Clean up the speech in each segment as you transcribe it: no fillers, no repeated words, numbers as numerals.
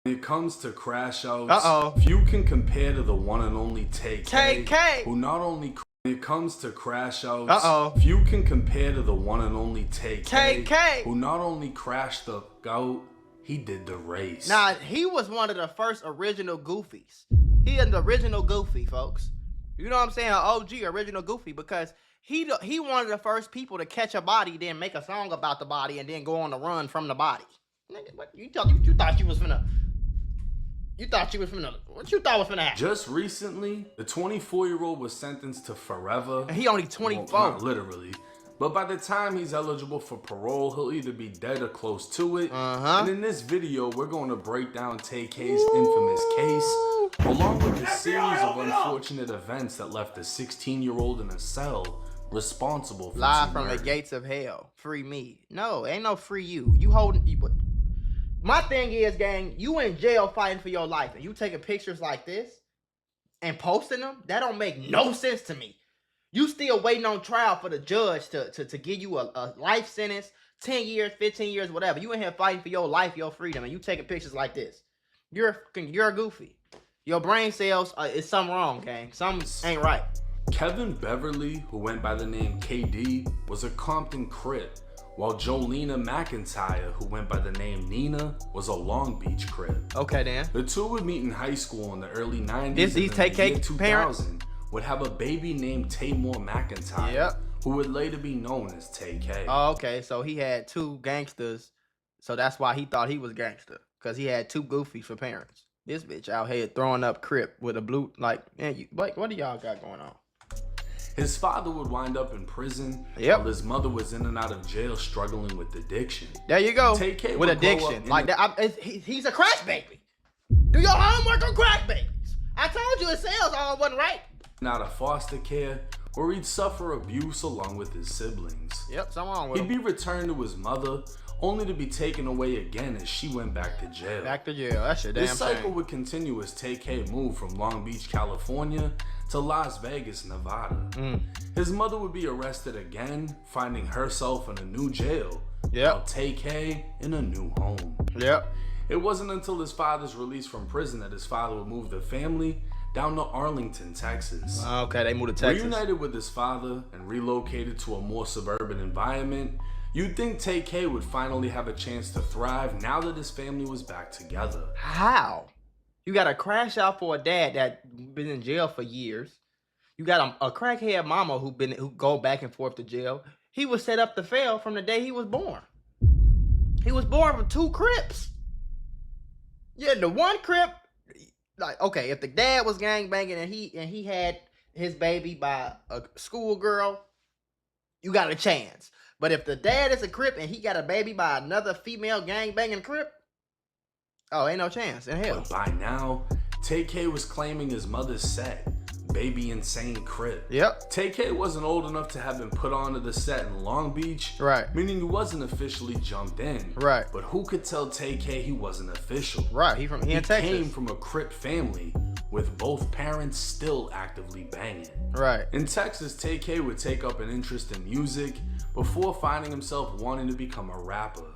When it comes to crash outs, few can compare to the one and only TK, who not only when it comes to crash outs, few can compare to the one and only TK, who not only crashed the goat, he did the race. Nah, he was one of the first original Goofies. He is the original Goofy, folks. You know what I'm saying? An OG, original Goofy, because he one of the first people to catch a body, then make a song about the body, and then go on the run from the body. Nigga, what you thought you was finna? You thought you was finna? What you thought was finna happen? Just recently, the 24-year-old was sentenced to forever. And he only 24. Well, not literally. But by the time he's eligible for parole, he'll either be dead or close to it. And in this video, we're going to break down TK's infamous case, along with a series of unfortunate events that left a 16-year-old in a cell responsible for live from the gates of hell. Free me. No, ain't no free you. You holding people. My thing is, gang, you in jail fighting for your life, and you taking pictures like this and posting them. That don't make no sense to me. You still waiting on trial for the judge to give you a life sentence, 10 years, 15 years, whatever. You in here fighting for your life, your freedom, and you taking pictures like this. You're a Goofy. Your brain cells is something wrong, gang. Something ain't right. Kevin Beverly, who went by the name KD, was a Compton Crip, while Jolena McIntyre, who went by the name Nina, was a Long Beach Crip. Okay, then. The two would meet in high school in the early 90s. These and in the year 2000 parents would have a baby named Tamor McIntyre, who would later be known as TK. Oh, okay, so he had two gangsters, so that's why he thought he was gangster, because he had two Goofies for parents. This bitch out here throwing up Crip with a blue, like, man, what do y'all got going on? His father would wind up in prison, while his mother was in and out of jail struggling with addiction. There you go, TK with addiction. Like that, he's a crack baby. Do your homework on crack babies. I told you his sales all wasn't right. Out of foster care, where he'd suffer abuse along with his siblings. Something wrong with him. He'd be returned to his mother, only to be taken away again as she went back to jail. Back to jail, that's your damn This cycle shame. would continue as TK moved from Long Beach, California to Las Vegas, Nevada. His mother would be arrested again, finding herself in a new jail, while TK in a new home. It wasn't until his father's release from prison that his father would move the family down to Arlington, Texas. Okay, they moved to Texas. Reunited with his father and relocated to a more suburban environment, you'd think TK would finally have a chance to thrive now that his family was back together. How? You got a crash out for a dad that been in jail for years. You got a crackhead mama who go back and forth to jail. He was set up to fail from the day he was born. He was born from two Crips. Yeah, the one Crip, like, okay, if the dad was gangbanging and he had his baby by a schoolgirl, you got a chance. But if the dad is a Crip and he got a baby by another female gangbanging Crip, oh, ain't no chance in hell. But by now, TK was claiming his mother's set, Baby Insane Crip. TK wasn't old enough to have been put onto the set in Long Beach, meaning he wasn't officially jumped in. But who could tell TK he wasn't official? He in Texas. Came from a Crip family with both parents still actively banging. In Texas, TK would take up an interest in music before finding himself wanting to become a rapper.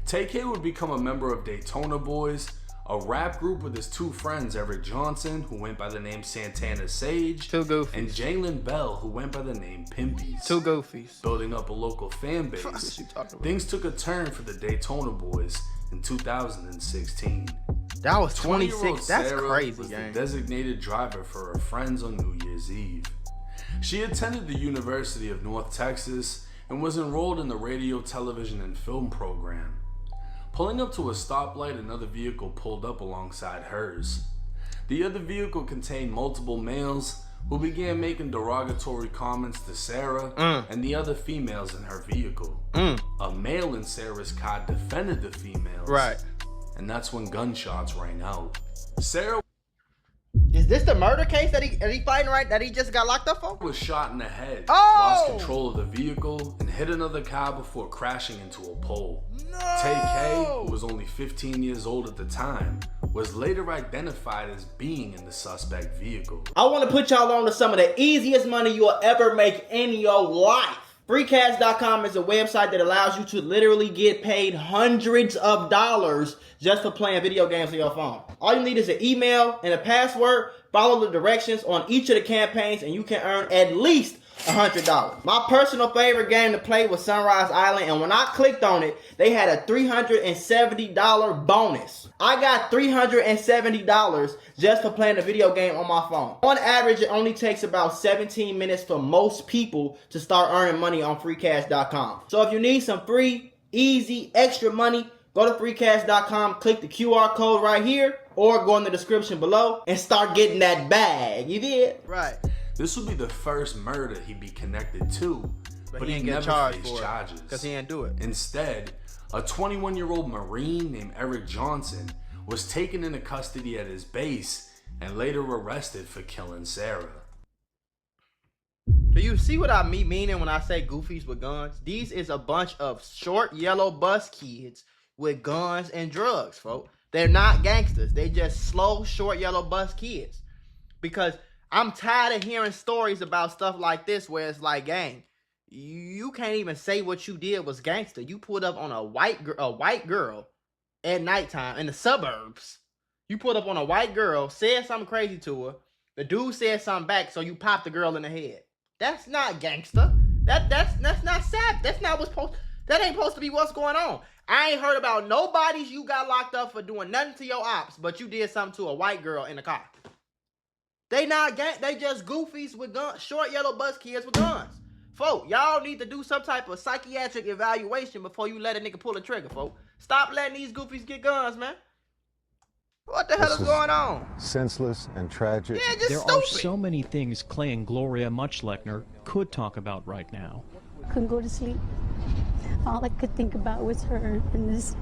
TK would become a member of Daytona Boys, a rap group with his two friends, Eric Johnson, who went by the name Santana Sage, and Jalen Bell, who went by the name Pimpies. Two Goofies. Building up a local fan base, things took a turn for the Daytona Boys in 2016. That was 26. That's Sarah crazy, was gang. the designated driver for her friends on New Year's Eve. She attended the University of North Texas and was enrolled in the radio, television, and film program. Pulling up to a stoplight, another vehicle pulled up alongside hers. The other vehicle contained multiple males who began making derogatory comments to Sarah and the other females in her vehicle. A male in Sarah's car defended the females, and that's when gunshots rang out. Sarah Is this the murder case that he fighting right? That he just got locked up for? Was shot in the head, lost control of the vehicle, and hit another car before crashing into a pole. TK, who was only 15 years old at the time, was later identified as being in the suspect vehicle. I want to put y'all on to some of the easiest money you'll ever make in your life. Freecash.com is a website that allows you to literally get paid hundreds of dollars just for playing video games on your phone. All you need is an email and a password. Follow the directions on each of the campaigns and you can earn at least $100. My personal favorite game to play was Sunrise Island, and when I clicked on it, they had a $370 bonus. I got $370 just for playing a video game on my phone. On average, it only takes about 17 minutes for most people to start earning money on freecash.com. So if you need some free, easy, extra money, go to freecash.com, click the QR code right here, or go in the description below and start getting that bag. You did? Right. This would be the first murder he'd be connected to, but he never faced charges because he didn't do it. Instead, a 21-year-old Marine named Eric Johnson was taken into custody at his base and later arrested for killing Sarah. Do you see what I meaning when I say goofies with guns? These is a bunch of short yellow bus kids with guns and drugs, folks. They're not gangsters. They just slow, short yellow bus kids. Because I'm tired of hearing stories about stuff like this where it's like, gang, you can't even say what you did was gangster. You pulled up on a white girl at nighttime in the suburbs. You pulled up on a white girl, said something crazy to her. The dude said something back, so you popped the girl in the head. That's not gangster. That's not sad. That's not what's supposed. That ain't supposed to be what's going on. I ain't heard about nobody's you got locked up for doing nothing to your ops, but you did something to a white girl in the car. They not gang. They just goofies with guns. Short yellow bus kids with guns. Folk, y'all need to do some type of psychiatric evaluation before you let a nigga pull a trigger, folk. Stop letting these goofies get guns, man. What the hell is going on? Senseless and tragic. Yeah, just there stupid. Are so many things Clay and Gloria Muchlechner could talk about right now. Couldn't go to sleep. All I could think about was her and this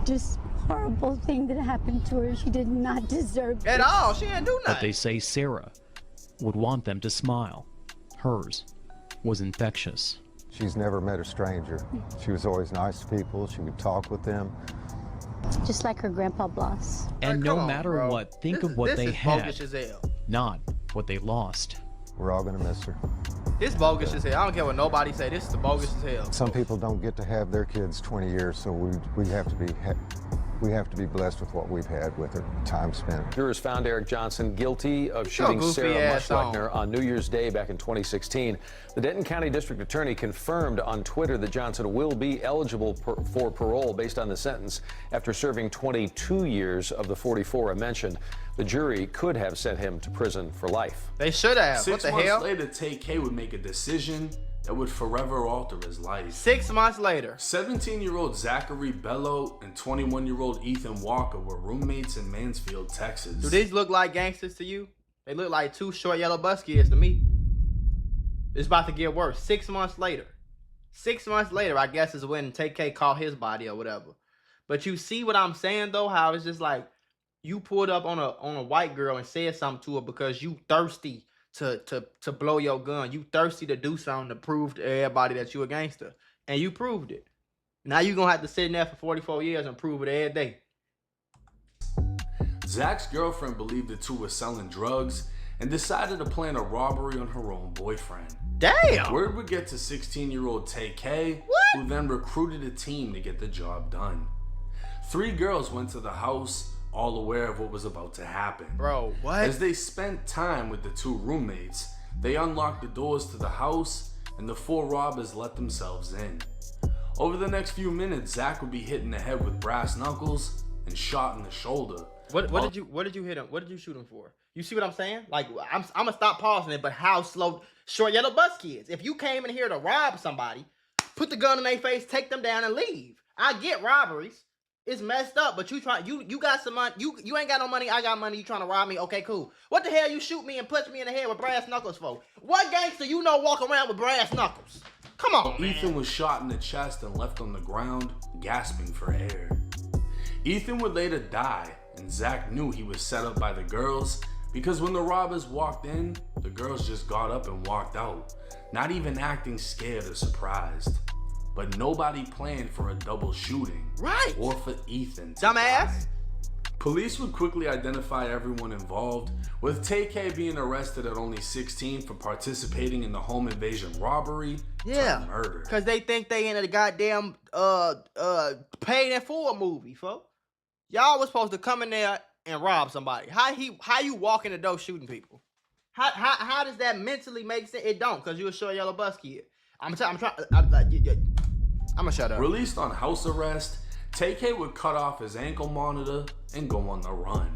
just horrible thing that happened to her. She did not deserve it. At all. She didn't do nothing. But they say Sarah would want them to smile. Hers was infectious. She's never met a stranger. She was always nice to people. She would talk with them. Just like her grandpa Bloss. And no matter what, think of what they had, bogus as hell. not what they lost. We're all gonna miss her. This bogus as hell. I don't care what nobody say. This is the bogus as hell. Some people don't get to have their kids 20 years, so we have to be blessed with what we've had with her. Time spent. Jurors found Eric Johnson guilty of shooting Sarah Muchlechner on New Year's Day back in 2016. The Denton County District Attorney confirmed on Twitter that Johnson will be eligible for parole based on the sentence after serving 22 years of the 44 I mentioned. The jury could have sent him to prison for life. They should have. 6 what the months hell? later, Tay-K would make a decision that would forever alter his life. 6 months later. 17-year-old Zachary Bello and 21-year-old Ethan Walker were roommates in Mansfield, Texas. Do these look like gangsters to you? They look like two short yellow bus kids to me. It's about to get worse. 6 months later. 6 months later, I guess, is when Tay-K caught his body or whatever. But you see what I'm saying, though? How it's just like you pulled up on a white girl and said something to her because you thirsty to blow your gun. You thirsty to do something to prove to everybody that you a gangster. And you proved it. Now you going to have to sit in there for 44 years and prove it every day. Zach's girlfriend believed the two were selling drugs and decided to plan a robbery on her own boyfriend. Damn! Word would get to 16-year-old Tay-K, who then recruited a team to get the job done. 3 girls went to the house, all aware of what was about to happen. Bro, what? As they spent time with the 2 roommates, they unlocked the doors to the house and the 4 robbers let themselves in. Over the next few minutes, Zach would be hit in the head with brass knuckles and shot in the shoulder. What did you hit him? What did you shoot him for? You see what I'm saying? Like, I'm gonna stop pausing it, but how slow? Short yellow bus kids. If you came in here to rob somebody, put the gun in their face, take them down and leave. I get robberies. It's messed up, but you got some money. You ain't got no money. I got money. You trying to rob me? Okay, cool. What the hell you shoot me and punch me in the head with brass knuckles for? What gangster you know walk around with brass knuckles? Come on, man. Ethan was shot in the chest and left on the ground, gasping for air. Ethan would later die, and Zach knew he was set up by the girls because when the robbers walked in, the girls just got up and walked out, not even acting scared or surprised. But nobody planned for a double shooting. Right. Or for Ethan to Dumbass. die. Police would quickly identify everyone involved, with Tay-K being arrested at only 16 for participating in the home invasion robbery to murder. Because they think they in a goddamn paid in full movie, folks. Y'all was supposed to come in there and rob somebody. How you walk in the door shooting people? How does that mentally make sense? It don't, because you a short yellow bus kid. I'm gonna shut up. Released on house arrest, Tay-K would cut off his ankle monitor and go on the run.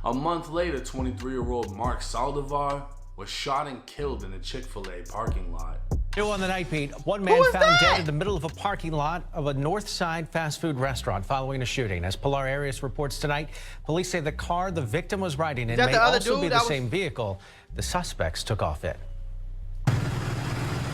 A month later, 23-year-old Mark Saldivar was shot and killed in a Chick-fil-A parking lot. New on the night beat, one man found dead in the middle of a parking lot of a North Side fast food restaurant following a shooting. As Pilar Arias reports tonight, police say the car the victim was riding in may also be the same vehicle the suspects took off in.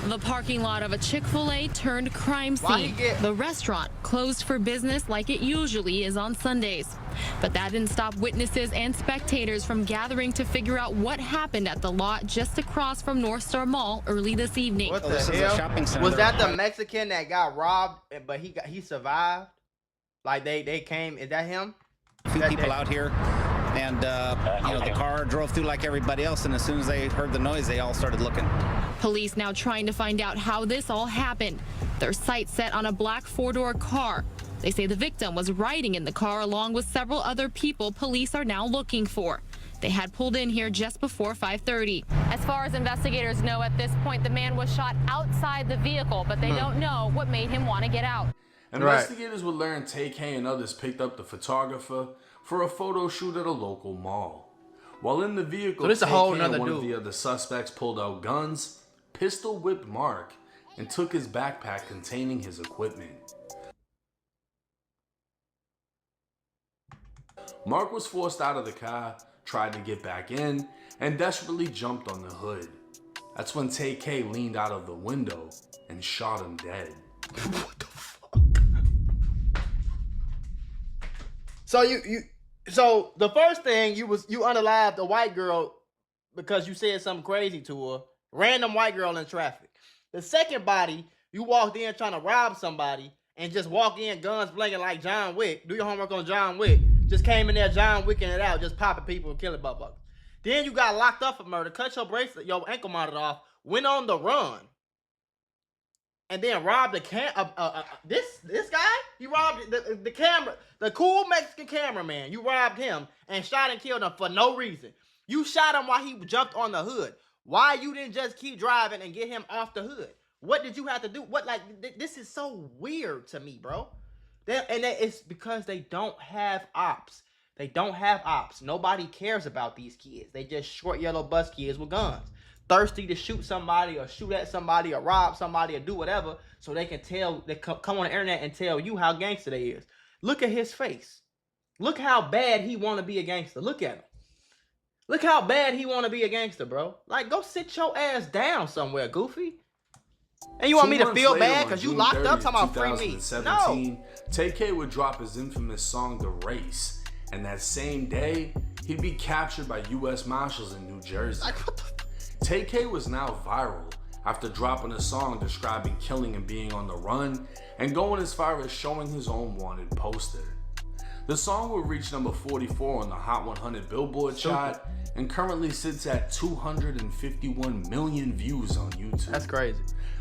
The parking lot of a Chick-fil-A turned crime scene. The restaurant closed for business like it usually is on Sundays. But that didn't stop witnesses and spectators from gathering to figure out what happened at the lot just across from North Star Mall early this evening. What the hell? Was that the Mexican that got robbed, but he survived? Like they came, is that him? A few people out here, and you know, the car drove through like everybody else, and as soon as they heard the noise, they all started looking. Police now trying to find out how this all happened. Their sights set on a black four-door car. They say the victim was riding in the car along with several other people police are now looking for. They had pulled in here just before 5:30. As far as investigators know at this point, the man was shot outside the vehicle, but they don't know what made him want to get out. Investigators would learn Tay-K and others picked up the photographer for a photo shoot at a local mall. While in the vehicle, Tay-K and one of the other suspects pulled out guns, pistol whipped Mark, and took his backpack containing his equipment. Mark was forced out of the car, tried to get back in, and desperately jumped on the hood. That's when Tay-K leaned out of the window and shot him dead. What the fuck? So the first thing you unalived a white girl because you said something crazy to her. Random white girl in traffic. The second body, you walked in trying to rob somebody and just walk in guns blinking like John Wick. Do your homework on John Wick. Just came in there John Wicking it out, just popping people and killing motherfuckers. Then you got locked up for murder, cut your bracelet, your ankle monitor off, went on the run, and then robbed this guy. You robbed the camera, the cool Mexican cameraman. You robbed him and shot and killed him for no reason. You shot him while he jumped on the hood. Why you didn't just keep driving and get him off the hood? What did you have to do? This is so weird to me, bro. It's because they don't have ops. They don't have ops. Nobody cares about these kids. They just short yellow bus kids with guns. Thirsty to shoot somebody or shoot at somebody or rob somebody or do whatever so they can come on the internet and tell you how gangster they is. Look at his face. Look how bad he want to be a gangster. Look at him. Look how bad he want to be a gangster, bro. Like, go sit your ass down somewhere, Goofy. And you want me to feel bad because you locked up talking about free me? No. Tay-K would drop his infamous song, The Race. And that same day, he'd be captured by U.S. Marshals in New Jersey. Like, what the... Tay-K was now viral after dropping a song describing killing and being on the run and going as far as showing his own wanted poster. The song would reach number 44 on the Hot 100 Billboard chart and currently sits at 251 million views on YouTube. That's crazy.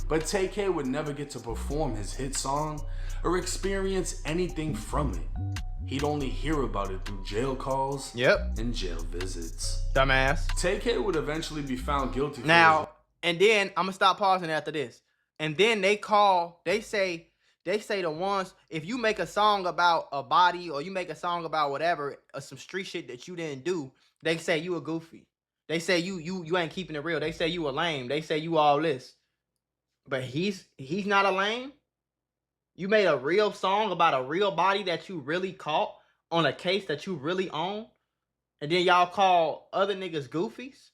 But Tay-K would never get to perform his hit song or experience anything from it. He'd only hear about it through jail calls and jail visits. Dumbass. Tay-K would eventually be found guilty. And then I'm gonna stop pausing after this. And then they say the ones, if you make a song about a body or you make a song about whatever, or some street shit that you didn't do, they say you a goofy. They say you ain't keeping it real. They say you a lame. They say you all this. But he's not a lame. You made a real song about a real body that you really caught on a case that you really own. And then y'all call other niggas goofies.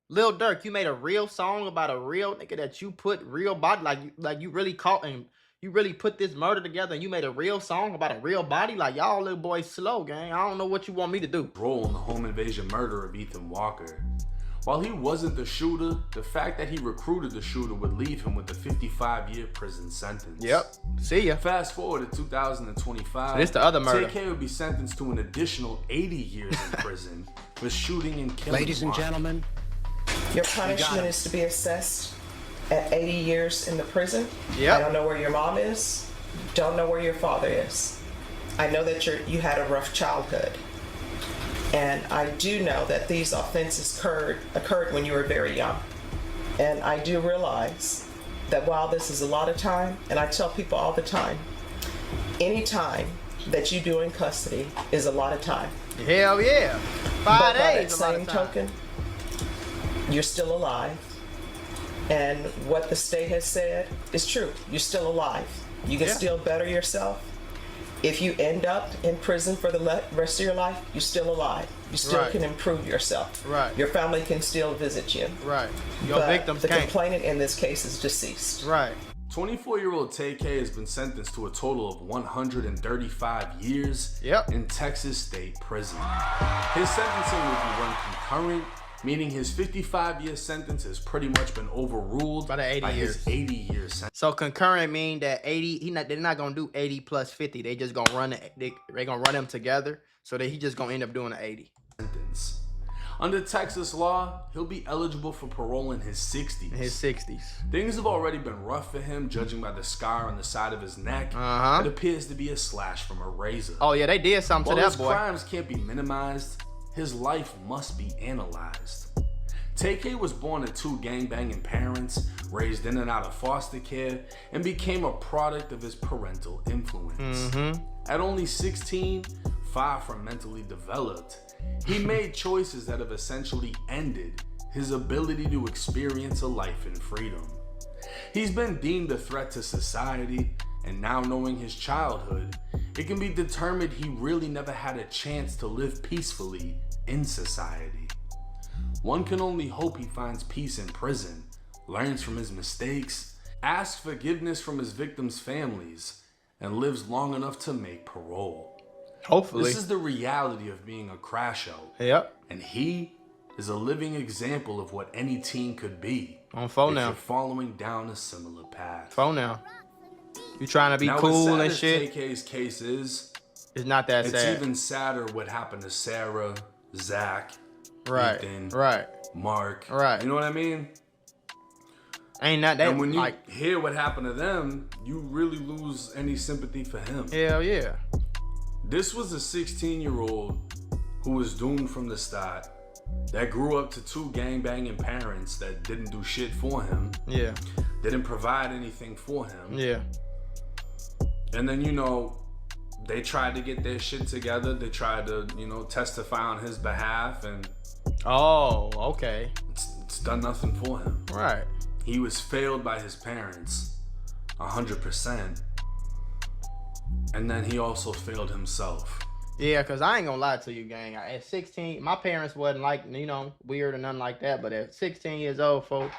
Lil Durk, you made a real song about a real nigga that you put real body, like you really caught and you really put this murder together and you made a real song about a real body. Like, y'all little boys slow, gang. I don't know what you want me to do. Role in the home invasion murder of Ethan Walker. While he wasn't the shooter, the fact that he recruited the shooter would leave him with a 55-year prison sentence. Yep. See ya. Fast forward to 2025. This the other murder. TK would be sentenced to an additional 80 years in prison for shooting and killing. Ladies and gentlemen, your punishment is to be assessed at 80 years in the prison. Yep. I don't know where your mom is. Don't know where your father is. I know that you had a rough childhood. And I do know that these offenses occurred when you were very young. And I do realize that while this is a lot of time, and I tell people all the time, any time that you do in custody is a lot of time. Hell yeah. 5 but days. by that same token, you're still alive. And what the state has said is true. You're still alive. You can still better yourself. If you end up in prison for the rest of your life, you're still alive. You still can improve yourself. Right. Your family can still visit you. Right. Your victims the can't. complainant in this case is deceased. Right. 24-year-old TK has been sentenced to a total of 135 years in Texas State Prison. His sentencing will be run concurrent, meaning his 55-year sentence has pretty much been overruled by the 80 years. His 80-year sentence. So concurrent mean that 80. They're not gonna do 80 plus 50. They just gonna run it. They're gonna run them together. So that he just gonna end up doing an 80. Sentence. Under Texas law, he'll be eligible for parole in his 60s. His 60s. Things have already been rough for him, judging by the scar on the side of his neck. It appears to be a slash from a razor. Oh yeah, they did something to that boy. While his crimes can't be minimized, his life must be analyzed. TK was born to 2 gangbanging parents, raised in and out of foster care, and became a product of his parental influence. At only 16, far from mentally developed, he made choices that have essentially ended his ability to experience a life in freedom. He's been deemed a threat to society, and now knowing his childhood, it can be determined he really never had a chance to live peacefully in society. One can only hope he finds peace in prison, learns from his mistakes, asks forgiveness from his victims' families, and lives long enough to make parole. Hopefully. This is the reality of being a crash out. Yep. And he is a living example of what any teen could be. On phone now. If you're following down a similar path. Phone now. You trying to be now, cool as and sad shit. as TK's case is, it's not that sad. It's even sadder what happened to Sarah, Zach, Ethan, Mark. Right. You know what I mean? Ain't not that. And when you hear what happened to them, you really lose any sympathy for him. Hell yeah. This was a 16-year-old who was doomed from the start, that grew up to 2 gangbanging parents that didn't do shit for him. Yeah. Didn't provide anything for him. Yeah. And then, they tried to get their shit together. They tried to, testify on his behalf, and oh, okay. It's done nothing for him. Right. He was failed by his parents 100%. And then he also failed himself. Yeah, because I ain't gonna lie to you, gang. At 16, my parents wasn't like, weird or nothing like that. But at 16 years old, folks,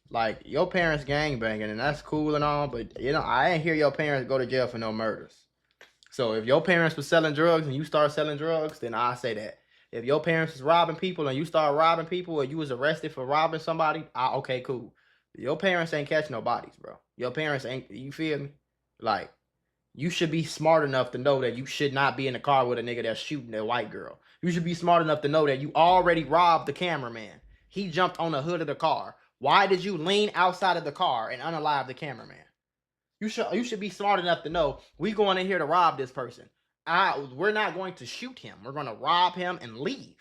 like, your parents gangbanging, and that's cool and all. But, I ain't hear your parents go to jail for no murders. So if your parents were selling drugs and you start selling drugs, then I say that. If your parents was robbing people and you start robbing people, or you was arrested for robbing somebody, okay, cool. Your parents ain't catching no bodies, bro. Your parents ain't, you feel me? Like, you should be smart enough to know that you should not be in the car with a nigga that's shooting a white girl. You should be smart enough to know that you already robbed the cameraman. He jumped on the hood of the car. Why did you lean outside of the car and unalive the cameraman? You should be smart enough to know we going in here to rob this person. We're not going to shoot him. We're going to rob him and leave.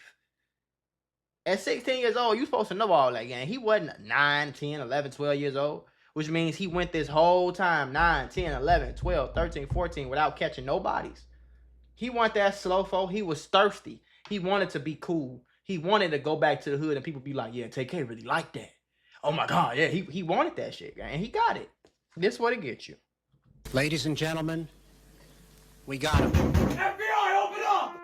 At 16 years old, you supposed to know all that, gang. He wasn't 9, 10, 11, 12 years old. Which means he went this whole time, 9, 10, 11, 12, 13, 14, without catching no bodies. He wanted that slowfo. He was thirsty. He wanted to be cool. He wanted to go back to the hood and people be like, yeah, TK really like that. Oh my God, yeah, he wanted that shit, and he got it. This is what it gets you. Ladies and gentlemen, we got him. FBI, open up!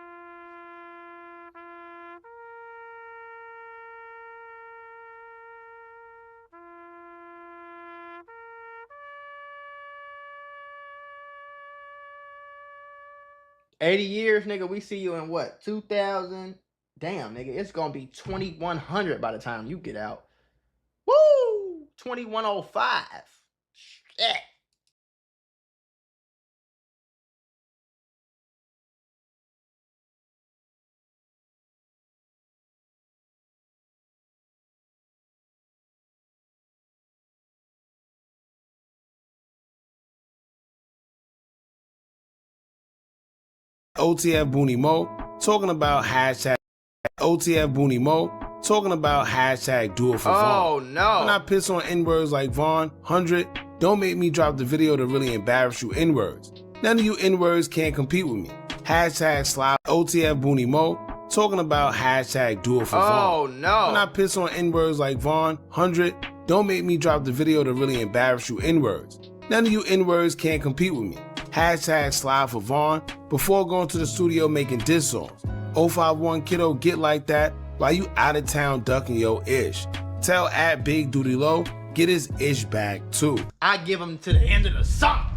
$80 years, nigga. We see you in what? 2000. Damn, nigga, it's gonna be 2100 by the time you get out. Woo! 2105. Shit. OTF Booney Mo talking about hashtag OTF Booney Mo talking about hashtag do it for Vaughn. Oh no. When I piss on N-words like Vaughn, 100, don't make me drop the video to really embarrass you N-words. None of you N-words can't compete with me. Hashtag slide OTF Booney Mo talking about hashtag do it for Vaughn. Oh no. When I piss on N-words like Vaughn, 100, don't make me drop the video to really embarrass you N-words. None of you N-words can't compete with me. Hashtag slide for Vaughn before going to the studio making diss songs. 051 kiddo get like that while you out of town ducking your ish. Tell @Big Duty Low get his ish back too. I give him to the end of the summer.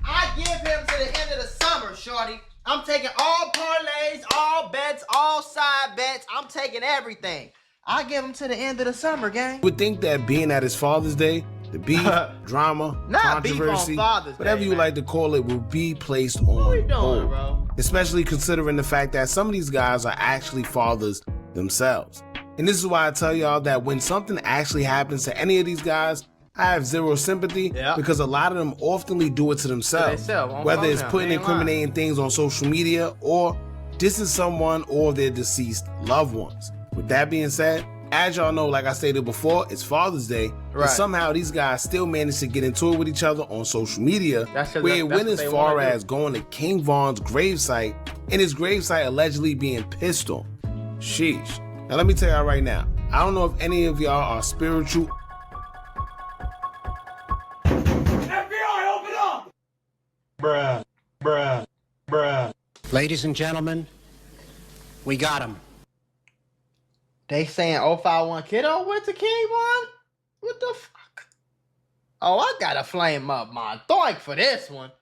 I give him to the end of the summer, shorty. I'm taking all parlays, all bets, all side bets. I'm taking everything. I give him to the end of the summer, gang. You would think that being at his Father's Day, the beef, drama, controversy, whatever you like to call it, will be placed on hold. Bro? Especially considering the fact that some of these guys are actually fathers themselves. And this is why I tell y'all that when something actually happens to any of these guys, I have zero sympathy because a lot of them oftenly do it to themselves. Whether it's putting incriminating things on social media or dissing someone or their deceased loved ones. With that being said, as y'all know, like I stated before, it's Father's Day, and somehow these guys still manage to get into it with each other on social media, where it went as far as going to King Von's gravesite, and his gravesite allegedly being pissed on. Sheesh. Now let me tell y'all right now, I don't know if any of y'all are spiritual. FBI, open up! Bruh. Ladies and gentlemen, we got him. They saying 051 kiddo went to King Von? What the fuck? Oh, I gotta flame up my doink for this one.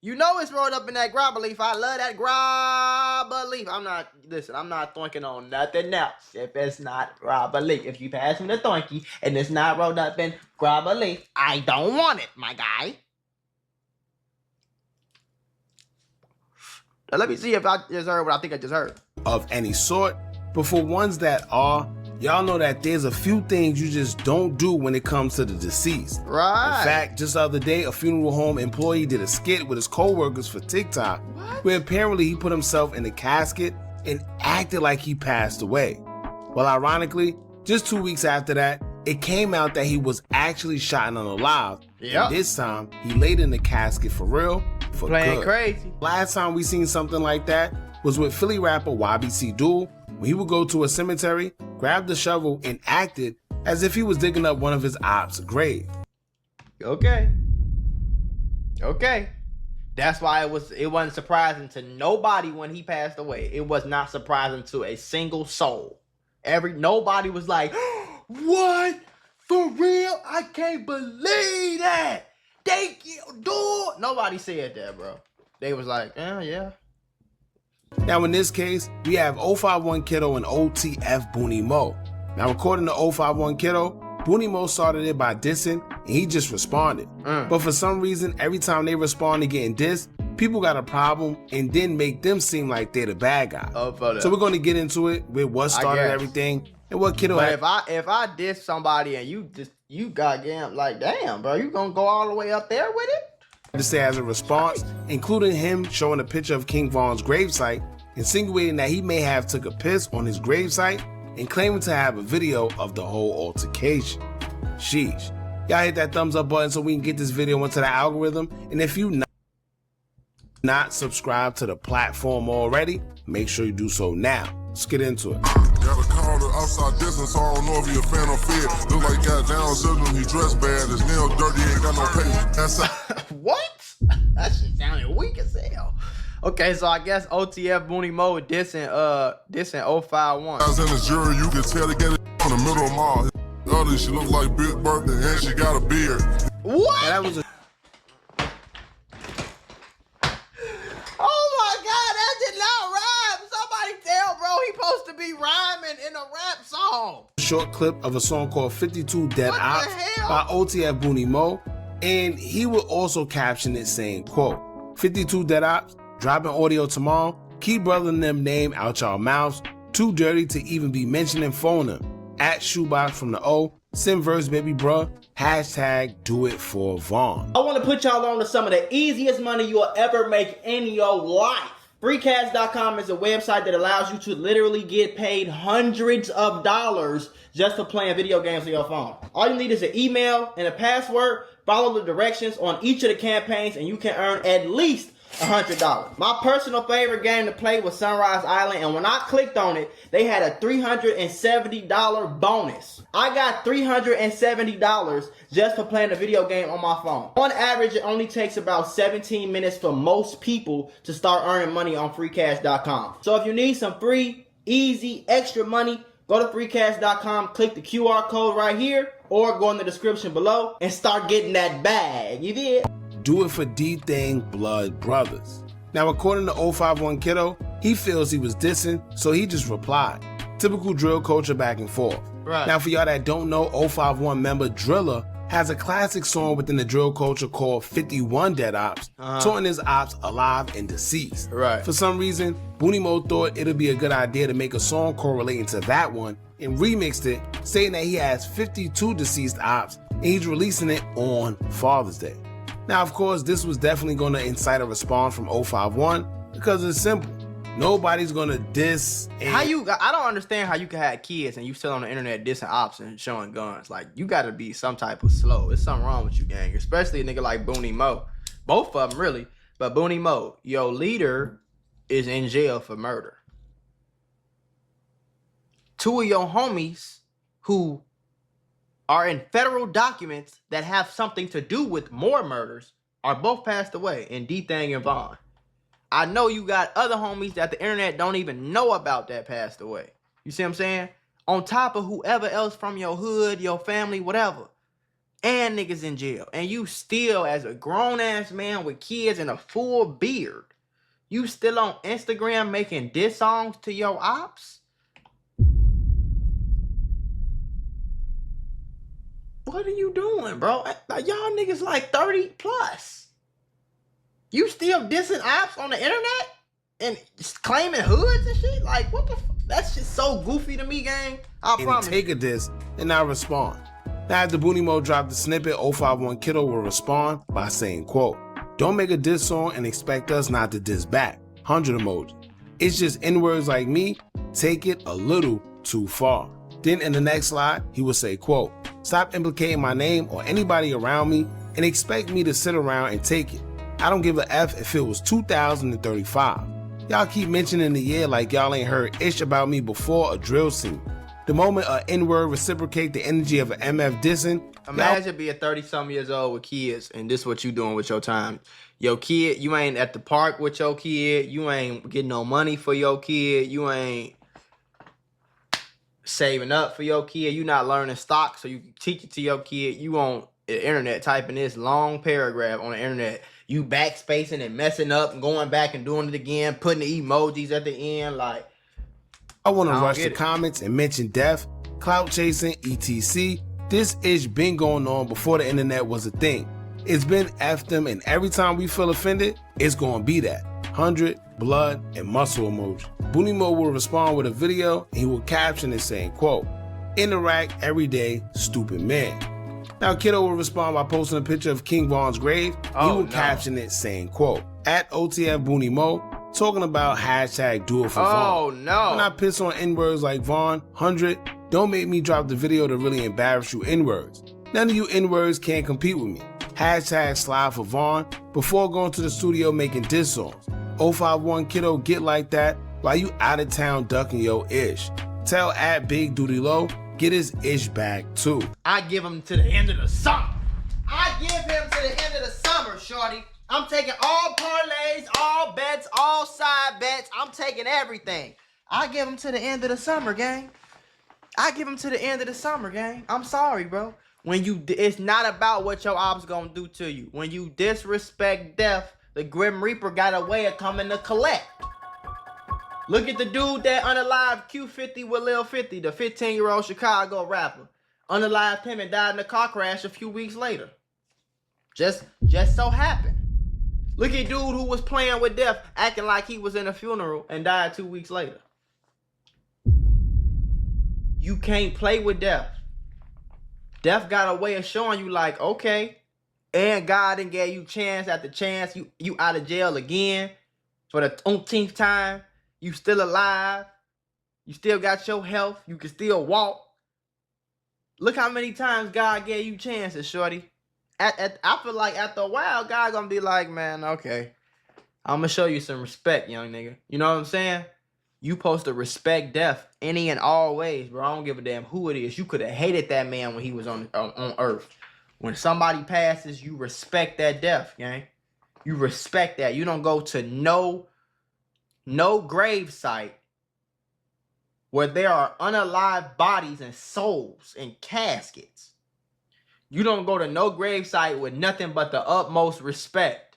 You know it's rolled up in that grabber leaf. I love that grabber leaf. I'm not doinking on nothing else if it's not grabber leaf. If you pass me the doinky and it's not rolled up in grabber leaf, I don't want it, my guy. Now let me see if I just heard what I think I just heard. Of any sort. But for ones that are, y'all know that there's a few things you just don't do when it comes to the deceased. Right. In fact, just the other day, a funeral home employee did a skit with his co-workers for TikTok, where apparently he put himself in the casket and acted like he passed away. Well, ironically, just 2 weeks after that, it came out that he was actually shot and unalive. And this time, he laid in the casket for real, for Playing good. crazy. Last time we seen something like that was with Philly rapper YBC Duel, when he would go to a cemetery, grab the shovel, and acted as if he was digging up one of his ops' grave. Okay. That's why it wasn't surprising to nobody when he passed away. It was not surprising to a single soul. Nobody was like, what? For real? I can't believe that. They killed dude. Nobody said that, bro. They was like, yeah. Now in this case, we have 051 Kiddo and OTF Booney Mo. Now according to 051 Kiddo, Booney Mo started it by dissing and he just responded. But for some reason, every time they respond to getting dissed, people got a problem and then make them seem like they're the bad guy. So we're going to get into it with what started everything and what Kiddo had. If I diss somebody and you goddamn like, damn, bro, you gonna go all the way up there with it? To say as a response, including him showing a picture of King Von's gravesite, insinuating that he may have took a piss on his gravesite, and claiming to have a video of the whole altercation. Sheesh. Y'all hit that thumbs up button so we can get this video into the algorithm, and if you not subscribed to the platform already, make sure you do so now. Let's get into it. Got a call to outside distance, so I don't know if you a fan or fear. Look like got down syndrome, he dressed bad, his nails dirty, ain't got no paper. That's What? That shit sounded weak as hell. Okay, so I guess OTF Booney Mo dissing 051. I was in the jury, you can tell they get it on the middle of mall. Other, she look like Big Bertha and she got a beard. What? And that was Oh my God, that did not rhyme. Somebody tell bro he supposed to be be rhyming in a rap song. Short clip of a song called 52 Dead Ops by OTF Booney Mo, and he would also caption it saying, quote, 52 Dead Ops, dropping audio tomorrow, keep brother and them name out y'all mouths, too dirty to even be mentioning phone them, at Shoebox from the O, send verse baby bruh, hashtag do it for Vaughn. I want to put y'all on to some of the easiest money you'll ever make in your life. Freecash.com is a website that allows you to literally get paid hundreds of dollars just for playing video games on your phone. All you need is an email and a password. Follow the directions on each of the campaigns and you can earn at least $100. My personal favorite game to play was Sunrise Island, and when I clicked on it, they had a $370 bonus. I got $370 just for playing a video game on my phone. On average, it only takes about 17 minutes for most people to start earning money on freecash.com. So if you need some free, easy, extra money, go to freecash.com, click the QR code right here, or go in the description below and start getting that bag. You did? Do it for D-Thing Blood Brothers. Now, according to 051 Kiddo, he feels he was dissing, so he just replied. Typical drill culture back and forth. Right. Now, for y'all that don't know, 051 member Driller has a classic song within the drill culture called 51 Dead Ops, taunting his ops alive and deceased. Right. For some reason, Booney Mo thought it'd be a good idea to make a song correlating to that one and remixed it, saying that he has 52 deceased ops and he's releasing it on Father's Day. Now, of course, this was definitely going to incite a response from 051 because it's simple. Nobody's going to diss. I don't understand how you can have kids and you still on the internet dissing ops and showing guns. Like, you got to be some type of slow. There's something wrong with you, gang. Especially a nigga like Booney Mo. Both of them, really. But Booney Mo, your leader is in jail for murder. Two of your homies who are in federal documents that have something to do with more murders are both passed away in D-Thang and Vaughn. I know you got other homies that the internet don't even know about that passed away. You see what I'm saying? On top of whoever else from your hood, your family, whatever. And niggas in jail. And you still, as a grown-ass man with kids and a full beard, you still on Instagram making diss songs to your ops? What are you doing, bro? Like, y'all niggas like 30 plus. You still dissing ops on the internet and claiming hoods and shit? Like, what the fuck? That's just so goofy to me, gang. I promise. Take a diss and I respond. Now, after Booney Mo dropped the snippet, 051 Kiddo will respond by saying, quote, don't make a diss song and expect us not to diss back. 100 emoji. It's just N-words like me. Take it a little too far. Then in the next slide, he will say, quote, stop implicating my name or anybody around me and expect me to sit around and take it. I don't give a F if it was 2035. Y'all keep mentioning the year like y'all ain't heard ish about me before a drill scene. The moment a N-word reciprocate the energy of an MF dissing. Imagine being 30-something years old with kids and this is what you doing with your time. Your kid, you ain't at the park with your kid. You ain't getting no money for your kid. You ain't saving up for your kid. You not learning stock so you can teach it to your kid. You on the internet typing this long paragraph on the internet. You backspacing and messing up and going back and doing it again, putting the emojis at the end. Like, I want to rush the comments and mention death, clout chasing, etc. This ish been going on before the internet was a thing. It's been F them, and every time we feel offended, it's gonna be that 100 blood and muscle emoji. Booney Mo will respond with a video and he will caption it saying, quote, interact every day, stupid man. Now, Kiddo will respond by posting a picture of King Von's grave. He will caption it saying, quote, at OTF Booney Mo, talking about hashtag do it for Vaughn. Oh, no. When I piss on N-words like Vaughn, 100, don't make me drop the video to really embarrass you N-words. None of you N-words can't compete with me. Hashtag slide for Vaughn before going to the studio making diss songs. 051 Kiddo get like that while you out of town ducking your ish. Tell at Big Duty Low, get his ish back too. I give him to the end of the summer. I give him to the end of the summer, shorty. I'm taking all parlays, all bets, all side bets. I'm taking everything. I give him to the end of the summer, gang. I give him to the end of the summer, gang. I'm sorry, bro. When it's not about what your ops gonna do to you. When you disrespect death, the Grim Reaper got a way of coming to collect. Look at the dude that unalived Q50 with Lil 50, the 15-year-old Chicago rapper. Unalived him and died in a car crash a few weeks later. Just so happened. Look at dude who was playing with death, acting like he was in a funeral and died 2 weeks later. You can't play with death. Death got a way of showing you like, okay, and God done gave you chance after chance. You out of jail again for the 10th time. You still alive. You still got your health. You can still walk. Look how many times God gave you chances, shorty. I feel like after a while, God gonna be like, man, okay, I'm gonna show you some respect, young nigga. You know what I'm saying? You supposed to respect death any and all ways, bro. I don't give a damn who it is. You could have hated that man when he was on earth. When somebody passes, you respect that death, gang. You respect that. You don't go to no grave site where there are unalived bodies and souls in caskets. You don't go to no grave site with nothing but the utmost respect.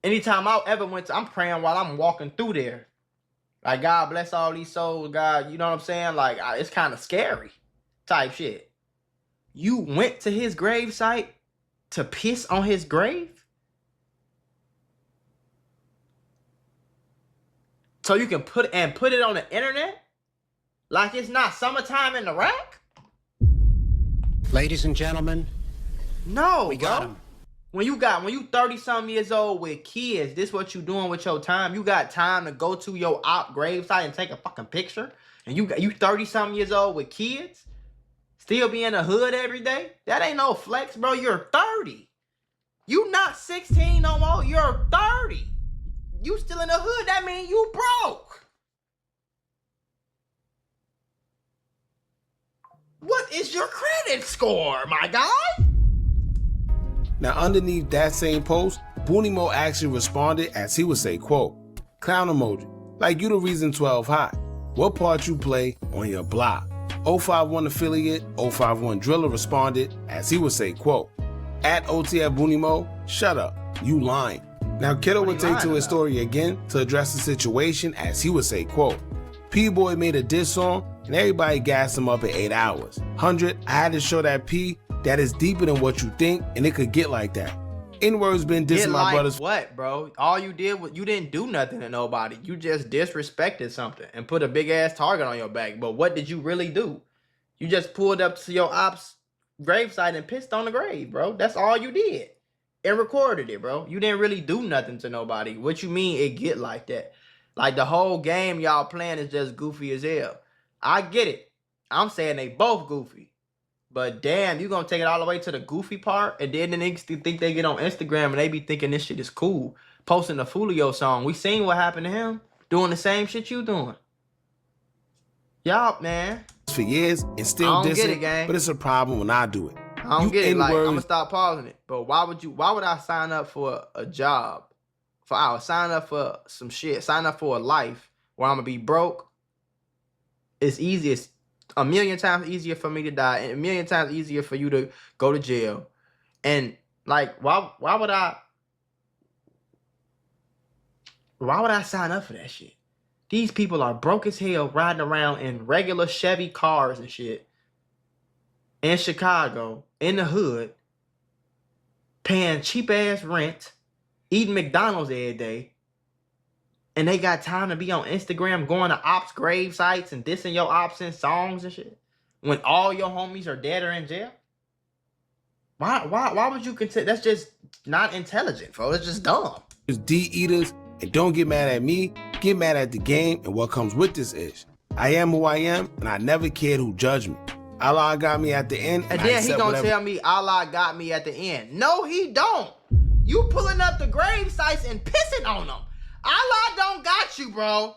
Anytime I ever went to, I'm praying while I'm walking through there. Like, God bless all these souls, God, you know what I'm saying? Like, it's kind of scary type shit. You went to his grave site to piss on his grave? So you can put it on the internet? Like it's not summertime in Iraq? Ladies and gentlemen, no, we got him. When you 30-something years old with kids, this what you doing with your time? You got time to go to your gravesite and take a fucking picture? And you 30-something years old with kids? Still be in the hood every day? That ain't no flex, bro. You're 30. You not 16 no more. You're 30. You still in the hood. That means you broke. What is your credit score, my guy? Now, underneath that same post, Booney Mo actually responded as he would say, quote, clown emoji, like you the reason 12 hot. What part you play on your block? 051 affiliate 051 Driller responded as he would say, quote, at OTF Booney Mo, shut up, you lying. Now, Kiddo would take to his story again to address the situation as he would say, quote, P-Boy made a diss song and everybody gassed him up in 8 hours. 100, I had to show that P that is deeper than what you think and it could get like that. N-word's been dissing my brothers. What, bro? All you did was you didn't do nothing to nobody. You just disrespected something and put a big ass target on your back. But what did you really do? You just pulled up to your ops gravesite and pissed on the grave, bro. That's all you did. And recorded it, bro. You didn't really do nothing to nobody. What you mean it get like that? Like the whole game y'all playing is just goofy as hell. I get it. I'm saying they both goofy. But damn, you gonna take it all the way to the goofy part? And then the niggas think they get on Instagram and they be thinking this shit is cool. Posting the Fulio song. We seen what happened to him. Doing the same shit you doing. Y'all, man. For years and still dissing, get it, gang. But it's a problem when I do it. I don't get it. Like, I'm gonna stop pausing it. But why would I sign up for a job? I would sign up for some shit. Sign up for a life where I'm gonna be broke. It's easy. It's a million times easier for me to die and a million times easier for you to go to jail. And like, why would I sign up for that shit? These people are broke as hell riding around in regular Chevy cars and shit in Chicago, in the hood, paying cheap ass rent, eating McDonald's every day, and they got time to be on Instagram going to ops grave sites and dissing your ops in songs and shit when all your homies are dead or in jail? Why would you consider? That's just not intelligent, bro. It's just dumb. It's D-eaters, and don't get mad at me. Get mad at the game and what comes with this ish. I am who I am, and I never cared who judged me. Allah got me at the end. And then he gonna tell me Allah got me at the end. No, he don't. You pulling up the grave sites and pissing on them. Allah don't got you, bro.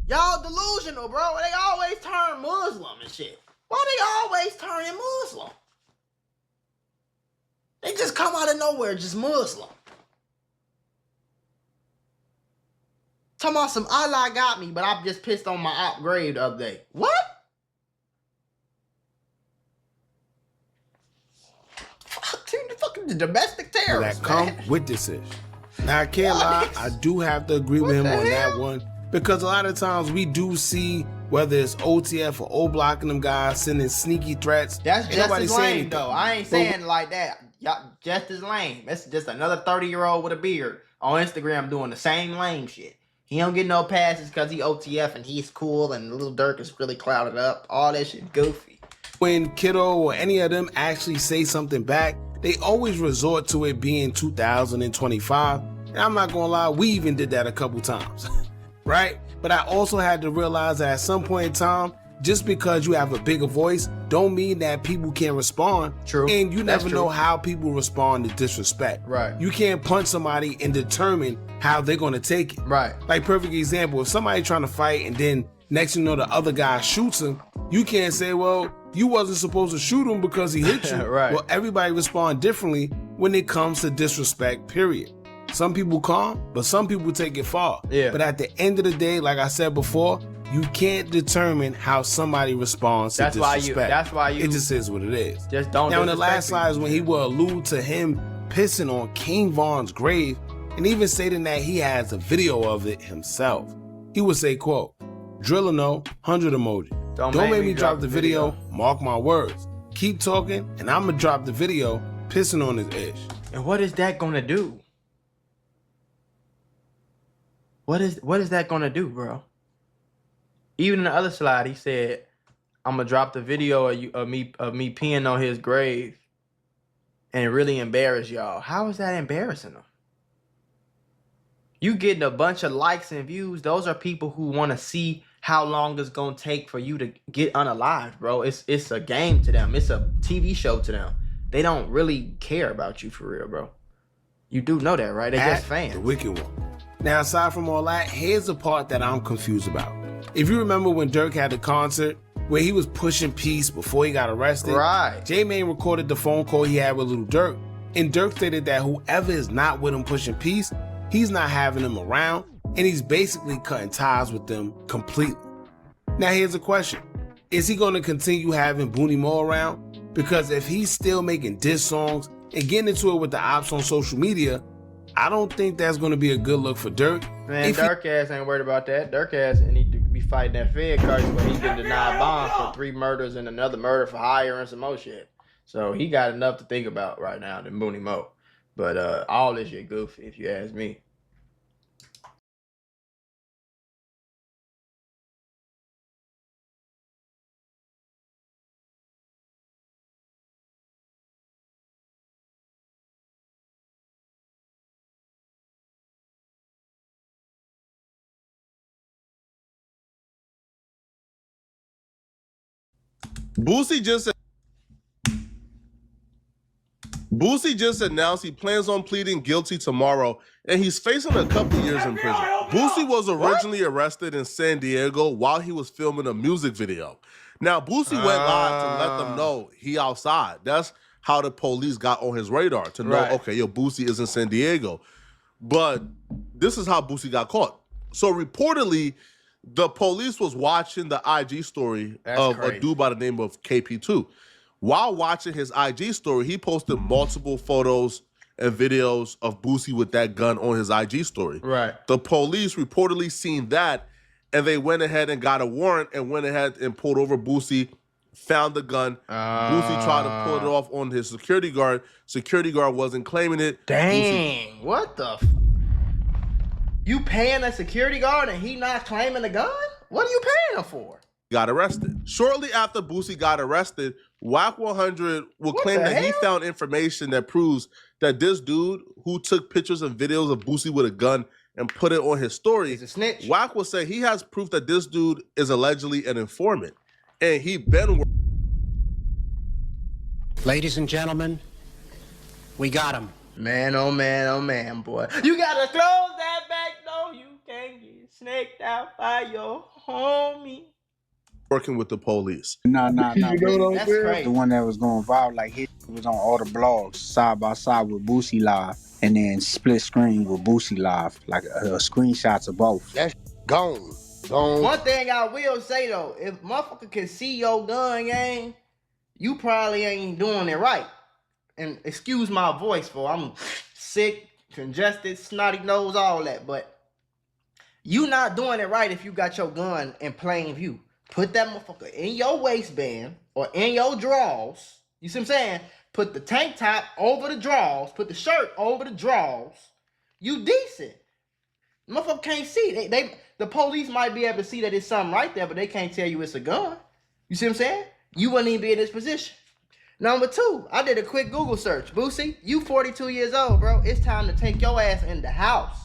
Y'all delusional, bro. They always turn Muslim and shit. Why they always turning Muslim? They just come out of nowhere, just Muslim. Talking about some Allah got me, but I just pissed on my op grave the other day. What? Fucking domestic terrorists, that come with this ish. Now, I can't lie, I do have to agree with him on that one, because a lot of times we do see, whether it's OTF or O-Block and them guys sending sneaky threats. That's just as lame, though. I ain't saying like that. Y'all just as lame. It's just another 30-year-old with a beard on Instagram doing the same lame shit. He don't get no passes because he OTF and he's cool and Lil Durk is really clouded up. All that shit goofy. When Kiddo or any of them actually say something back, they always resort to it being 2025. And I'm not gonna lie, we even did that a couple times, right? But I also had to realize that at some point in time, just because you have a bigger voice, don't mean that people can't respond. True. And you never know how people respond to disrespect. Right. You can't punch somebody and determine how they're gonna take it. Right. Like, perfect example, if somebody trying to fight and then next thing you know the other guy shoots him, you can't say, well, you wasn't supposed to shoot him because he hit you. Right. Well, everybody respond differently when it comes to disrespect, period. Some people calm, but some people take it far. Yeah. But at the end of the day, like I said before, you can't determine how somebody responds to disrespect. That's why you. It just is what it is. Just don't. Now, in the last slides, when he will allude to him pissing on King Von's grave, and even stating that he has a video of it himself, he would say, quote, "Drillino, 100 emoji. Don't make me drop the video. Mark my words. Keep talking, and I'm gonna drop the video pissing on his ish." And what is that gonna do? What is that gonna do, bro? Even in the other slide, he said, "I'm gonna drop the video of me peeing on his grave, and really embarrass y'all." How is that embarrassing them? You getting a bunch of likes and views. Those are people who want to see how long it's gonna take for you to get unalived, bro. It's a game to them. It's a TV show to them. They don't really care about you for real, bro. You do know that, right? They're just fans. The wicked one. Now, aside from all that, here's the part that I'm confused about. If you remember when Durk had the concert where he was pushing peace before he got arrested, right? J-Mane recorded the phone call he had with Lil Durk, and Durk stated that whoever is not with him pushing peace, he's not having them around, and he's basically cutting ties with them completely. Now, here's a question. Is he going to continue having Booney Mo around? Because if he's still making diss songs and getting into it with the ops on social media, I don't think that's going to be a good look for Durk. Man, Durk ass ain't worried about that. Durk ass need to be fighting that Fed case where he been denied bond for 3 murders and another murder for hire and some more shit. So he got enough to think about right now than Booney Mo. But all this shit goofy, if you ask me. Boosie just announced he plans on pleading guilty tomorrow, and he's facing a couple years in prison. Boosie was originally arrested in San Diego while he was filming a music video. Now, Boosie went live to let them know he outside. That's how the police got on his radar, to know, okay, yo, Boosie is in San Diego. But this is how Boosie got caught. So reportedly, the police was watching the IG story of a dude by the name of KP2. While watching his IG story, he posted multiple photos and videos of Boosie with that gun on his IG story. Right. The police reportedly seen that, and they went ahead and got a warrant and went ahead and pulled over Boosie, found the gun. Boosie tried to pull it off on his security guard. Security guard wasn't claiming it. Dang, what the You paying a security guard and he not claiming the gun? What are you paying him for? Got arrested. Shortly after Boosie got arrested, Wack 100 will claim that he found information that proves that this dude who took pictures and videos of Boosie with a gun and put it on his story, he's a snitch. Wack will say he has proof that this dude is allegedly an informant, and he been. Ladies and gentlemen, we got him. Man, oh man, boy. You gotta close that back door. You can't get snaked out by your homie. Working with the police. Nah. That's crazy. The one that was going viral, like it was on all the blogs, side by side with Boosie Live, and then split screen with Boosie Live, like screenshots of both. That's gone. One thing I will say though, if motherfucker can see your gun game, you probably ain't doing it right. And excuse my voice, for I'm sick congested, snotty nose, all that. But you not doing it right if you got your gun in plain view. Put that motherfucker in your waistband or in your drawers. You see what I'm saying? Put the tank top over the drawers. Put the shirt over the drawers. You decent. Motherfucker can't see. The police might be able to see that it's something right there, but they can't tell you it's a gun. You see what I'm saying? You wouldn't even be in this position. Number 2, I did a quick Google search. Boosie, you 42 years old, bro. It's time to take your ass in the house.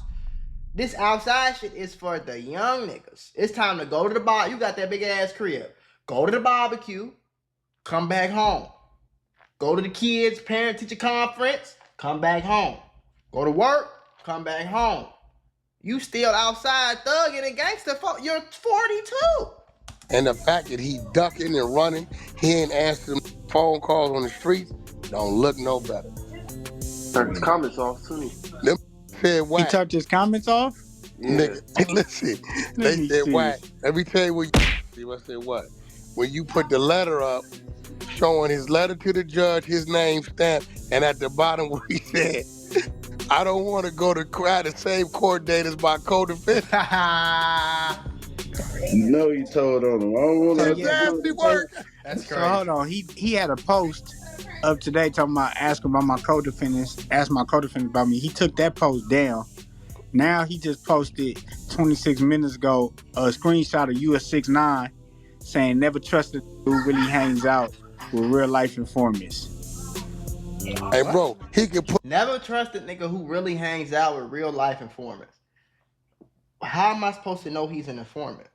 This outside shit is for the young niggas. It's time to go to the bar. You got that big ass crib. Go to the barbecue. Come back home. Go to the kids' parent-teacher conference. Come back home. Go to work. Come back home. You still outside thugging and gangster. You're 42. And the fact that he ducking and running, he ain't answering phone calls on the streets, don't look no better. Turn his comments off too. Them said whack. He turned his comments off? Yeah. Nigga, listen, they said whack. Let me tell you what I said what. When you put the letter up, showing his letter to the judge, his name stamped, and at the bottom where he said, I don't want to go to the same court date as my co-defendant. You know you told on him. I don't want to nasty work. That's crazy. So hold on. He had a post up today talking about asking about my co-defendants, asked my co-defendants about me. He took that post down. Now he just posted 26 minutes ago a screenshot of US 6ix9ine saying never trust a who really hangs out with real life informants. Hey bro, he can put never trust a nigga who really hangs out with real life informants. How am I supposed to know he's an informant?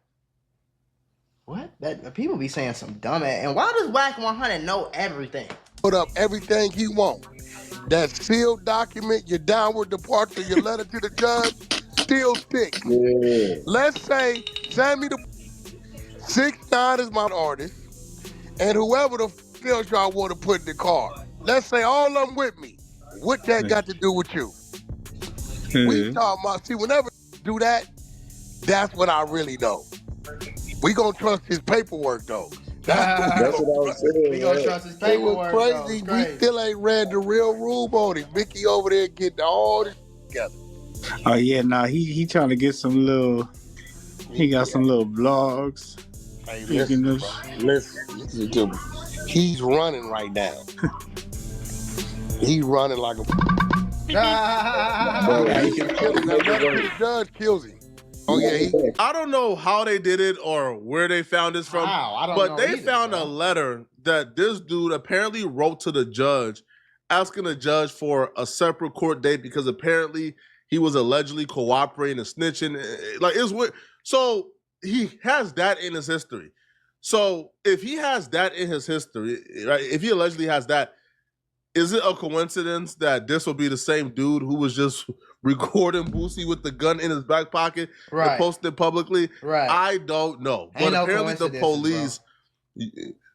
What? That people be saying some dumb ass. And why does Wack 100 know everything? Put up everything he want. That sealed document, your downward departure, your letter to the judge, still stick. Yeah. Let's say Sammy the 6ix9ine is my artist, and whoever the else y'all want to put in the car. Let's say all of them with me. What that got to do with you? We talking about, see, whenever do that, that's when I really know. We gonna trust his paperwork though. That's what I was saying. We gonna trust his paperwork. It was crazy. We still ain't read the real rule on it. Mickey over there getting all this together. Oh yeah, nah, he trying to get some little. He got some little blogs. Hey, listen to me. He's running right now. He's running like a. The judge kills him. Oh yeah. I don't know how they did it or where they found this from, but they found a letter that this dude apparently wrote to the judge, asking the judge for a separate court date because apparently he was allegedly cooperating and snitching. Like it's weird. So he has that in his history. So if he has that in his history, right? If he allegedly has that, is it a coincidence that this will be the same dude who was just recording Boosie with the gun in his back pocket and posted it publicly? Right. I don't know. But apparently the police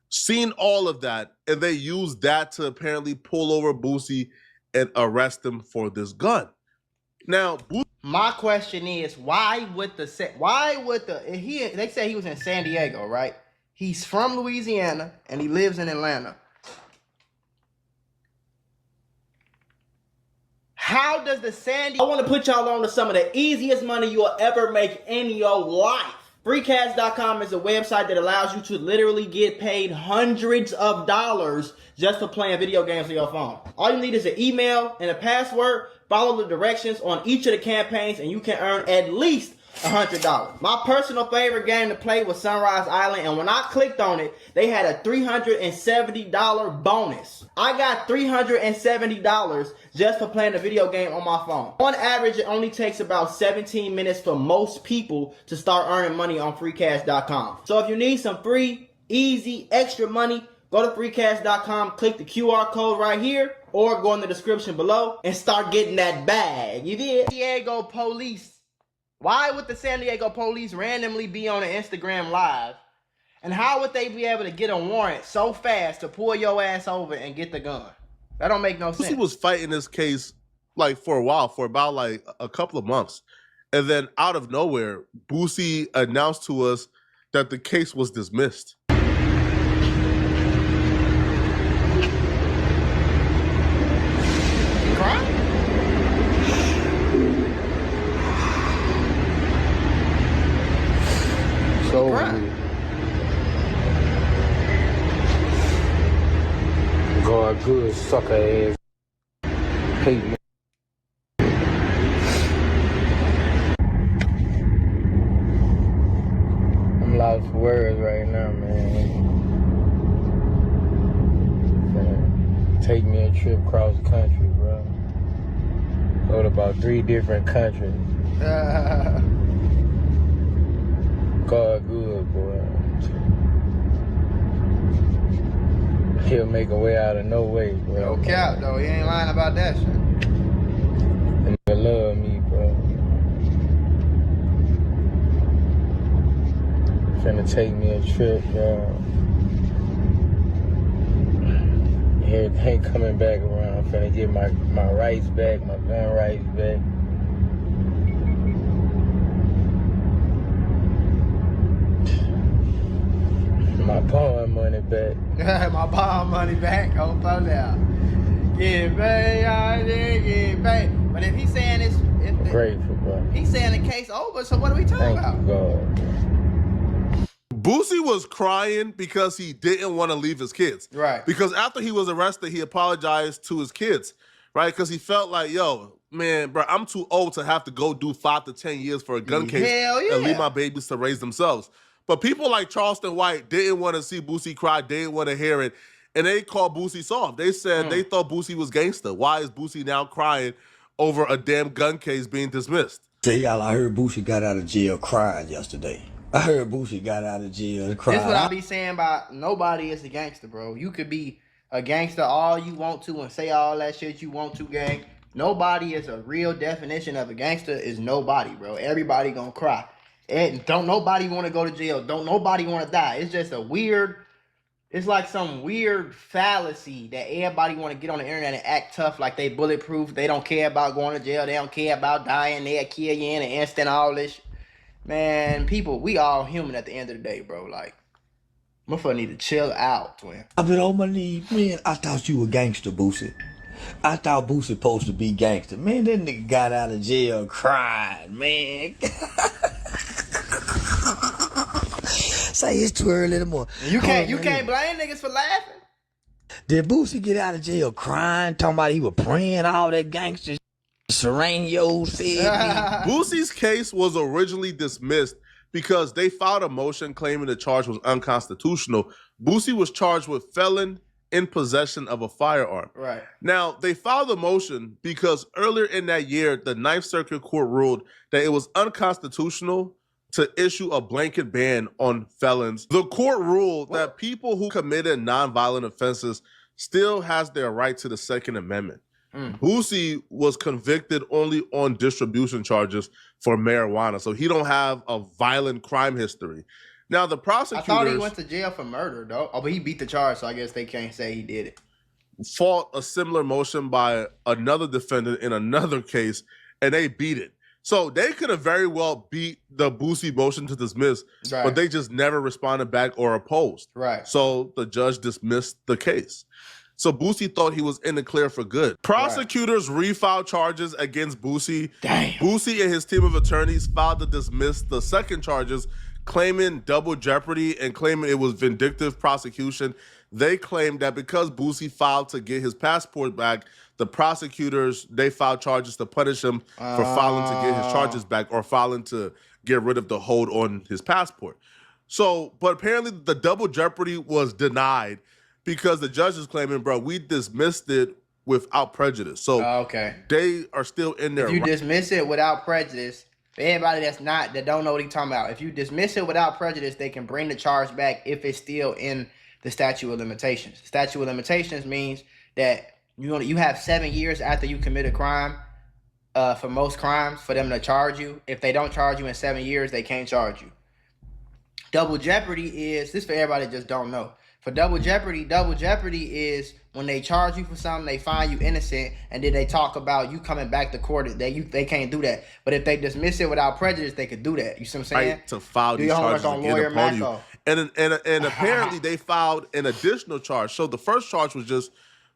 seen all of that and they used that to apparently pull over Boosie and arrest him for this gun. Now, my question is, they say he was in San Diego, right? He's from Louisiana and he lives in Atlanta. How does the I want to put y'all on to some of the easiest money you'll ever make in your life. Freecast.com is a website that allows you to literally get paid hundreds of dollars just for playing video games on your phone. All you need is an email and a password. Follow the directions on each of the campaigns and you can earn at least $100. My personal favorite game to play was Sunrise Island, and when I clicked on it, they had a $370 bonus. I got $370 just for playing a video game on my phone. On average, it only takes about 17 minutes for most people to start earning money on freecast.com. So if you need some free, easy, extra money, go to freecast.com, click the QR code right here, or go in the description below and start getting that bag. You did? San Diego police. Why would the San Diego police randomly be on an Instagram live? And how would they be able to get a warrant so fast to pull your ass over and get the gun? That don't make no sense. Boosie was fighting this case like for a while, for about like a couple of months. And then out of nowhere, Boosie announced to us that the case was dismissed. sucker ass. Hate me. I'm lost for words right now, man. Take me a trip across the country, bro. Go to about 3 different countries. God good, boy. He'll make a way out of no way, bro. No cap, though. He ain't lying about that shit. That nigga love me, bro. Finna take me a trip, bro. Everything coming back around. I'm finna get my rights back, my gun rights back. My bond money back. My bond money back. Oh, fuck out. Get paid, y'all get paid. But if he's saying it's... I'm grateful, bro. He's saying the case over, so what are we talking about? Thank you, God. Boosie was crying because he didn't want to leave his kids. Right. Because after he was arrested, he apologized to his kids, right? Because he felt like, yo, man, bro, I'm too old to have to go do 5 to 10 years for a gun case and leave my babies to raise themselves. But people like Charleston White didn't want to see Boosie cry, didn't want to hear it, and they called Boosie soft. They said they thought Boosie was gangster. Why is Boosie now crying over a damn gun case being dismissed? Say, y'all, I heard Boosie got out of jail crying yesterday. I heard Boosie got out of jail crying. This is what I be saying about nobody is a gangster, bro. You could be a gangster all you want to and say all that shit you want to, gang. Nobody is a real definition of a gangster is nobody, bro. Everybody gonna cry. And don't nobody want to go to jail. Don't nobody want to die. It's just a weird, it's like some weird fallacy that everybody want to get on the internet and act tough like they bulletproof. They don't care about going to jail. They don't care about dying. They'll kill you in an instant, all this. Man, people, we all human at the end of the day, bro. Like, motherfucker need to chill out, twin. I've been on my knees. Man, I thought you were gangster, Boosie. I thought Boosie supposed to be gangster. Man, that nigga got out of jail crying, man. Say it's too early in the morning. You can't blame niggas for laughing. Did Boosie get out of jail crying, talking about he was praying all that gangster shit? Sereno said. Boosie's case was originally dismissed because they filed a motion claiming the charge was unconstitutional. Boosie was charged with felon in possession of a firearm. Right. Now, they filed a motion because earlier in that year, the Ninth Circuit Court ruled that it was unconstitutional to issue a blanket ban on felons. The court ruled that people who committed nonviolent offenses still has their right to the Second Amendment. Boosie was convicted only on distribution charges for marijuana, so he don't have a violent crime history. Now, the prosecutors... I thought he went to jail for murder, though. Oh, but he beat the charge, so I guess they can't say he did it. Fought a similar motion by another defendant in another case, and they beat it. So they could have very well beat the Boosie motion to dismiss, but they just never responded back or opposed. Right. So the judge dismissed the case. So Boosie thought he was in the clear for good. Prosecutors refiled charges against Boosie. Damn. Boosie and his team of attorneys filed to dismiss the second charges, claiming double jeopardy and claiming it was vindictive prosecution. They claimed that because Boosie filed to get his passport back, the prosecutors, they filed charges to punish him for filing to get his charges back or filing to get rid of the hold on his passport. So, but apparently the double jeopardy was denied because the judge is claiming, bro, we dismissed it without prejudice. So they are still in there. If you dismiss it without prejudice, for everybody that don't know what he's talking about, if you dismiss it without prejudice, they can bring the charge back if it's still in the statute of limitations. The statute of limitations means that you have 7 years after you commit a crime for most crimes for them to charge you. If they don't charge you in 7 years, they can't charge you. Double jeopardy is, this for everybody that just don't know. For double jeopardy is when they charge you for something, they find you innocent, and then they talk about you coming back to court. They can't do that. But if they dismiss it without prejudice, they could do that. You see what I'm saying? Right, to file these charges again upon you. And apparently they filed an additional charge. So the first charge was just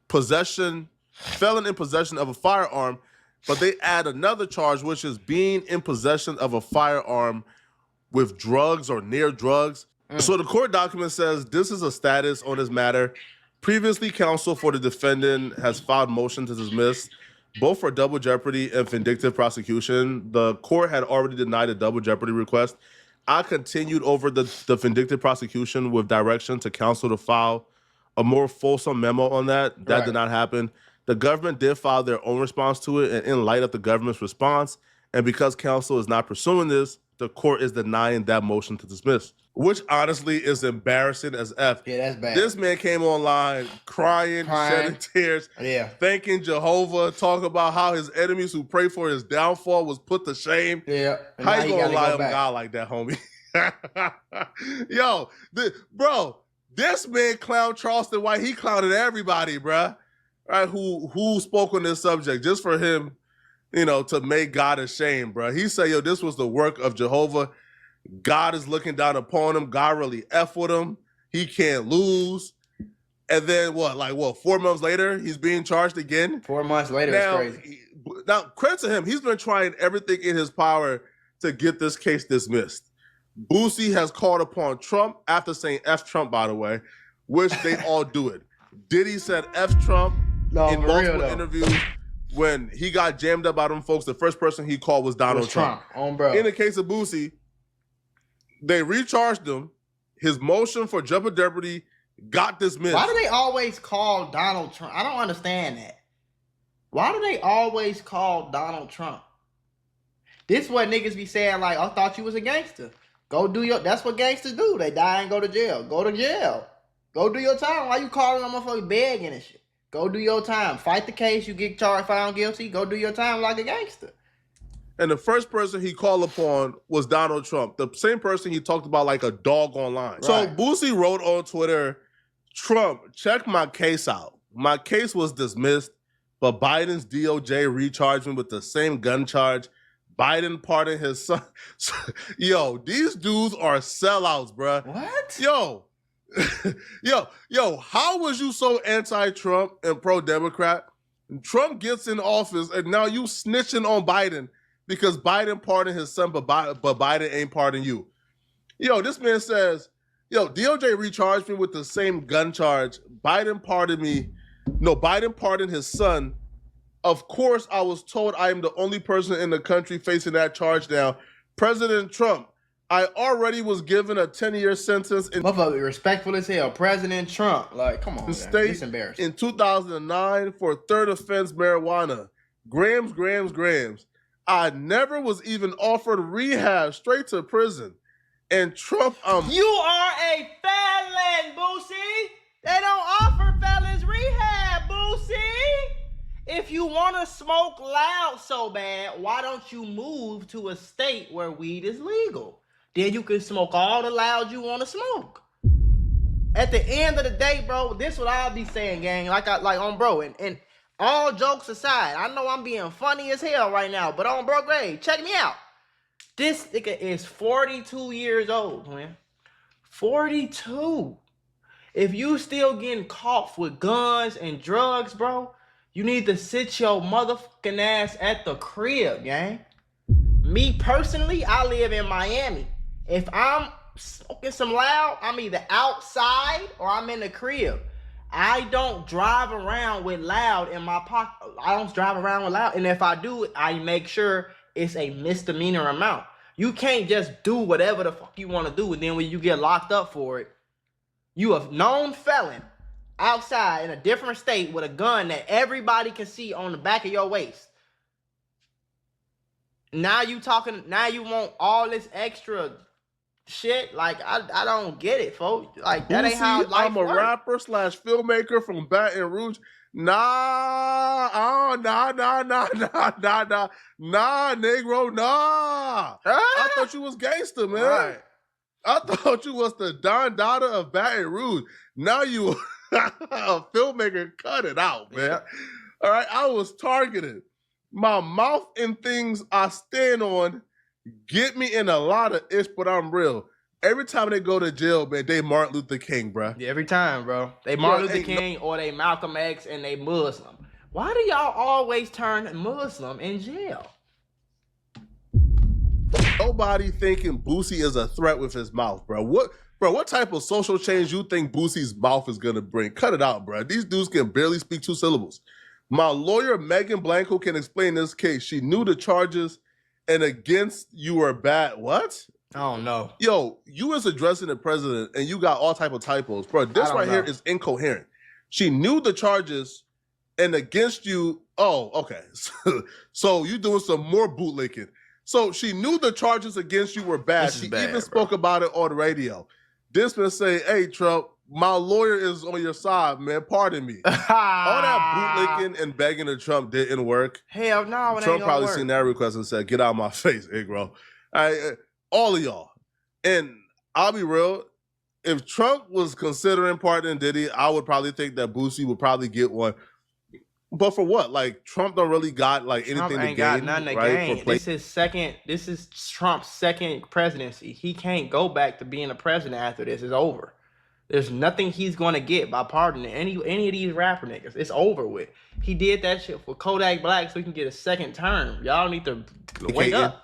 felon in possession of a firearm, but they add another charge, which is being in possession of a firearm with drugs or near drugs. So the court document says this is a status on this matter. Previously, counsel for the defendant has filed motion to dismiss, both for double jeopardy and vindictive prosecution. The court had already denied a double jeopardy request. I continued over the vindictive prosecution with direction to counsel to file a more fulsome memo on that. That did not happen. The government did file their own response to it, and in light of the government's response, and because counsel is not pursuing this, the court is denying that motion to dismiss, which honestly is embarrassing as F. Yeah, that's bad. This man came online crying, shedding tears, thanking Jehovah, talking about how his enemies who pray for his downfall was put to shame. Yeah. How you gonna lie on God like that, homie? Yo, bro, this man clowned Charleston White. He clowned everybody, bruh. Right? Who spoke on this subject just for him, to make God ashamed, bro. He said, yo, this was the work of Jehovah. God is looking down upon him. God really F with him. He can't lose. And then 4 months later, he's being charged again? 4 months later, it's crazy. Now, credit to him. He's been trying everything in his power to get this case dismissed. Boosie has called upon Trump after saying F Trump, by the way, which they all do it. Diddy said F Trump in multiple interviews. When he got jammed up by them folks, the first person he called was Donald Trump. In the case of Boosie, they recharged him. His motion for double jeopardy got dismissed. Why do they always call Donald Trump? I don't understand that. Why do they always call Donald Trump? This is what niggas be saying, like, I thought you was a gangster. Go do that's what gangsters do. They die and go to jail. Go to jail. Go do your time. Why you calling them motherfuckers begging and shit? Go do your time. Fight the case. You get charged, found guilty. Go do your time like a gangster. And the first person he called upon was Donald Trump, the same person he talked about like a dog online. Right. So Boosie wrote on Twitter, Trump, check my case out. My case was dismissed, but Biden's DOJ recharged me with the same gun charge. Biden pardoned his son. Yo, these dudes are sellouts, bruh. What? Yo, how was you so anti-Trump and pro-Democrat? Trump gets in office and now you snitching on Biden because Biden pardoned his son, but Biden ain't pardoned you. Yo, this man says, DOJ recharged me with the same gun charge. Biden pardoned me. No, Biden pardoned his son. Of course, I was told I am the only person in the country facing that charge now. President Trump, I already was given a 10-year sentence. Motherfucker, respectful as hell. President Trump. Like, come on, man. It's embarrassing. In 2009 for third offense marijuana. Grams. I never was even offered rehab, straight to prison. And Trump, You are a felon, Boosie. They don't offer felons rehab, Boosie. If you want to smoke loud so bad, why don't you move to a state where weed is legal? Then you can smoke all the loud you want to smoke. At the end of the day, bro, this is what I'll be saying, gang. And all jokes aside, I know I'm being funny as hell right now, but on bro grade, check me out. This nigga is 42 years old, man. 42. If you still getting caught with guns and drugs, bro, you need to sit your motherfucking ass at the crib, gang. Me personally, I live in Miami. If I'm smoking some loud, I'm either outside or I'm in the crib. I don't drive around with loud in my pocket. I don't drive around with loud. And if I do, I make sure it's a misdemeanor amount. You can't just do whatever the fuck you want to do. And then when you get locked up for it, you a known felon outside in a different state with a gun that everybody can see on the back of your waist. Now you want all this extra shit. Like, I don't get it, folks. Like, that ain't how life I'm a rapper / filmmaker from Baton Rouge. Nah, Negro, nah. I thought you was gangster, man. Right. I thought you was the Don Dada of Baton Rouge. Now you a filmmaker. Cut it out, man. Yeah. All right, I was targeted. My mouth and things I stand on get me in a lot of ish, but I'm real. Every time they go to jail, man, they Martin Luther King, bro. Yeah, every time, bro. They Martin Luther King or they Malcolm X and they Muslim. Why do y'all always turn Muslim in jail? Nobody thinking Boosie is a threat with his mouth, bro. What Bro, what type of social change you think Boosie's mouth is gonna bring? Cut it out, bro. These dudes can barely speak 2 syllables. My lawyer, Megan Blanco, can explain this case. She knew the charges and against you were bad. What? I don't know. Yo, you was addressing the president and you got all type of typos. Bro, this right here is incoherent. She knew the charges and against you. Oh, okay. So you doing some more bootlicking. So she knew the charges against you were bad. She even spoke about it on the radio. This man say, hey, Trump, my lawyer is on your side, man. Pardon me. All that bootlicking and begging to Trump didn't work. Hell no, it Trump ain't probably work. seen that request and said, get out of my face, bro. All of y'all. And I'll be real, if Trump was considering pardoning Diddy, I would probably think that Boosie would probably get one. But for what? Like, Trump don't really got like anything Trump to ain't gain, got nothing to right? gain. This is Trump's second presidency. He can't go back to being a president after this. It's over. There's nothing he's gonna get by pardoning any of these rapper niggas. It's over with. He did that shit for Kodak Black so he can get a second term. Y'all need to wake up.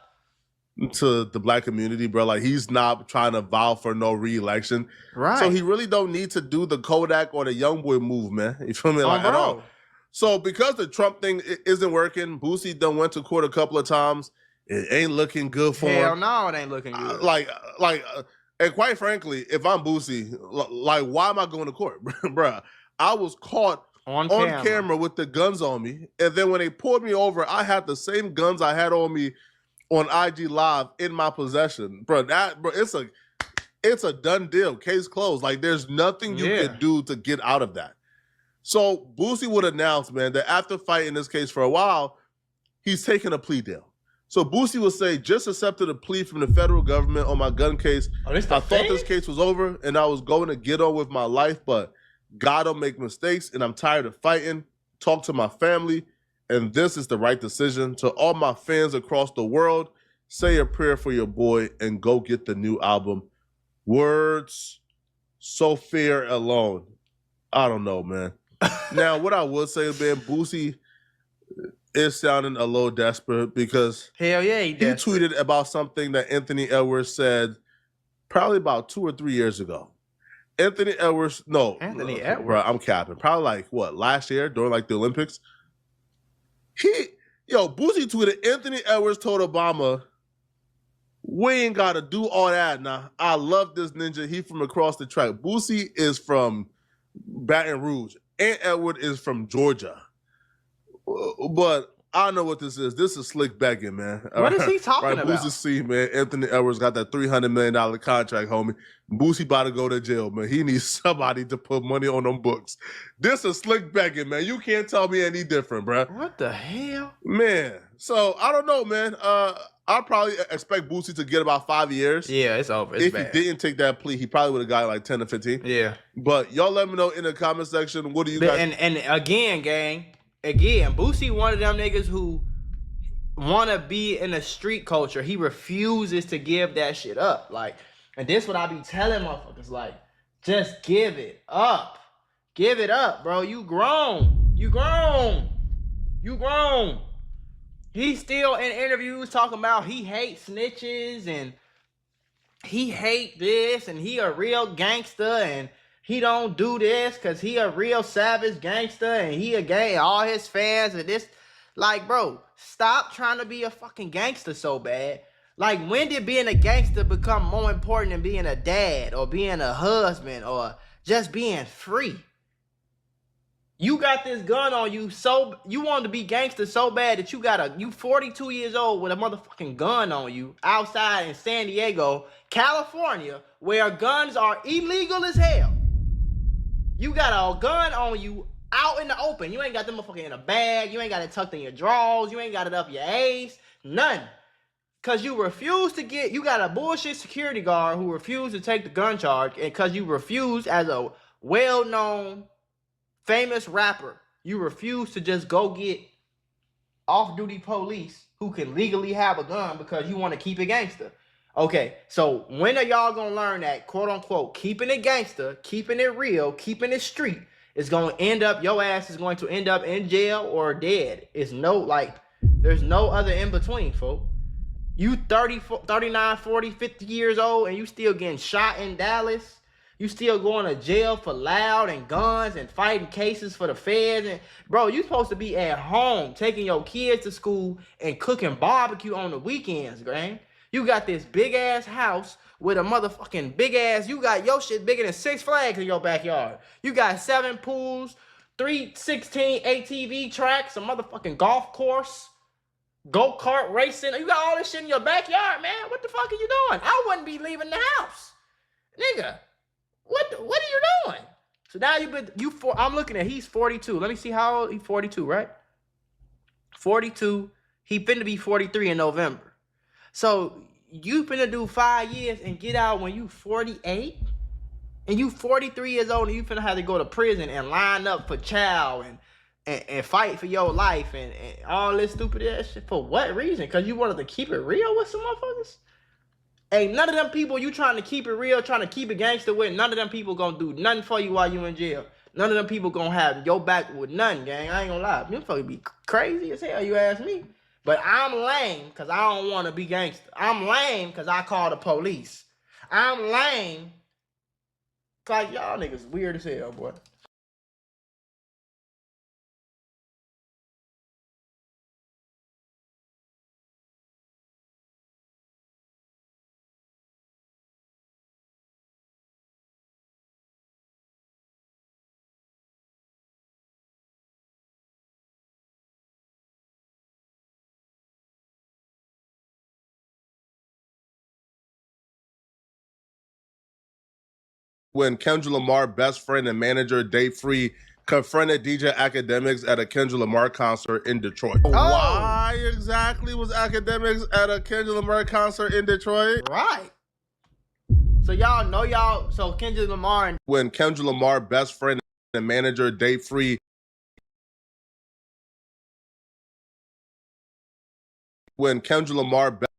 To the black community, bro. Like, he's not trying to vow for no re-election. Right. So he really don't need to do the Kodak or the Youngboy move, man. You feel me? Like, at all. So because the Trump thing isn't working, Boosie done went to court a couple of times. It ain't looking good for him. Hell no, it ain't looking good. And quite frankly, if I'm Boosie, like, why am I going to court, bruh? I was caught on camera with the guns on me, and then when they pulled me over, I had the same guns I had on me on IG Live in my possession, bro. It's a done deal. Case closed. Like, there's nothing you can do to get out of that. So Boosie would announce, man, that after fighting this case for a while, he's taking a plea deal. So Boosie will say, just accepted a plea from the federal government on my gun case. I thought this case was over and I was going to get on with my life, but God don't make mistakes and I'm tired of fighting. Talk to my family, and this is the right decision. To all my fans across the world, say a prayer for your boy and go get the new album. Words, so fair alone. I don't know, man. Now, what I would say, man, Boosie is sounding a little desperate because hell yeah, he tweeted about something that Anthony Edwards said probably about 2 or 3 years ago. Anthony Edwards, bro, I'm capping. Probably like what, last year during like the Olympics. Boosie tweeted, Anthony Edwards told Obama, we ain't gotta do all that now. I love this ninja. He from across the track. Boosie is from Baton Rouge. Ant Edward is from Georgia. But I know what this is. This is slick begging, man. What is he talking about? Boosie C, man. Anthony Edwards got that $300 million contract, homie. Boosie about to go to jail, man. He needs somebody to put money on them books. This is slick begging, man. You can't tell me any different, bro. What the hell? Man. So, I don't know, man. I probably expect Boosie to get about 5 years. Yeah, it's over. It's bad. He didn't take that plea, he probably would have got like 10 to 15. Yeah. But y'all let me know in the comment section. What do you guys... And again, gang, Boosie one of them niggas who want to be in the street culture. He refuses to give that shit up. Like, and this what I be telling motherfuckers, like, just give it up. Give it up, bro. You grown. You grown. You grown. He's still in interviews talking about he hates snitches and he hate this and he a real gangster and he don't do this because he a real savage gangster and he a gang, all his fans and this. Like, bro, stop trying to be a fucking gangster so bad. Like, when did being a gangster become more important than being a dad or being a husband or just being free? You got this gun on you, so you wanted to be gangster so bad that you 42 years old with a motherfucking gun on you outside in San Diego, California, where guns are illegal as hell. You got a gun on you out in the open. You ain't got them motherfucking in a bag. You ain't got it tucked in your drawers. You ain't got it up your ass. None. Because you refuse to you got a bullshit security guard who refused to take the gun charge, and because you refuse as a well-known famous rapper, you refuse to just go get off-duty police who can legally have a gun because you want to keep it gangster. Okay, so when are y'all gonna learn that, quote-unquote, keeping it gangster, keeping it real, keeping it street is gonna end up, your ass is going to end up in jail or dead? There's no other in between, folks. You 30, 39, 40, 50 years old and you still getting shot in Dallas. You still going to jail for loud and guns and fighting cases for the feds. And bro, you supposed to be at home taking your kids to school and cooking barbecue on the weekends, gang. You got this big ass house with a motherfucking big ass, you got your shit bigger than 6 Flags in your backyard. You got 7 pools, 3 16 ATV tracks, a motherfucking golf course, go-kart racing. You got all this shit in your backyard, man. What the fuck are you doing? I wouldn't be leaving the house. Nigga, what are you doing? So now I'm looking at, he's 42. Let me see how old, he's 42, right? 42. He finna be 43 in November. So you finna do 5 years and get out when you 48? And you 43 years old and you finna have to go to prison and line up for child and fight for your life and all this stupid ass shit. For what reason? Because you wanted to keep it real with some motherfuckers? Hey, none of them people you trying to keep it real, trying to keep it gangster with, none of them people gonna do nothing for you while you in jail. None of them people gonna have your back with nothing, gang. I ain't gonna lie. You fucking be crazy as hell, you ask me. But I'm lame because I don't want to be gangster. I'm lame because I call the police. I'm lame because y'all niggas weird as hell, boy. When Kendrick Lamar best friend and manager Dave Free confronted DJ Academics at a Kendrick Lamar concert in Detroit. Oh. Why exactly was Academics at a Kendrick Lamar concert in Detroit? Right. So y'all know so Kendrick Lamar and... When Kendrick Lamar best friend and manager Dave Free when Kendrick Lamar best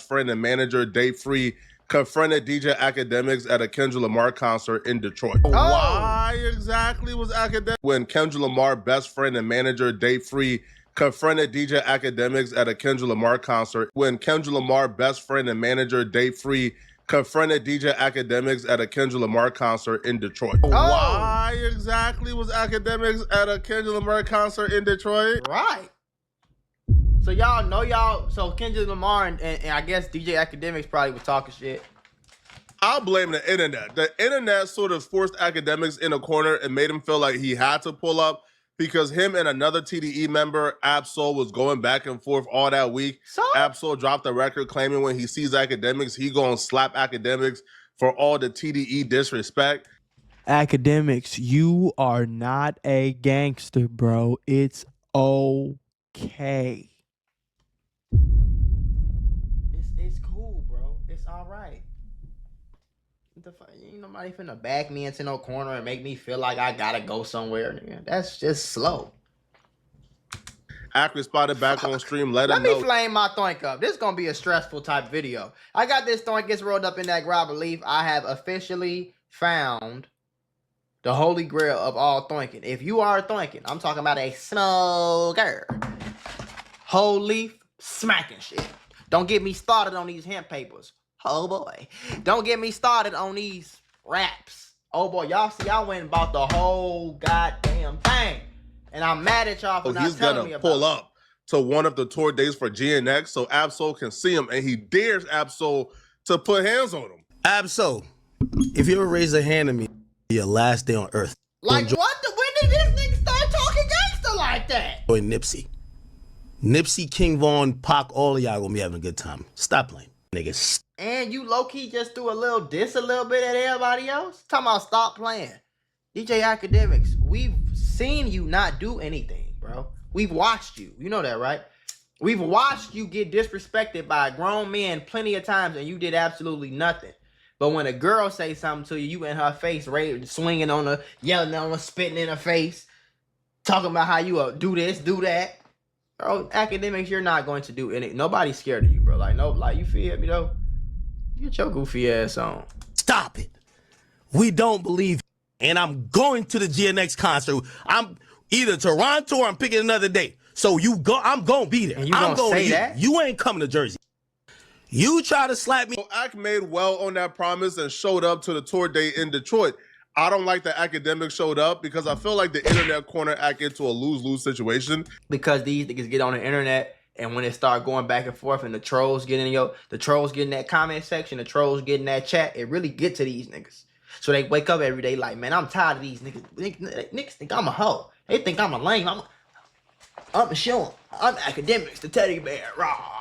friend and manager Dave Free confronted DJ Academics at a Kendrick Lamar concert in Detroit. Oh. Why exactly was Academics? When Kendrick Lamar best friend and manager Dave Free confronted DJ Academics at a Kendrick Lamar concert. When Kendrick Lamar best friend and manager Dave Free confronted DJ Academics at a Kendrick Lamar concert in Detroit. Oh. Why exactly was Academics at a Kendrick Lamar concert in Detroit? Right. So y'all know so Kendrick Lamar and I guess DJ Academics probably was talking shit. I'll blame the internet. The internet sort of forced Academics in a corner and made him feel like he had to pull up because him and another TDE member, Ab-Soul, was going back and forth all that week. So? Ab-Soul dropped a record claiming when he sees Academics, he gonna slap Academics for all the TDE disrespect. Academics, you are not a gangster, bro. It's okay. It's cool, bro. It's all right. Ain't nobody finna back me into no corner and make me feel like I gotta go somewhere. That's just slow. Acrid spotted back on stream. Let me flame my thoink up. This is gonna be a stressful type video. I got this thoink gets rolled up in that grabber leaf. I have officially found the holy grail of all thoinking. If you are thoinking, I'm talking about a smoker. Whole leaf smacking shit. Don't get me started on these hemp papers. Oh boy. Don't get me started on these wraps. Oh boy, y'all went and bought the whole goddamn thing. And I'm mad at y'all for not telling me about it. He's gonna pull up to one of the tour dates for GNX so Ab-Soul can see him, and he dares Ab-Soul to put hands on him. Ab-Soul, if you ever raise a hand at me, your last day on earth. Like what? When did this nigga start talking gangster like that? Boy, Nipsey, King Von, Pac, all of y'all gonna be having a good time. Stop playing, niggas. And you low-key just threw a little diss a little bit at everybody else? Talking about stop playing. DJ Academics, we've seen you not do anything, bro. We've watched you. You know that, right? We've watched you get disrespected by grown men plenty of times and you did absolutely nothing. But when a girl say something to you, you in her face, swinging on her, yelling on her, spitting in her face, talking about how you do this, do that. Bro, Academics, you're not going to do anything. Nobody's scared of you, bro. Like you feel me, though? Get your goofy ass on. Stop it. We don't believe and I'm going to the GNX concert. I'm either Toronto or I'm picking another day. So you go, I'm gonna be there. And you I'm gonna say to that? You ain't coming to Jersey. You try to slap me. Ak made well on that promise and showed up to the tour date in Detroit. I don't like that Academics showed up because I feel like the internet cornered Ak into a lose-lose situation. Because these niggas get on the internet and when it start going back and forth and the trolls get in that comment section, the trolls get in that chat, it really get to these niggas. So they wake up every day like, man, I'm tired of these niggas. Niggas think I'm a hoe. They think I'm a lame. I'm a show. I'm Academics, the teddy bear. Rah.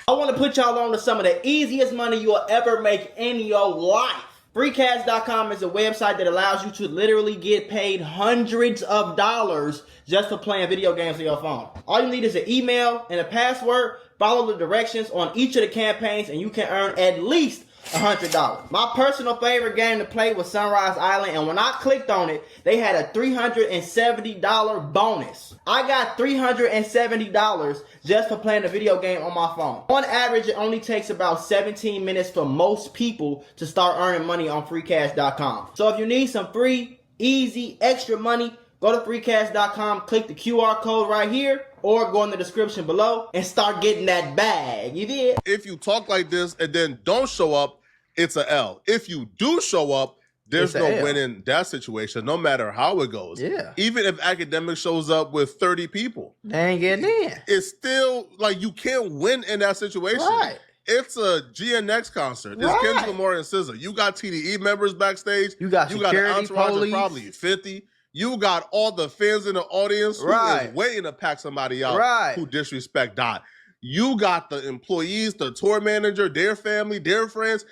I want to put y'all on to some of the easiest money you'll ever make in your life. Freecash.com is a website that allows you to literally get paid hundreds of dollars just for playing video games on your phone. All you need is an email and a password. Follow the directions on each of the campaigns and you can earn at least $100. My personal favorite game to play was Sunrise Island, and when I clicked on it, they had a $370 bonus. I got $370 just for playing the video game on my phone. On average, it only takes about 17 minutes for most people to start earning money on freecash.com. So if you need some free, easy, extra money, go to freecash.com, click the QR code right here, or go in the description below and start getting that bag. You did? If you talk like this and then don't show up, it's a L. If you do show up, there's no win in that situation, no matter how it goes. Yeah. Even if Academics shows up with 30 people. They ain't getting in. It's still, like, you can't win in that situation. Right. It's a GNX concert. It's Kendrick Lamar and SZA. You got TDE members backstage. You got an security, entourage of police. probably 50. You got all the fans in the audience who is waiting to pack somebody out who disrespect Dot. You got the employees, the tour manager, their family, their friends.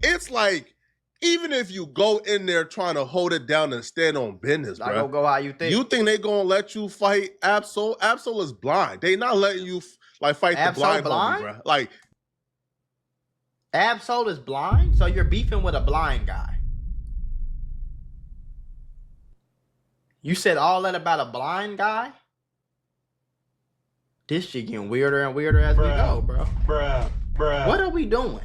It's like, even if you go in there trying to hold it down and stand on business, bro. Not gonna go how you think. You think they gonna let you fight Absol? Absol is blind. They not letting you fight Absol the blind blind? homie, bro. Like, Absol is blind? So you're beefing with a blind guy. You said all that about a blind guy? This shit getting weirder and weirder as we go, bro. Bruh. What are we doing?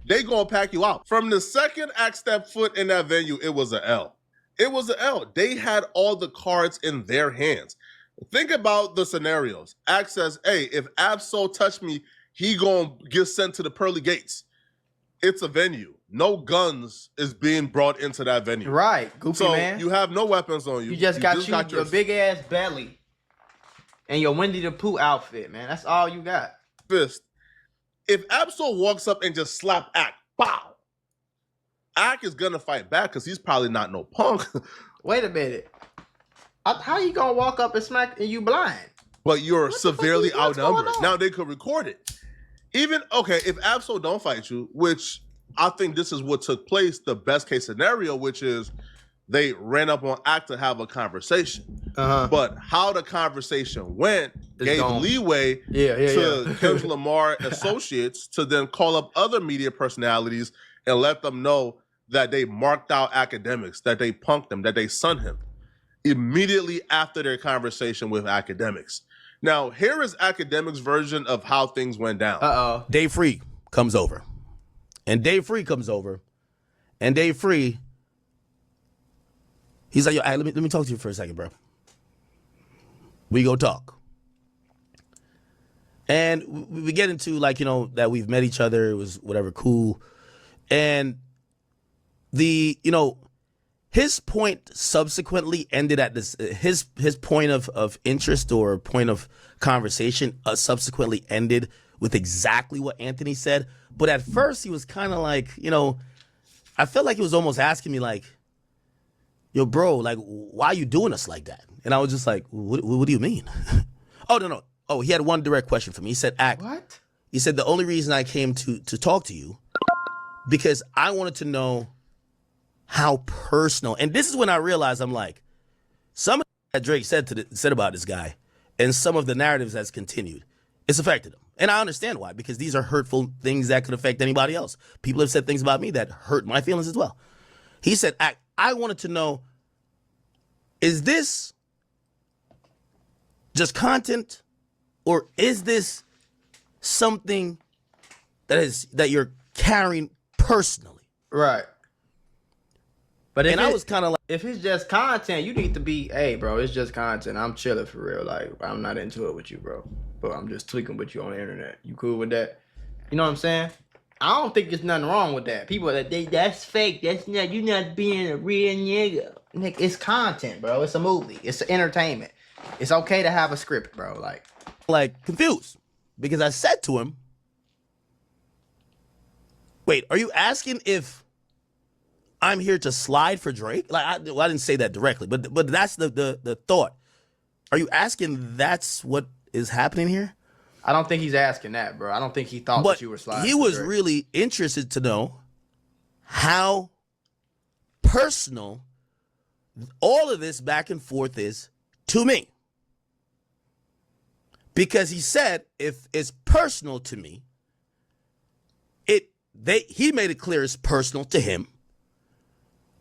They gonna pack you out. From the second Ak stepped foot in that venue, it was an L. It was an L. They had all the cards in their hands. Think about the scenarios. Ak says, hey, if Absol touch me, he gonna get sent to the pearly gates. It's a venue. No guns is being brought into that venue. Right, goofy man. You have no weapons on you. You just got your big ass belly and your Winnie the Pooh outfit, man. That's all you got. Fist. If Absol walks up and just slap Ak, pow, Ak is gonna fight back because he's probably not no punk. Wait a minute. How you gonna walk up and smack and you blind? But you're severely outnumbered. Now they could record it. Even, okay, if Absol don't fight you, which I think this is what took place, the best case scenario, which is they ran up on Ak to have a conversation. But how the conversation went gave leeway to Kendrick Lamar associates to then call up other media personalities and let them know that they marked out Academics, that they punked him, that they sunned him immediately after their conversation with Academics. Now, here is Academics' version of how things went down. Dave Free comes over. And Dave Free comes over. And Dave Free, he's like, yo, let me talk to you for a second, bro. We go talk. And we get into, like, you know, that we've met each other. It was whatever, cool. And his point subsequently ended at this, his point of interest or point of conversation subsequently ended with exactly what Anthony said. But at first he was kind of like, I felt like he was almost asking me like, yo, bro, like, why are you doing us like that? And I was just like, what do you mean? Oh, no. Oh, he had one direct question for me. He said, Ak, what? He said, the only reason I came to talk to you because I wanted to know how personal, and this is when I realized I'm like, some of that Drake said about this guy and some of the narratives that's continued, it's affected him. And I understand why, because these are hurtful things that could affect anybody else. People have said things about me that hurt my feelings as well. He said, I wanted to know, is this just content or is this something that you're carrying personally? Right. But I was kind of like, if it's just content, you need to be, hey, bro, it's just content. I'm chilling for real. Like, I'm not into it with you, bro. But I'm just tweaking with you on the internet. You cool with that? You know what I'm saying? I don't think there's nothing wrong with that. People that's fake. That's not, you're not being a real nigga. Nick, it's content, bro. It's a movie. It's entertainment. It's okay to have a script, bro. Like confused because I said to him, "Wait, are you asking if I'm here to slide for Drake?" Like, I didn't say that directly, but that's the thought. Are you asking that's what is happening here? I don't think he's asking that, bro. I don't think he thought that you were sliding. He was really interested to know how personal all of this back and forth is to me. Because he said, if it's personal to me, he made it clear it's personal to him.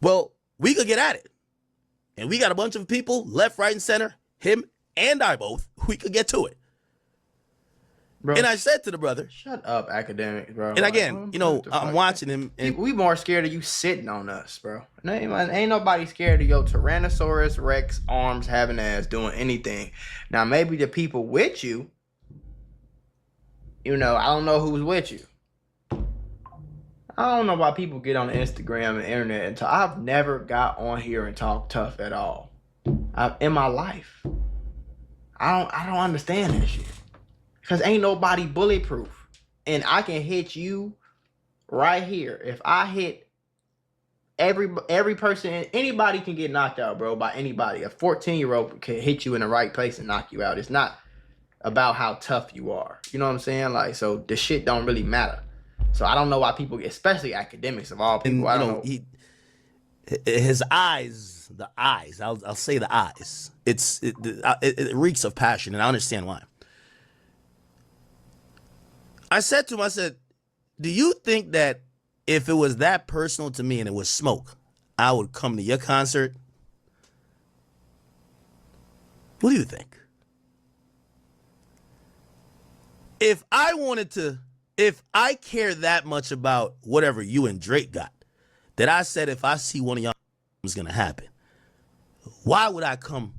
Well, we could get at it. And we got a bunch of people, left, right, and center, him and I both, we could get to it. Bro, and I said to the brother, shut up, academic, bro. And again, I'm watching him. And we more scared of you sitting on us, bro. Ain't nobody scared of your Tyrannosaurus Rex arms having ass doing anything. Now, maybe the people with you, I don't know who's with you. I don't know why people get on Instagram and internet and talk. I've never got on here and talked tough at all. In my life. I don't understand that shit. Because ain't nobody bulletproof. And I can hit you right here. If I hit every person, anybody can get knocked out, bro, by anybody. A 14-year-old can hit you in the right place and knock you out. It's not about how tough you are. You know what I'm saying? Like, so the shit don't really matter. So I don't know why people, especially academics of all people, I don't know. His eyes, the eyes, I'll say the eyes. It reeks of passion, and I understand why. I said to him, do you think that if it was that personal to me and it was smoke, I would come to your concert? What do you think? If I care that much about whatever you and Drake got, that I said if I see one of y'all is going to happen, why would I come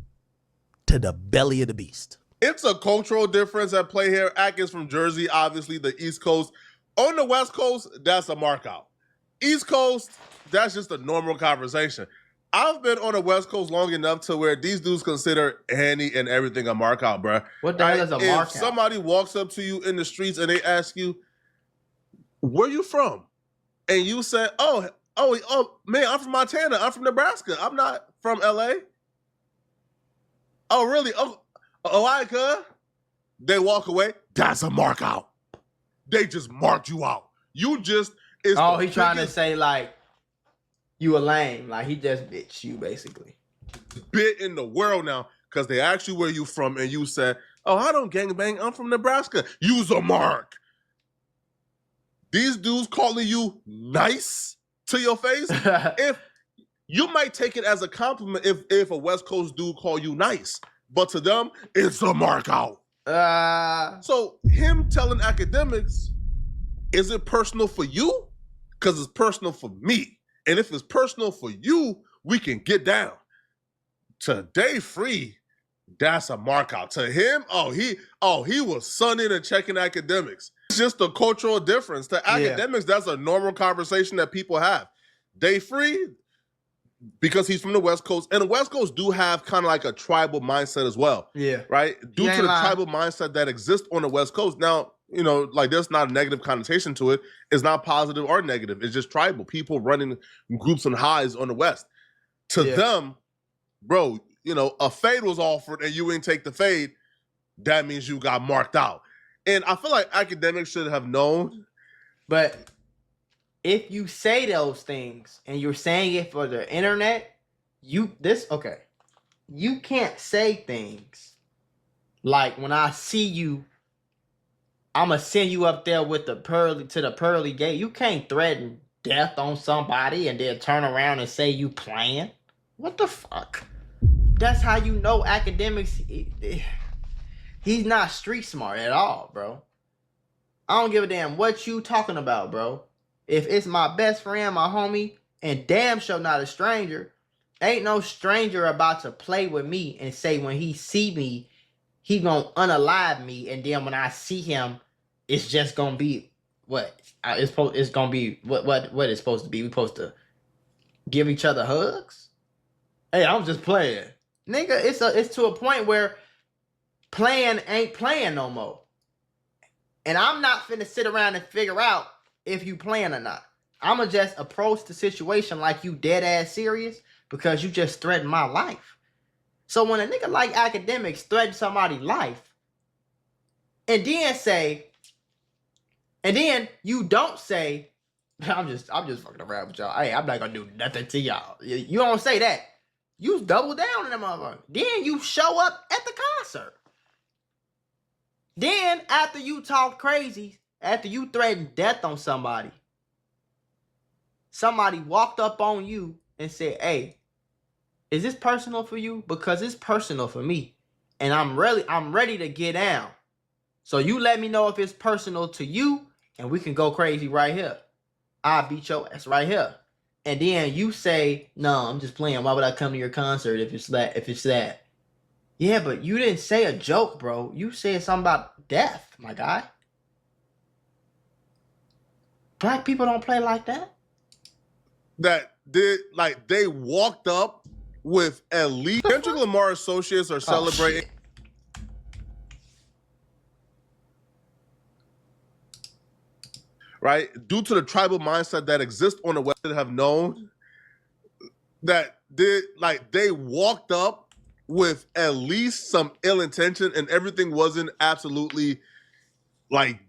to the belly of the beast? It's a cultural difference at play here. Atkins from Jersey, obviously the East Coast. On the West Coast, that's a mark out. East Coast, that's just a normal conversation. I've been on the West Coast long enough to where these dudes consider any and everything a mark out, bro. What the hell is a mark out? If somebody walks up to you in the streets and they ask you, where you from? And you say, oh, man, I'm from Montana. I'm from Nebraska. I'm not from LA. Oh, really? I could. They walk away. That's a mark out. They just marked you out. You just he's trying to say like you a lame. Like he just bitched you basically. Bit in the world now because they asked you where you from and you said, oh, I don't gangbang. I'm from Nebraska. Use a mark. These dudes calling you nice to your face. If you might take it as a compliment if a West Coast dude call you nice. But to them, it's a mark out. So him telling academics, is it personal for you? Because it's personal for me. And if it's personal for you, we can get down. To Dave Free, that's a mark out. To him, he was sunning and checking academics. It's just a cultural difference. To academics, that's a normal conversation that people have. Dave Free, because he's from the West Coast, and the West Coast do have kind of like a tribal mindset as well. Yeah. Right? Due to the tribal mindset that exists on the West Coast. Now, like there's not a negative connotation to it. It's not positive or negative. It's just tribal. People running groups and highs on the West. To them, bro, a fade was offered and you didn't take the fade. That means you got marked out. And I feel like academics should have known. But if you say those things and you're saying it for the internet, you can't say things like when I see you, I'm gonna send you up there with the pearly gate. You can't threaten death on somebody and then turn around and say you playing. What the fuck? That's how you know academics. He's not street smart at all, bro. I don't give a damn what you talking about, bro. If it's my best friend, my homie, and damn sure not a stranger. Ain't no stranger about to play with me and say when he see me, he gonna unalive me, and then when I see him, it's just gonna be what? It's gonna be what it's supposed to be. We supposed to give each other hugs? Hey, I'm just playing. Nigga, it's to a point where playing ain't playing no more. And I'm not finna sit around and figure out if you playing or not. I'ma just approach the situation like you dead ass serious because you just threatened my life. So when a nigga like Academics threaten somebody's life, and then you don't say, I'm just fucking around with y'all. Hey, I'm not gonna do nothing to y'all. You don't say that. You double down on them motherfucker. Then you show up at the concert. Then after you talk crazy, after you threatened death on somebody walked up on you and said, hey, is this personal for you? Because it's personal for me. And I'm ready to get down. So you let me know if it's personal to you, and we can go crazy right here. I'll beat your ass right here. And then you say, no, I'm just playing. Why would I come to your concert if it's that? Yeah, but you didn't say a joke, bro. You said something about death, my guy. Black people don't play like that. They walked up with at least Kendrick Lamar associates are celebrating. Shit. Right? Due to the tribal mindset that exists on the West, that have known that they walked up with at least some ill intention, and everything wasn't absolutely like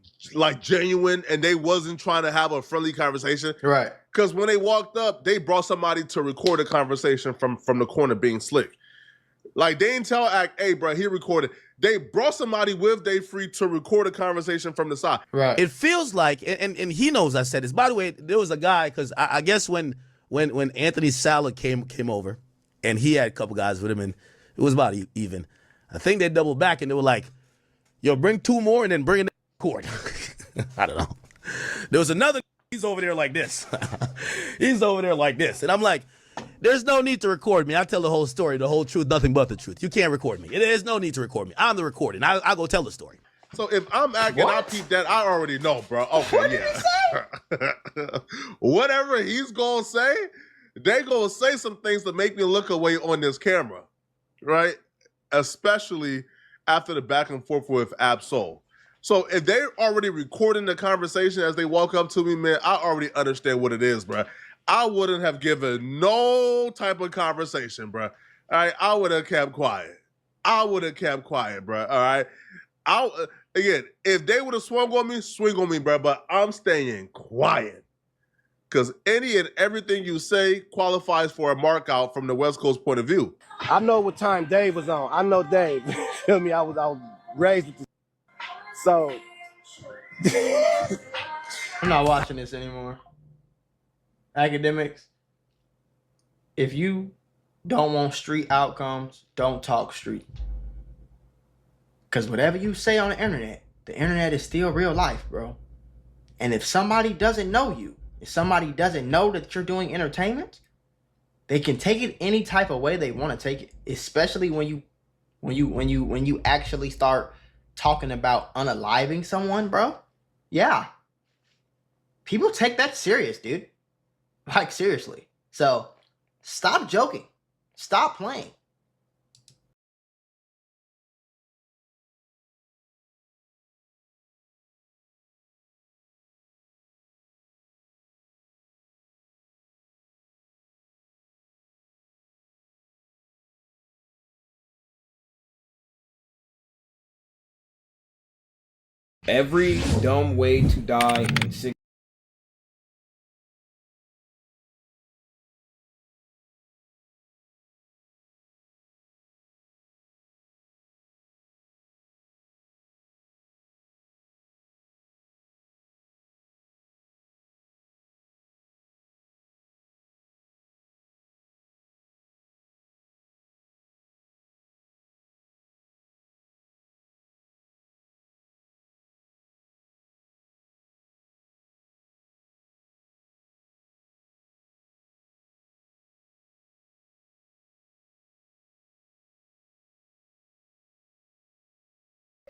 genuine, and they wasn't trying to have a friendly conversation. Right. Because when they walked up, they brought somebody to record a conversation from the corner being slick. Like, they didn't tell Act, hey, bro, he recorded. They brought somebody with Dave Free to record a conversation from the side. Right. It feels like, and he knows I said this. By the way, there was a guy, because I guess when Anthony Sala came over, and he had a couple guys with him, and it was about even. I think they doubled back, and they were like, yo, bring two more, and then bring in the court. I don't know. There was another, he's over there like this. He's over there like this. And I'm like, there's no need to record me. I tell the whole story, the whole truth, nothing but the truth. You can't record me. There's no need to record me. I'm the recording. I'll go tell the story. So if I'm acting, I peep that, I already know, bro. Okay, what did he say? Whatever he's going to say, they going to say some things to make me look away on this camera, right? Especially after the back and forth with Ab-Soul. So if they're already recording the conversation as they walk up to me, man, I already understand what it is, bro. I wouldn't have given no type of conversation, bro. All right, I would have kept quiet. Bro. All right. Again, if they would have swung on me, bro. But I'm staying quiet because any and everything you say qualifies for a mark out from the West Coast point of view. I know what time Dave was on. I know Dave. Feel me? I was raised with this. So I'm not watching this anymore. Academics, if you don't want street outcomes, don't talk street. Because whatever you say on the internet is still real life, bro. And if somebody doesn't know you, if somebody doesn't know that you're doing entertainment, they can take it any type of way they want to take it. Especially when you actually start talking about unaliving someone, bro. Yeah. People take that serious, dude. Like, seriously. So, stop joking. Stop playing. Every dumb way to die in 6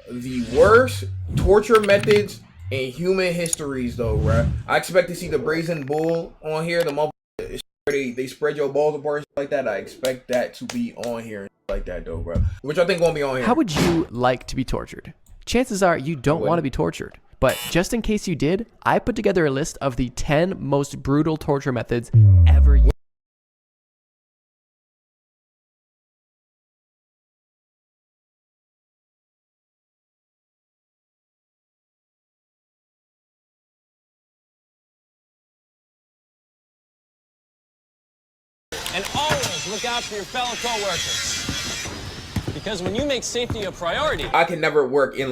the worst torture methods in human histories, though, bruh. I expect to see the brazen bull on here. The motherfucker, they spread your balls apart and shit like that. I expect that to be on here and shit like that, though, bruh. Which I think gonna be on here. How would you like to be tortured? Chances are you don't want to be tortured. But just in case you did, I put together a list of the 10 most brutal torture methods ever used. And always look out for your fellow co-workers. Because when you make safety a priority, I can never work in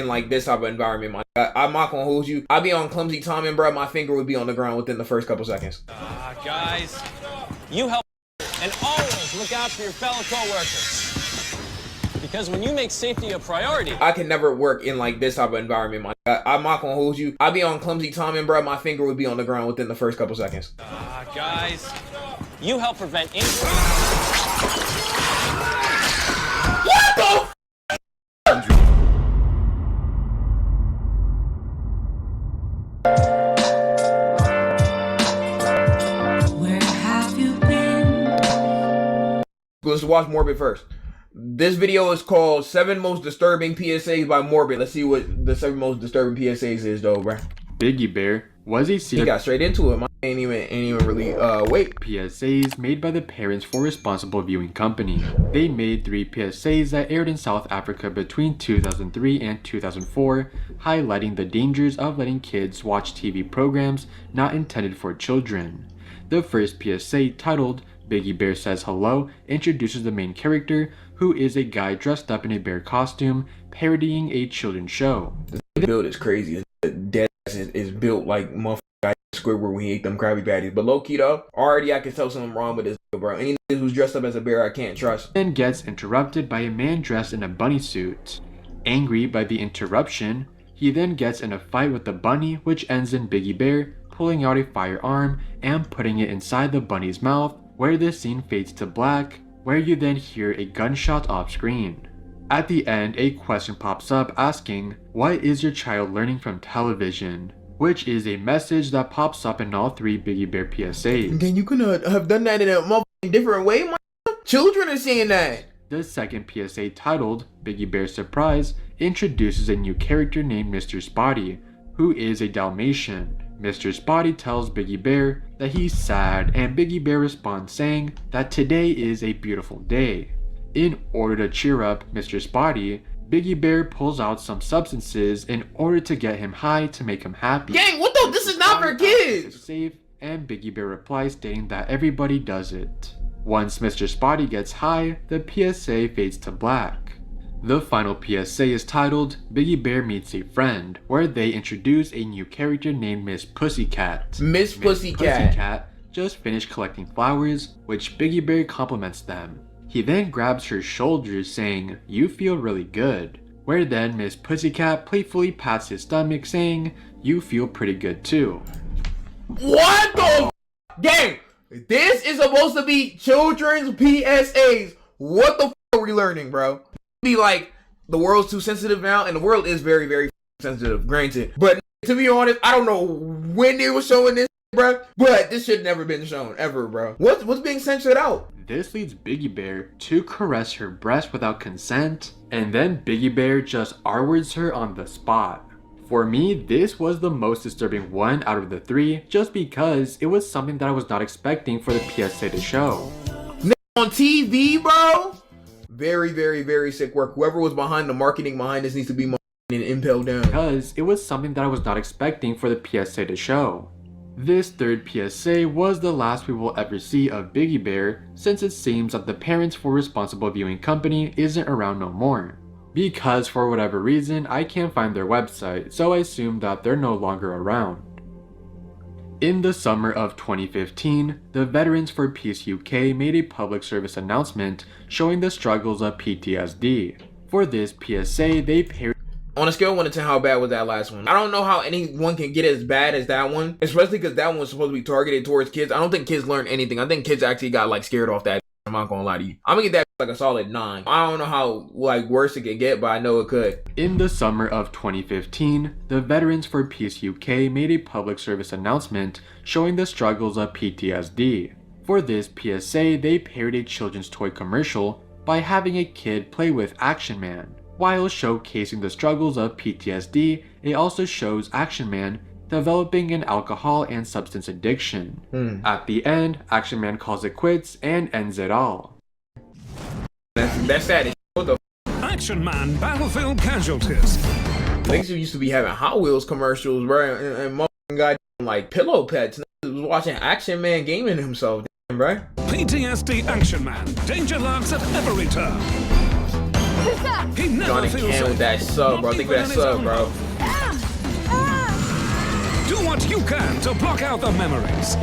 like this type of environment. I'm not gonna hold you. I'd be on clumsy timing, bro. My finger would be on the ground within the first couple seconds. Guys, you help. And always look out for your fellow co-workers. Because when you make safety a priority, I can never work in like this type of environment. I'm not gonna hold you. I'd be on clumsy timing, bro. My finger would be on the ground within the first couple seconds. Guys, you help prevent injury. What the? Let's watch Morbid first. This video is called 7 Most Disturbing PSAs by Morbid. Let's see what the 7 most disturbing PSAs is, though, bruh. Biggie Bear was a He got straight into it. Mine ain't even really wait. PSAs made by the Parents for Responsible Viewing Company. They made 3 PSAs that aired in South Africa between 2003 and 2004, highlighting the dangers of letting kids watch TV programs not intended for children. The first PSA, titled Biggie Bear Says Hello, introduces the main character, who is a guy dressed up in a bear costume, parodying a children's show. The build is crazy. The dead is built like motherfucker Squidward when he ate them Krabby Patties. But low key though, already I can tell something wrong with this, bro. Any nigga who's dressed up as a bear, I can't trust. Then gets interrupted by a man dressed in a bunny suit. Angry by the interruption, he then gets in a fight with the bunny, which ends in Biggie Bear pulling out a firearm and putting it inside the bunny's mouth, where the scene fades to black, where you then hear a gunshot off screen. At the end, a question pops up asking, "What is your child learning from television?" Which is a message that pops up in all 3 Biggie Bear PSAs. Then you couldn't have done that in a motherfucking different way, man. Children are seeing that. The second PSA, titled Biggie Bear Surprise, introduces a new character named Mr. Spotty, who is a Dalmatian. Mr. Spotty tells Biggie Bear that he's sad, and Biggie Bear responds saying that today is a beautiful day. In order to cheer up Mr. Spotty, Biggie Bear pulls out some substances in order to get him high to make him happy. Gang, what the? This is not for kids! Safe, and Biggie Bear replies stating that everybody does it. Once Mr. Spotty gets high, the PSA fades to black. The final PSA is titled Biggie Bear Meets a Friend, where they introduce a new character named Miss Pussycat. Miss Pussycat. Pussycat just finished collecting flowers, which Biggie Bear compliments them. He then grabs her shoulders saying, "You feel really good," where then Miss Pussycat playfully pats his stomach saying, "You feel pretty good too." What the gang? This is supposed to be children's PSAs. What the are we learning, bro? Be like, the world's too sensitive now, and the world is very, very sensitive, granted. But to be honest, I don't know when they were showing this, bro. But this should never been shown ever, bro. What's being censored out? This leads Biggie Bear to caress her breast without consent, and then Biggie Bear just R-words her on the spot. For me, this was the most disturbing one out of the 3, just because it was something that I was not expecting for the PSA to show. On TV, bro? Very, very, very sick work. Whoever was behind the marketing behind this needs to be impaled down. Because it was something that I was not expecting for the PSA to show. This third PSA was the last we will ever see of Biggie Bear, since it seems that the Parents for Responsible Viewing Company isn't around no more. Because for whatever reason, I can't find their website, so I assume that they're no longer around. In the summer of 2015, the Veterans for Peace UK made a public service announcement showing the struggles of PTSD. For this PSA, they paired. On a scale of 1 to 10, how bad was that last one? I don't know how anyone can get as bad as that one, especially because that one was supposed to be targeted towards kids. I don't think kids learned anything. I think kids actually got like scared off that. I'm not gonna lie to you. I'm gonna get that like a solid 9. I don't know how like worse it could get, but I know it could. In the summer of 2015, the Veterans for Peace UK made a public service announcement showing the struggles of PTSD. For this PSA, they paired a children's toy commercial by having a kid play with Action Man. While showcasing the struggles of PTSD, it also shows Action Man developing an alcohol and substance addiction. At the end, Action Man calls it quits and ends it all. That's sad. What the Action Man Battlefield Casualties. Niggas used to be having Hot Wheels commercials, bro, and motherfucking got like pillow pets. Niggas was watching Action Man gaming himself, damn, bro. PTSD Action Man. Danger lurks at every turn. He never Johnny feels Can with safe. that sub, bro. Think of that sub, bro. Do what you can to block out the memories.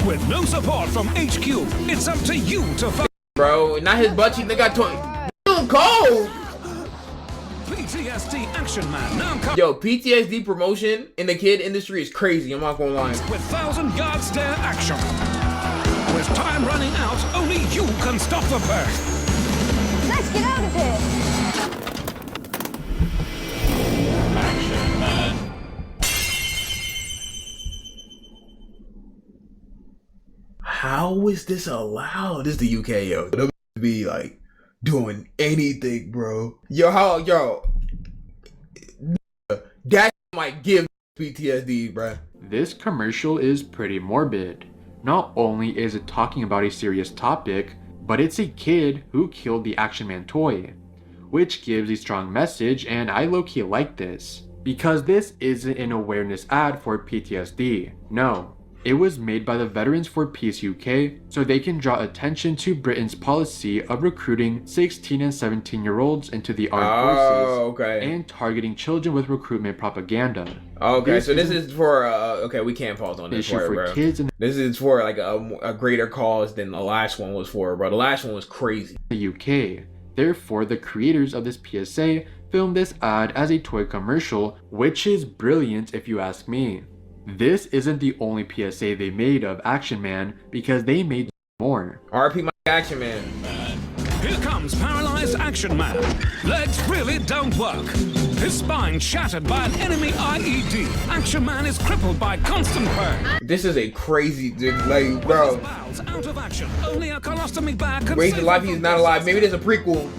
With no support from HQ, it's up to you to fight. Bro, not his butt cheek. They got toy. Cold. PTSD Action Man now comes Yo, PTSD promotion in the kid industry is crazy. I'm not gonna lie. with 1,000-yard stare action. With time running out, only you can stop the pain. Let's get out of here. Action Man. How is this allowed? This is the UK, yo. They'll be like doing anything, bro. That might give PTSD, bro. This commercial is pretty morbid. Not only is it talking about a serious topic, but it's a kid who killed the Action Man toy, which gives a strong message, and I low-key like this. Because this isn't an awareness ad for PTSD, no. It was made by the Veterans for Peace UK so they can draw attention to Britain's policy of recruiting 16 and 17-year-olds into the armed forces and targeting children with recruitment propaganda. Okay, so this is for okay, we can't pause on this issue part, for bro. kids in This is for like a greater cause than the last one was for, bro. The last one was crazy. the UK. Therefore, the creators of this PSA filmed this ad as a toy commercial, which is brilliant if you ask me. This isn't the only PSA they made of Action Man, because they made more. RP my Action Man. Here comes paralyzed Action Man. Legs really don't work. His spine shattered by an enemy IED. Action Man is crippled by constant pain. This is a crazy dude, like, bro. Bowels out of action. Only a colostomy bag can Wait, he's save alive, him he's from not this. alive. Maybe there's a prequel.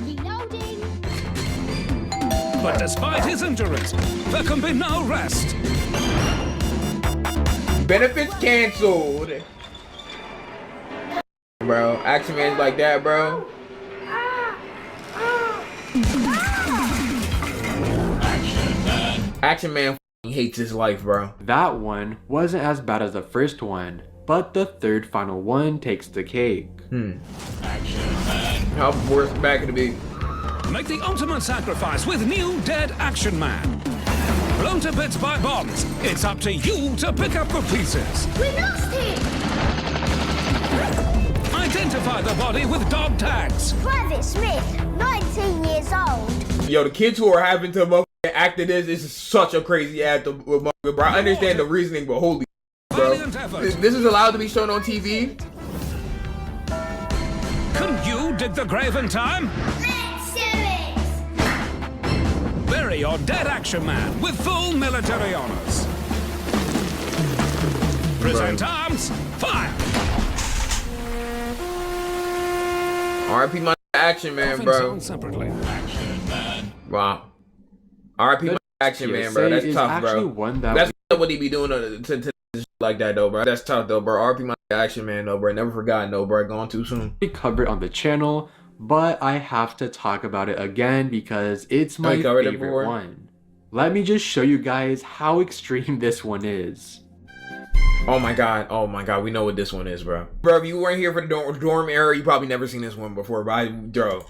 But despite his injuries, there can be no rest. Benefits canceled. Bro, Action Man's like that, bro. Action Man f***ing hates his life, bro. That one wasn't as bad as the first one, but the third final one takes the cake. How worse back could it be? Make the ultimate sacrifice with new Dead Action Man. Blown to bits by bombs, it's up to you to pick up the pieces. We lost him. Identify the body with dog tags. Private Smith, 19 years old. Yo, the kids who are having to motherfucking act in this is such a crazy ad to bro. I understand the reasoning, but holy bro. This is allowed to be shown on TV? Can you dig the grave in time? Let's do it. Bury your Dead Action Man with full military honors. Present arms, fire. RP my Action Man, bro. Separately. Wow. RP my Action Man, bro. That's is tough, actually bro. one that That's not what he be doing to like that, though, bro. That's tough, though, bro. RP my Action Man, though, bro. Never forgotten, though, bro. Gone too soon. we covered on the channel, but I have to talk about it again because it's my covered it favorite before? one. Let me just show you guys how extreme this one is. Oh my god, we know what this one is, bro. Bro, if you weren't here for the dorm era, you probably never seen this one before, bro. Bro.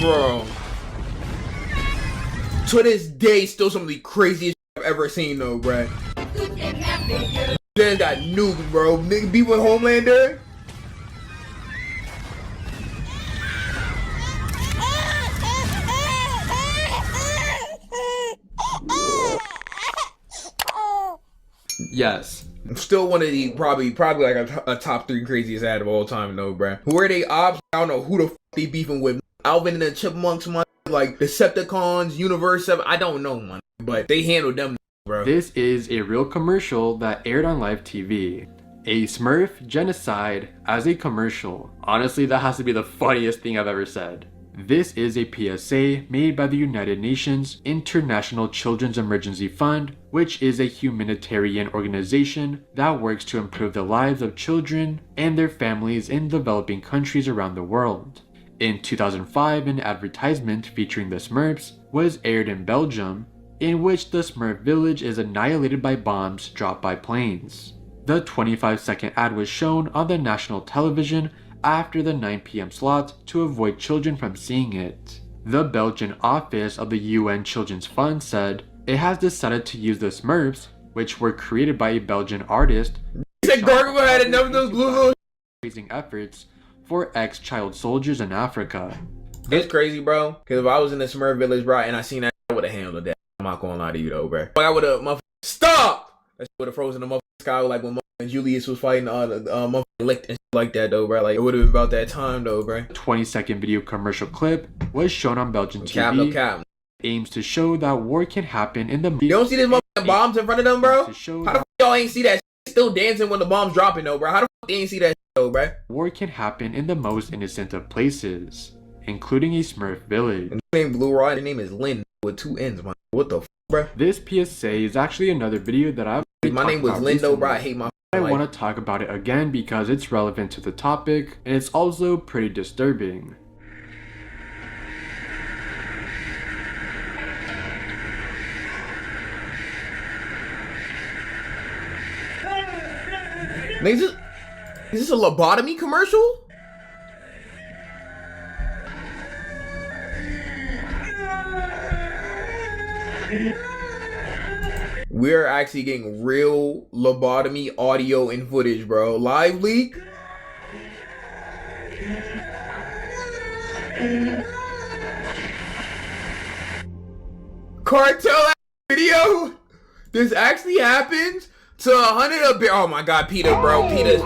Bro. To this day, still some of the craziest I've ever seen, though, bro. Then got nuked, bro. Nigga be with Homelander. Yes. Still one of the probably like a top 3 craziest ad of all time though, bruh. Who are they ops? I don't know who the f they beefing with. Alvin and the Chipmunks, man. Like Decepticons, Universe 7. I don't know, man. But they handled them, bro. This is a real commercial that aired on live TV. A Smurf genocide as a commercial. Honestly, that has to be the funniest thing I've ever said. This is a PSA made by the United Nations International Children's Emergency Fund, which is a humanitarian organization that works to improve the lives of children and their families in developing countries around the world. In 2005, an advertisement featuring the Smurfs was aired in Belgium, in which the Smurf village is annihilated by bombs dropped by planes. The 25-second ad was shown on the national television after the 9 p.m. slot to avoid children from seeing it. The Belgian office of the UN Children's Fund said it has decided to use the Smurfs, which were created by a Belgian artist, raising efforts for ex-child soldiers in Africa. It's crazy, bro. Because if I was in the Smurf village, bro, and I seen that, I would have handled that. I'm not gonna lie to you, though, bro. I would have, stop! That would have frozen the motherfucking sky like when Julius was fighting motherfucking Licht and shit like that, though, bro. Like, it would have been about that time, though, bro. 20-second video commercial clip was shown on Belgian TV. Cap. Aims to show that war can happen in the... You don't see these motherfucking bombs in front of them, bro? How the fuck y'all ain't see that shit? Still dancing when the bombs dropping, though, bro. How the fuck they ain't see that shit, though, bro? War can happen in the most innocent of places, including a Smurf village. And his name Blue Rod, his name is Lynn with 2 N's, man. What the fuck, bro? This PSA is actually another video that I've My name was Lindo, bro. I hate my I want to talk about it again because it's relevant to the topic, and it's also pretty disturbing. Is this a lobotomy commercial? We're actually getting real lobotomy audio and footage, bro. Live leak. Cartel video. This actually happens to 100 a bit. Oh my God, Peter, bro. Peter.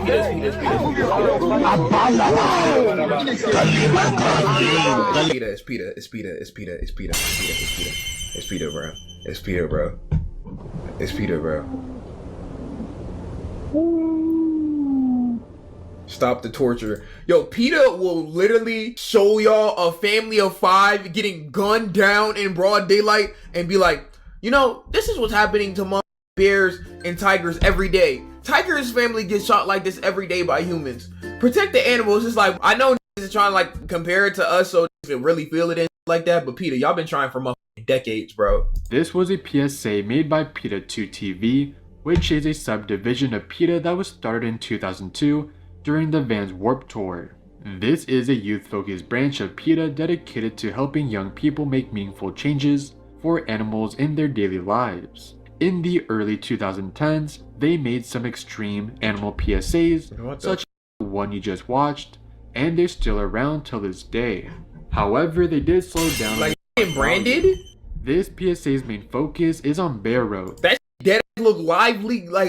Stop the torture. Yo, Peter will literally show y'all a family of 5 getting gunned down in broad daylight and be like, you know, this is what's happening to bears and tigers every day. Tiger's family gets shot like this every day by humans. Protect the animals. It's like, I know is trying to like compare it to us so you can really feel it in like that, but Peter, y'all been trying for decades, bro. This was a PSA made by PETA 2 TV, which is a subdivision of PETA that was started in 2002 during the Vans Warped Tour. This is a youth-focused branch of PETA dedicated to helping young people make meaningful changes for animals in their daily lives. In the early 2010s, they made some extreme animal PSAs, such as the one you just watched, and they're still around till this day. However, they did slow down. Like branded? This PSA's main focus is on bear road. That dead look lively, like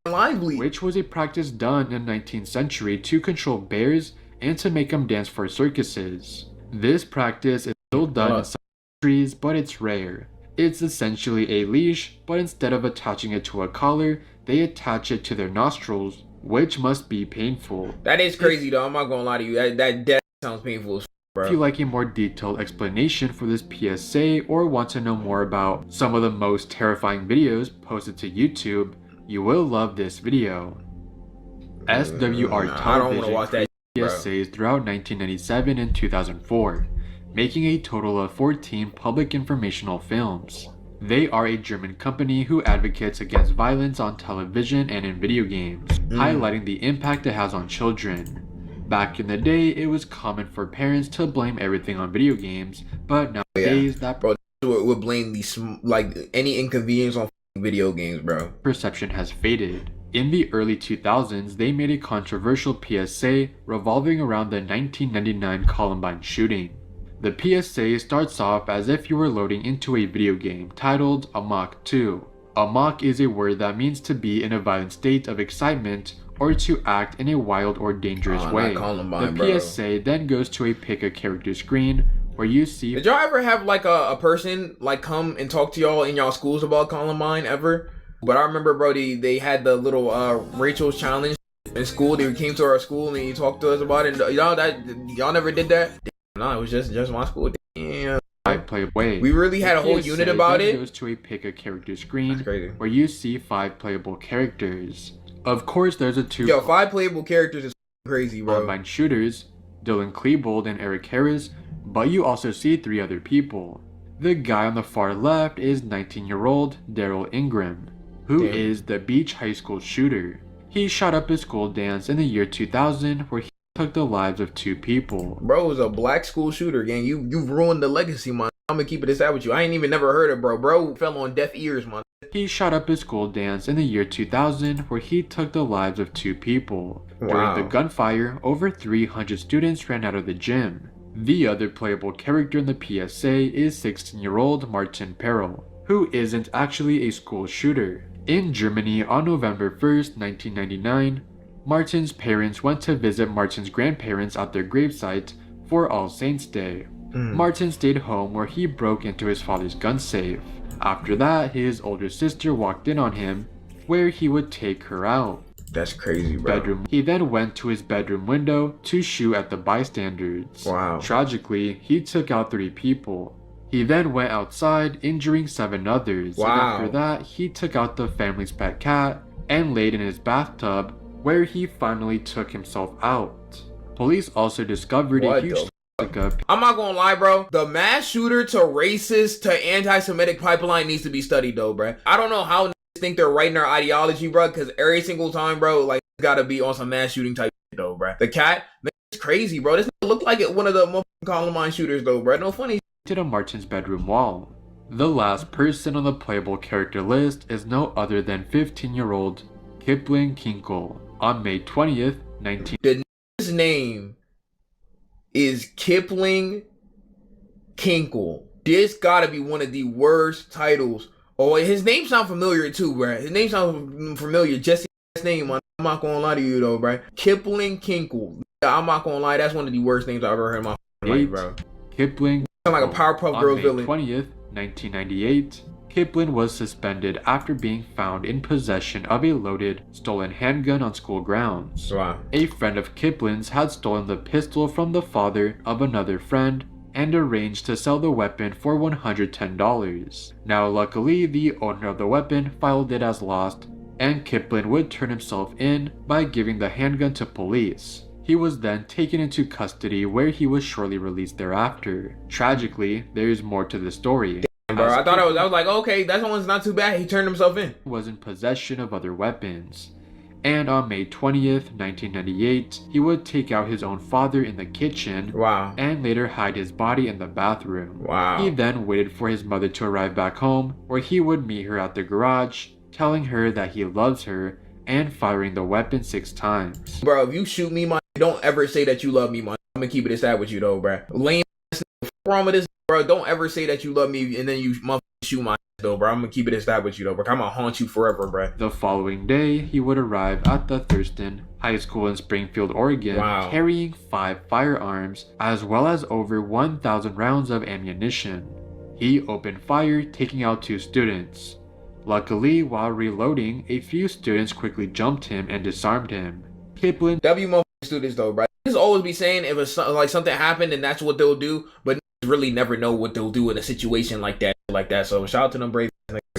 lively. Which was a practice done in the 19th century to control bears and to make them dance for circuses. This practice is still done in some countries, but it's rare. It's essentially a leash, but instead of attaching it to a collar, they attach it to their nostrils, which must be painful. That is crazy though, I'm not gonna lie to you. That death sounds painful as bro. If you like a more detailed explanation for this PSA or want to know more about some of the most terrifying videos posted to YouTube, you will love this video. SWR Television PSAs throughout 1997 and 2004, making a total of 14 public informational films. They are a German company who advocates against violence on television and in video games, highlighting the impact it has on children. Back in the day, it was common for parents to blame everything on video games, but nowadays that would blame these like any inconvenience on video games, bro. Perception has faded. In the early 2000s, they made a controversial PSA revolving around the 1999 Columbine shooting. The PSA starts off as if you were loading into a video game titled Amok 2. Amok is a word that means to be in a violent state of excitement or to act in a wild or dangerous way. The PSA then goes to a pick a character screen where you see... Did y'all ever have like a person like come and talk to y'all in y'all schools about Columbine ever? But I remember, bro, they had the little Rachel's challenge in school. They came to our school and he talked to us about it. Y'all never did that? No, it was just my school. Damn. We really had a whole unit about it. Goes to a pick a character screen where you see 5 playable characters. Of course, there's a 2. Yo, 5 playable characters is crazy, bro. Columbine shooters, Dylan Klebold and Eric Harris, but you also see 3 other people. The guy on the far left is 19-year-old Daryl Ingram, who is the Beach High School shooter. He shot up his school dance in the year 2000 where he took the lives of 2 people. Bro was a black school shooter, gang. You've ruined the legacy, man. I'm gonna keep it aside with you. I ain't even never heard of bro fell on deaf ears, man. He shot up his school dance in the year 2000 where he took the lives of 2 people. During the gunfire, over 300 students ran out of the gym. The other playable character in the PSA is 16-year-old Martin Perel, who isn't actually a school shooter. In Germany on November 1st, 1999, Martin's parents went to visit Martin's grandparents at their gravesite for All Saints Day. Martin stayed home where he broke into his father's gun safe. After that, his older sister walked in on him, where he would take her out. That's crazy, bro. He then went to his bedroom window to shoot at the bystanders. Tragically, he took out 3 people. He then went outside, injuring 7 others. And after that, he took out the family's pet cat and laid in his bathtub, where he finally took himself out. Police also discovered a huge I'm not gonna lie, bro. The mass shooter to racist to anti-Semitic pipeline needs to be studied, though, bro. I don't know how think they're writing their ideology, bro, because every single time, bro, like, gotta be on some mass shooting type shit, though, bro. The cat, man, it's crazy, bro. This look like one of the Columbine shooters, though, bro. No funny. To Martin's bedroom wall. The last person on the playable character list is no other than 15-year-old Kipling Kinkle. On May 20th, His name is Kipling Kinkle. This gotta be one of the worst titles. Oh, his name sound familiar too, bro. His name sound familiar. Jesse's name, man. I'm not gonna lie to you though, bro. Kipling Kinkle. I'm not gonna lie, that's one of the worst names I've ever heard in my life, bro. Kipling. Sound like a Powerpuff Girls villain. On May 20th, 1998, Kipling was suspended after being found in possession of a loaded, stolen handgun on school grounds. A friend of Kipling's had stolen the pistol from the father of another friend and arranged to sell the weapon for $110. Now luckily, the owner of the weapon filed it as lost, and Kipling would turn himself in by giving the handgun to police. He was then taken into custody where he was shortly released thereafter. Tragically, there is more to the story. Damn, bro, I was like, okay, that one's not too bad. He turned himself in. Was in possession of other weapons. And on May 20th, 1998, he would take out his own father in the kitchen and later hide his body in the bathroom. He then waited for his mother to arrive back home, where he would meet her at the garage, telling her that he loves her and firing the weapon 6 times. Bro, if you shoot me, man, don't ever say that you love me, man. I'm gonna keep it aside with you though, bro. Lame ass, what's wrong with this, bro? Don't ever say that you love me and then you motherfucking shoot my though, bro. I'm gonna keep it aside with you though, bro. I'm gonna haunt you forever, bro. The following day, he would arrive at the Thurston High School in Springfield, Oregon, carrying 5 firearms, as well as over 1,000 rounds of ammunition. He opened fire, taking out 2 students. Luckily, while reloading, a few students quickly jumped him and disarmed him. Kipling students though, bro. Just always be saying if it's like something happened and that's what they'll do, but really never know what they'll do in a situation like that. So shout out to them brave.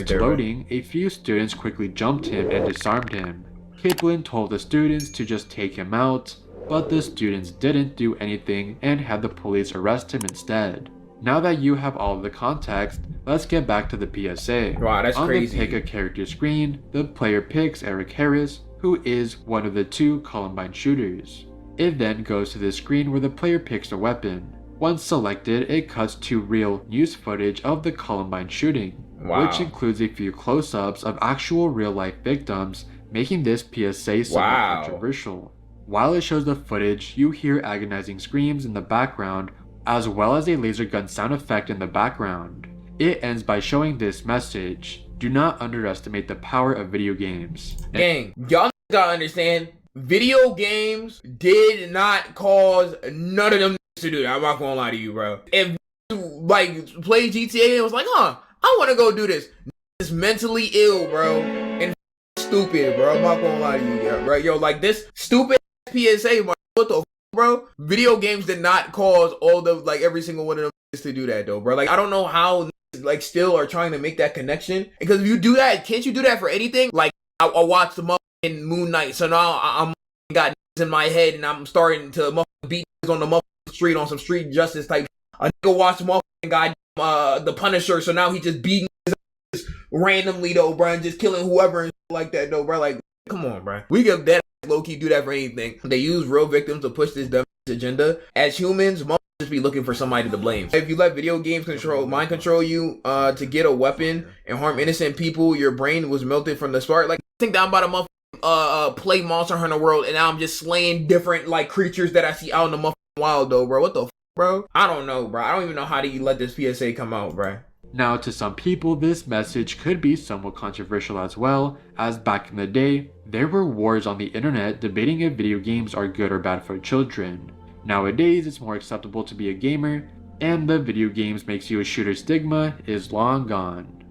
Loading, a few students quickly jumped him and disarmed him. Kipling told the students to just take him out, but the students didn't do anything and had the police arrest him instead. Now that you have all of the context, let's get back to the PSA. Wow, that's crazy. On the pick a character screen, the player picks Eric Harris, who is one of the 2 Columbine shooters. It then goes to the screen where the player picks a weapon. Once selected, it cuts to real news footage of the Columbine shooting, which includes a few close-ups of actual real-life victims, making this PSA somewhat controversial. While it shows the footage, you hear agonizing screams in the background, as well as a laser gun sound effect in the background. It ends by showing this message: Do not underestimate the power of video games. Gang, y'all gotta understand, video games did not cause none of them to do that. I'm not gonna lie to you, bro. If like play GTA and was like, I want to go do this. It's mentally ill, bro, and stupid, bro. I'm not gonna lie to you, bro. Yo, like this stupid PSA, what the bro? Video games did not cause all the like every single one of them to do that though, bro. Like I don't know how like still are trying to make that connection, because if you do that, can't you do that for anything? Like I watched the motherfucking Moon Knight, so now I'm got in my head and I'm starting to motherfucking beat on the motherfucking street on some street justice type. A nigga watched the motherfucking guy the Punisher, so now he just beating his randomly though, bro, and just killing whoever and like that though, bro. Like come on, bro. We could that low key do that for anything. They use real victims to push this dumb agenda. As humans, just be looking for somebody to blame. If you let video games mind control you to get a weapon and harm innocent people, your brain was melted from the start. Like think that I'm about to play Monster Hunter World and now I'm just slaying different like creatures that I see out in the motherfucking wild though, bro. What the bro? I don't know, bro. I don't even know how do you let this PSA come out, bro. Now, to some people, this message could be somewhat controversial as well, as back in the day, there were wars on the internet debating if video games are good or bad for children. Nowadays, it's more acceptable to be a gamer, and the video games makes you a shooter stigma is long gone.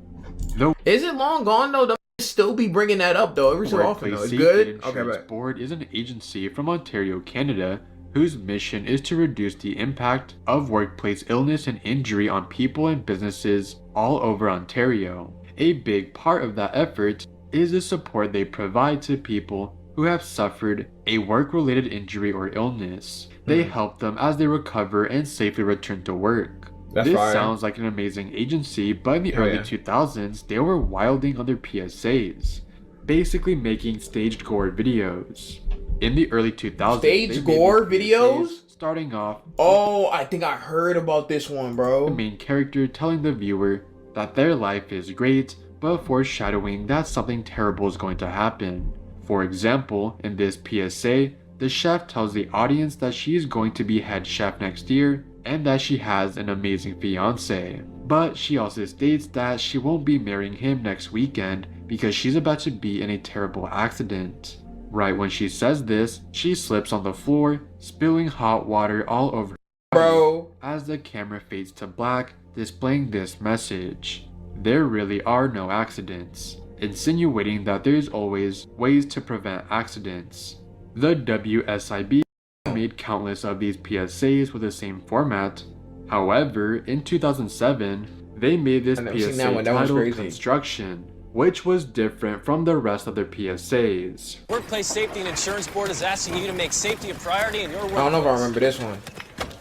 Is it long gone though? They still be bringing that up though every so often though. It's good. Okay, right. Board is an agency from Ontario, Canada, whose mission is to reduce the impact of workplace illness and injury on people and businesses all over Ontario. A big part of that effort is the support they provide to people who have suffered a work-related injury or illness. They help them as they recover and safely return to work. This sounds like an amazing agency, but in the early 2000s, they were wilding on their PSAs, basically making staged gore videos. In the early 2000s, stage gore videos? Starting off, I think I heard about this one, bro. The main character telling the viewer that their life is great, but foreshadowing that something terrible is going to happen. For example, in this PSA, the chef tells the audience that she is going to be head chef next year and that she has an amazing fiance. But she also states that she won't be marrying him next weekend because she's about to be in a terrible accident. Right when she says this, she slips on the floor, spilling hot water all over her body as the camera fades to black, displaying this message. There really are no accidents, insinuating that there's always ways to prevent accidents. The WSIB made countless of these PSAs with the same format. However, in 2007, they made this PSA titled Construction, which was different from the rest of their PSAs. Workplace Safety and Insurance Board is asking you to make safety a priority in your workplace. I don't know if I remember this one.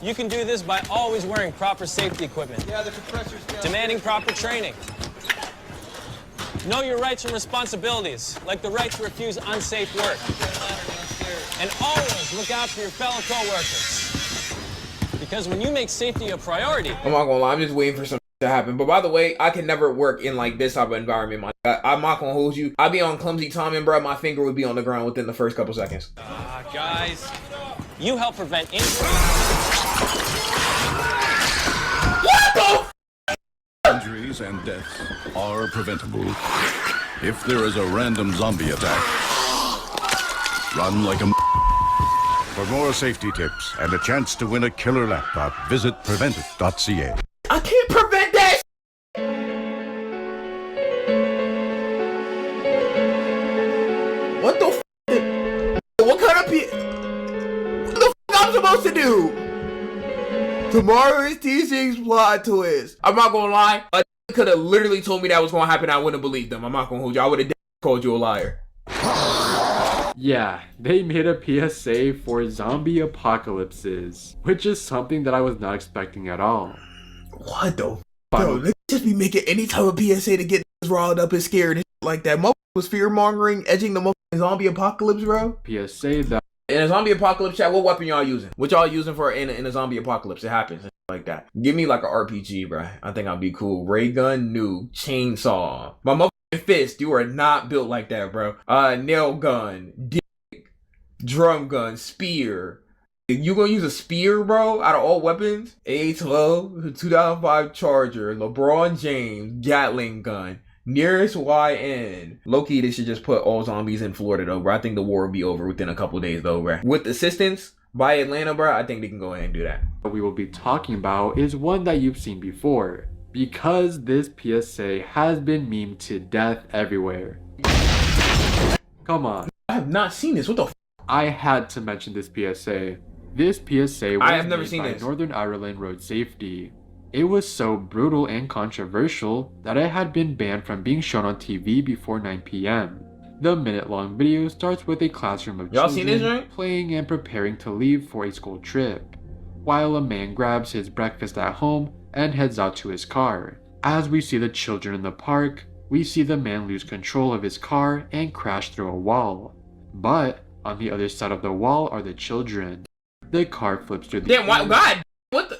You can do this by always wearing proper safety equipment. Yeah, the compressor's down. Demanding proper training. Know your rights and responsibilities, like the right to refuse unsafe work. And always look out for your fellow co-workers. Because when you make safety a priority... I'm not gonna lie, I'm just waiting for something to happen. But by the way, I can never work in like this type of environment. I'm not gonna hold you. I'd be on clumsy timing, bro. My finger would be on the ground within the first couple seconds. Guys, you help prevent injury. What the Injuries and deaths are preventable if there is a random zombie attack. Run like a For more safety tips and a chance to win a killer laptop, visit preventit.ca. I can't prevent that. What the what kind of what the I'm supposed to do? Tomorrow is T6 plot twist. I'm not gonna lie. A could have literally told me that was gonna happen. I wouldn't have believed them. I'm not gonna hold you. I would have called you a liar. Yeah, they made a PSA for zombie apocalypses, which is something that I was not expecting at all. What the? Bro, they just be making any type of PSA to get riled up and scared and shit like that. Motherfucker was fear-mongering, edging the zombie apocalypse, bro. PSA that... In a zombie apocalypse chat, what weapon y'all using? What y'all using for in a zombie apocalypse? It happens like that. Give me like an RPG, bro. I think I'd be cool. Ray gun, nuke, chainsaw. My motherfucking fist, you are not built like that, bro. Nail gun, dick, drum gun, spear. You gonna use a spear, bro? Out of all weapons? A12, 2005 Charger, LeBron James, Gatling gun, Nearest YN. Low-key, they should just put all zombies in Florida, though, bro. I think the war will be over within a couple of days, though, bro. With assistance by Atlanta, bro, I think they can go ahead and do that. What we will be talking about is one that you've seen before, because this PSA has been memed to death everywhere. Come on. I have not seen this. What the f? I had to mention this PSA. This PSA was I have never made seen by this. Northern Ireland Road Safety. It was so brutal and controversial that it had been banned from being shown on TV before 9 p.m. The minute-long video starts with a classroom of Y'all seen this, children right? playing and preparing to leave for a school trip, while a man grabs his breakfast at home and heads out to his car. As we see the children in the park, we see the man lose control of his car and crash through a wall. But on the other side of the wall are the children. The car flips through the Damn, why, God, what the?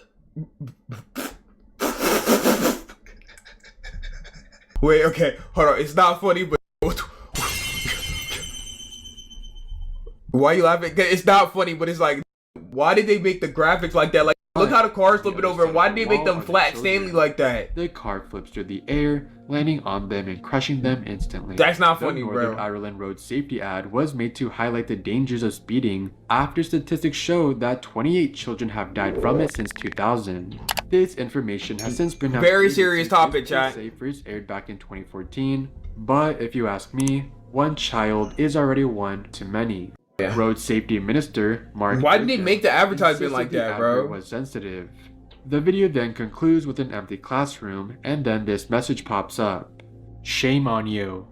Wait, okay, hold on. It's not funny, but why you laughing? It's not funny, but it's like, why did they make the graphics like that? Like, look how the car's flipping over. Why did they make them flat Stanley like that? The car flips through the air, landing on them and crushing them instantly. That's not funny, the Northern bro. Ireland Road Safety ad was made to highlight the dangers of speeding after statistics showed that 28 children have died from it since 2000. This information has since been Very serious topic, chat. PSA first aired back in 2014, but if you ask me, one child is already one too many. Yeah. Road Safety Minister Mark Why did they Duggan make the advertisement insisted like the that, advert bro? was sensitive. The video then concludes with an empty classroom, and then this message pops up. Shame on you.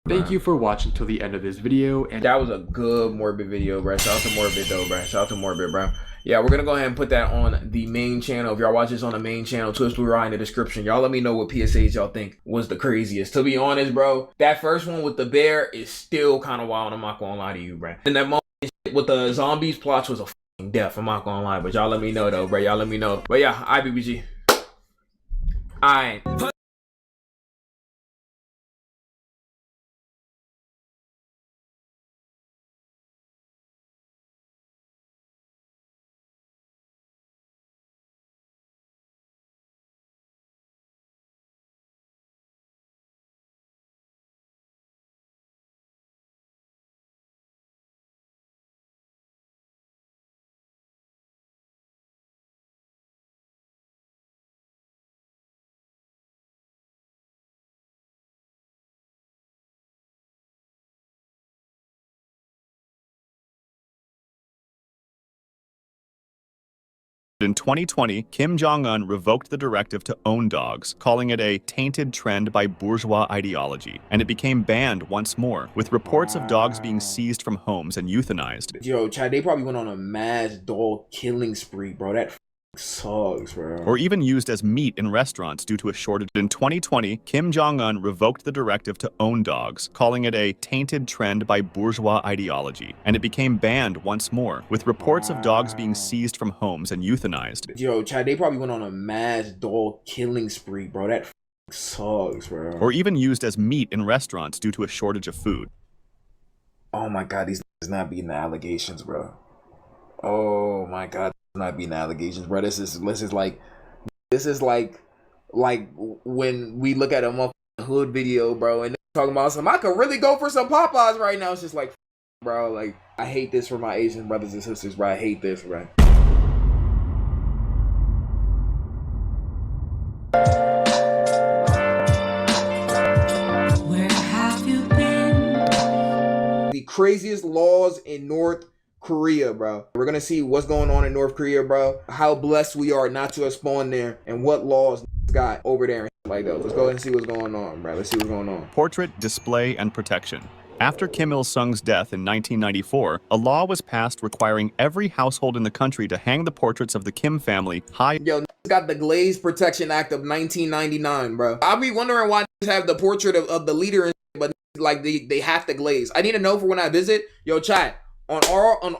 Thank you for watching till the end of this video, and that was a good Morbid video, bro. Shout out to Morbid, though, bro. Shout out to Morbid, bro. Yeah, we're gonna go ahead and put that on the main channel. If y'all watch this on the main channel, Twitch Blue Rye in the description. Y'all let me know what PSAs y'all think was the craziest. To be honest, bro, that first one with the bear is still kind of wild. I'm not gonna lie to you, bro. And that moment with the zombies plots was a f***ing death. I'm not gonna lie, but y'all let me know, though, bro. Y'all let me know. But yeah, IBBG. Alright. In 2020, Kim Jong-un revoked the directive to own dogs, calling it a tainted trend by bourgeois ideology, and it became banned once more, with reports of dogs being seized from homes and euthanized. Yo, Chad, they probably went on a mass dog killing spree, bro. That sucks, bro. Or even used as meat in restaurants due to a shortage. In 2020, Kim Jong-un revoked the directive to own dogs, calling it a tainted trend by bourgeois ideology, and it became banned once more, with reports of dogs being seized from homes and euthanized. Yo, Chad, they probably went on a mass dog killing spree, bro. That sucks, bro. Or even used as meat in restaurants due to a shortage of food. Oh my god, these niggas not beating the allegations, bro. Oh my god, not beating the allegations, bro. This is like when we look at a motherfucking hood video, bro, and they're talking about some, I could really go for some Popeyes right now. It's just like, bro, like, I hate this for my Asian brothers and sisters, bro. I hate this, bro. Where have you been? The craziest laws in North Korea, bro. We're gonna see what's going on in North Korea, bro. How blessed we are not to have spawned there, and what laws got over there and like that. Let's go ahead and see what's going on, bro. Let's see what's going on. Portrait, display, and protection. After Kim Il-sung's death in 1994, a law was passed requiring every household in the country to hang the portraits of the Kim family high. Yo, got the Glaze Protection Act of 1999, bro. I'll be wondering why have the portrait of the leader, and but like they have to glaze. I need to know for when I visit. Yo, chat. On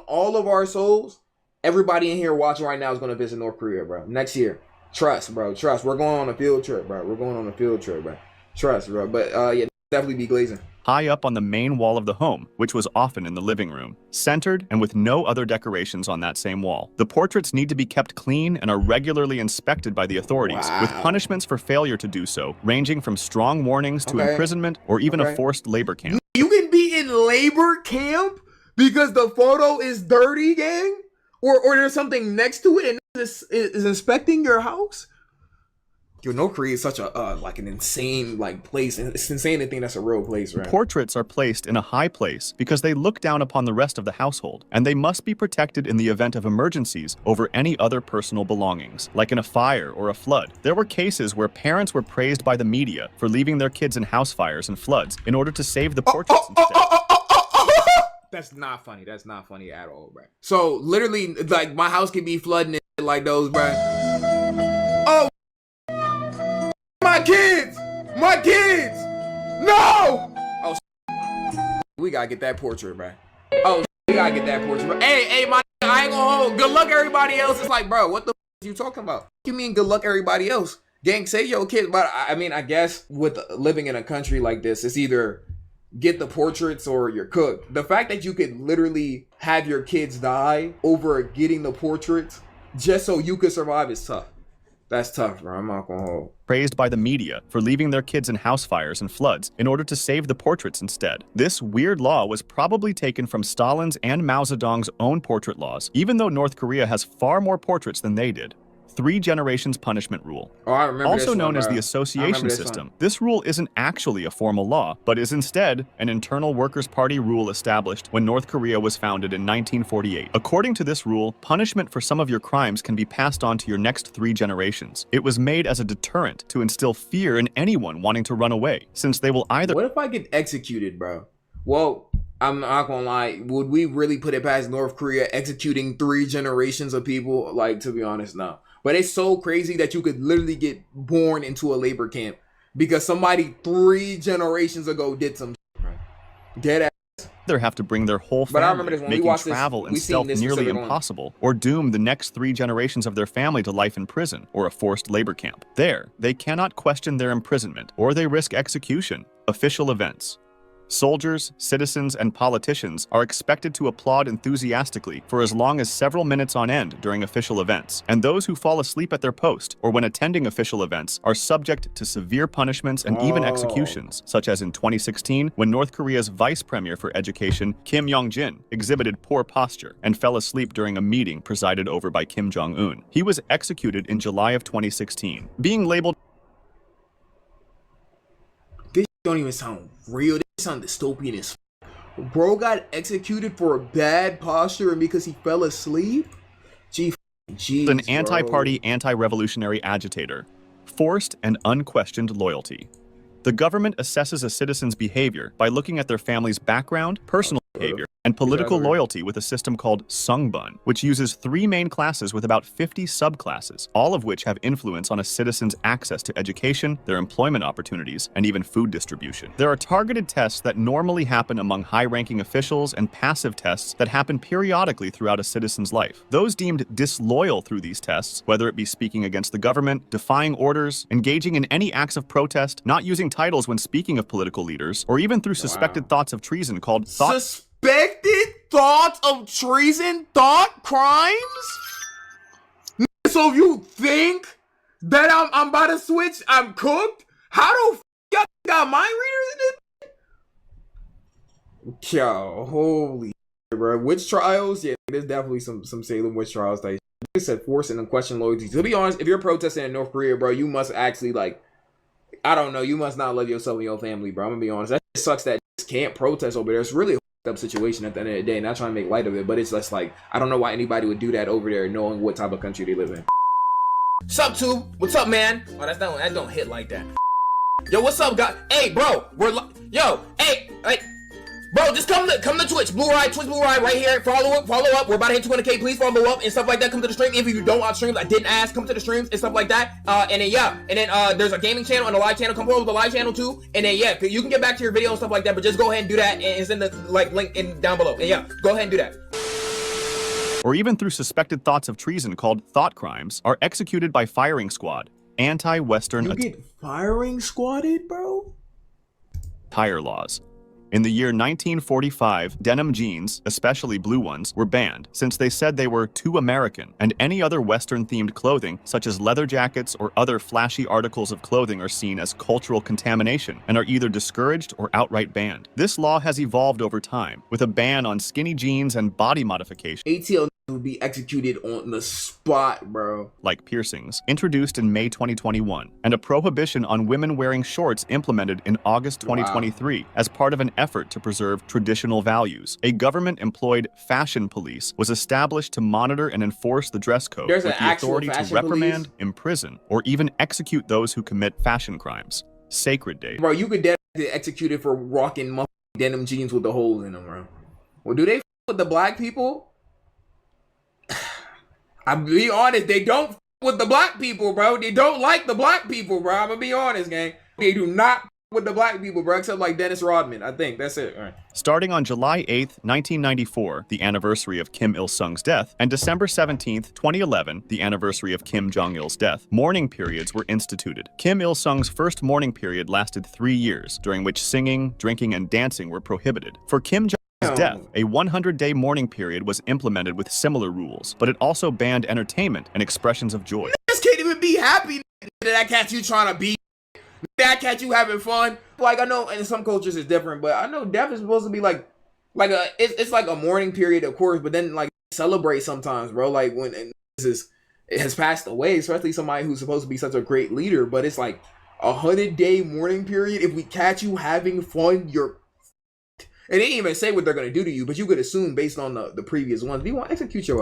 all of our souls, everybody in here watching right now is going to visit North Korea, bro. Next year. Trust, bro. Trust. We're going on a field trip, bro. We're going on a field trip, bro. Trust, bro. But, yeah, definitely be glazing. high up on the main wall of the home, which was often in the living room, centered and with no other decorations on that same wall. The portraits need to be kept clean and are regularly inspected by the authorities, with punishments for failure to do so, ranging from strong warnings to imprisonment or even a forced labor camp. You can be in labor camp because the photo is dirty, gang? Or there's something next to it and is inspecting your house? Yo, North Korea is such a like an insane place, and it's insane to think that's a real place, right? Portraits are placed in a high place because they look down upon the rest of the household, and they must be protected in the event of emergencies over any other personal belongings, like in a fire or a flood. There were cases where parents were praised by the media for leaving their kids in house fires and floods in order to save the portraits instead. That's not funny. That's not funny at all, bro. So literally, like, my house could be flooding and shit like those, bro. Oh, my kids! My kids! No! Oh, we gotta get that portrait, bro. Oh, we gotta get that portrait, bro. Hey, my, I ain't gonna hold. Good luck, everybody else. It's like, bro, what the f you talking about? What you mean, good luck, everybody else? Gang, say your kids, but I mean, I guess with living in a country like this, it's either get the portraits or you're cooked. The fact that you could literally have your kids die over getting the portraits just so you could survive is tough. That's tough, bro. I'm not gonna hold. Praised by the media for leaving their kids in house fires and floods in order to save the portraits instead. This weird law was probably taken from Stalin's and Mao Zedong's own portrait laws, even though North Korea has far more portraits than they did. 3 generations punishment rule. Oh, I remember also this known one, as bro. the association system. This rule isn't actually a formal law, but is instead an internal Workers' Party rule established when North Korea was founded in 1948. According to this rule, punishment for some of your crimes can be passed on to your next 3 generations. It was made as a deterrent to instill fear in anyone wanting to run away, since they will either— What if I get executed, bro? Well, I'm not gonna lie. Would we really put it past North Korea executing 3 generations of people? Like, to be honest, no. But it's so crazy that you could literally get born into a labor camp because somebody 3 generations ago did some shit, bro. Dead ass. Either have to bring their whole But I family, remember this when we making watched this, travel and we seen stealth this nearly specific one. impossible, or doom the next 3 generations of their family to life in prison or a forced labor camp. There, they cannot question their imprisonment, or they risk execution. Official events. Soldiers, citizens, and politicians are expected to applaud enthusiastically for as long as several minutes on end during official events, and those who fall asleep at their post or when attending official events are subject to severe punishments and even executions, such as in 2016 when North Korea's Vice Premier for Education, Kim Yong-jin, exhibited poor posture and fell asleep during a meeting presided over by Kim Jong-un. He was executed in July of 2016, being labeled— This don't even sound real. This sound dystopian as f. Bro got executed for bad posture and because he fell asleep? Jeez, an anti-party, anti-revolutionary agitator. Forced and unquestioned loyalty. The government assesses a citizen's behavior by looking at their family's background, personal behavior, and political loyalty with a system called Sungbun, which uses 3 main classes with about 50 subclasses, all of which have influence on a citizen's access to education, their employment opportunities, and even food distribution. There are targeted tests that normally happen among high-ranking officials and passive tests that happen periodically throughout a citizen's life. Those deemed disloyal through these tests, whether it be speaking against the government, defying orders, engaging in any acts of protest, not using titles when speaking of political leaders, or even through suspected thoughts of treason called Suspected thoughts of treason? Thought crimes? So you think that I'm about to switch? I'm cooked? How the f y'all got mind readers in it? Yo, holy shit, bro. Witch trials? Yeah, there's definitely some Salem witch trials type. They said force and unquestioned loyalty. To be honest, if you're protesting in North Korea, bro, you must actually, like, I don't know, you must not love yourself and your family, bro. I'm gonna be honest. That sucks that you can't protest over there. It's really a up situation at the end of the day. Not trying to make light of it, but it's just like, I don't know why anybody would do that over there knowing what type of country they live in. Sup, Tube? What's up, man? Oh, that don't hit like that. Yo, what's up, guys? Hey, bro, hey, bro, just come to Twitch, Twitch Blue Ride right here. Follow up. We're about to hit 200K. Please follow up and stuff like that. Come to the stream. If you don't watch streams, I didn't ask. Come to the streams and stuff like that. And then there's a gaming channel and a live channel. Come follow the live channel too. And then yeah, you can get back to your video and stuff like that. But just go ahead and do that, and it's in the link down below. And yeah, go ahead and do that. Or even through suspected thoughts of treason called thought crimes, are executed by firing squad. Anti-Western You get firing squadded, bro? attire laws. In the year 1945, denim jeans, especially blue ones, were banned since they said they were too American, and any other Western-themed clothing, such as leather jackets or other flashy articles of clothing, are seen as cultural contamination and are either discouraged or outright banned. This law has evolved over time, with a ban on skinny jeans and body modification. ATL would be executed on the spot, bro. Like piercings, introduced in May 2021, and a prohibition on women wearing shorts implemented in August 2023 as part of an effort to preserve traditional values. A government-employed fashion police was established to monitor and enforce the dress code There's with an the actual authority to fashion reprimand, police? imprison, or even execute those who commit fashion crimes. Sacred Day. Bro, you could get executed for rocking denim jeans with the holes in them, bro. Well, do they f with the black people? I'm gonna be honest, they don't f with the black people, bro. They don't like the black people, bro. I'm gonna be honest, gang. They do not f with the black people, bro, except like Dennis Rodman. I think that's it. All right. Starting on July 8, 1994, the anniversary of Kim Il-sung's death, and December 17, 2011, the anniversary of Kim Jong-il's death, mourning periods were instituted. Kim Il-sung's first mourning period lasted 3 years, during which singing, drinking, and dancing were prohibited. For Kim Jong-il's death, a 100-day mourning period was implemented with similar rules, but it also banned entertainment and expressions of joy. This can't even be happy. That cat you trying to be. That cat you having fun. Like, I know in some cultures it's different, but I know death is supposed to be like it's like a mourning period, of course, but then like celebrate sometimes, bro. Like when it has passed away, especially somebody who's supposed to be such a great leader, but it's like 100-day mourning period. If we catch you having fun, you're. And they didn't even say what they're gonna do to you, but you could assume based on the previous ones. We want to execute your.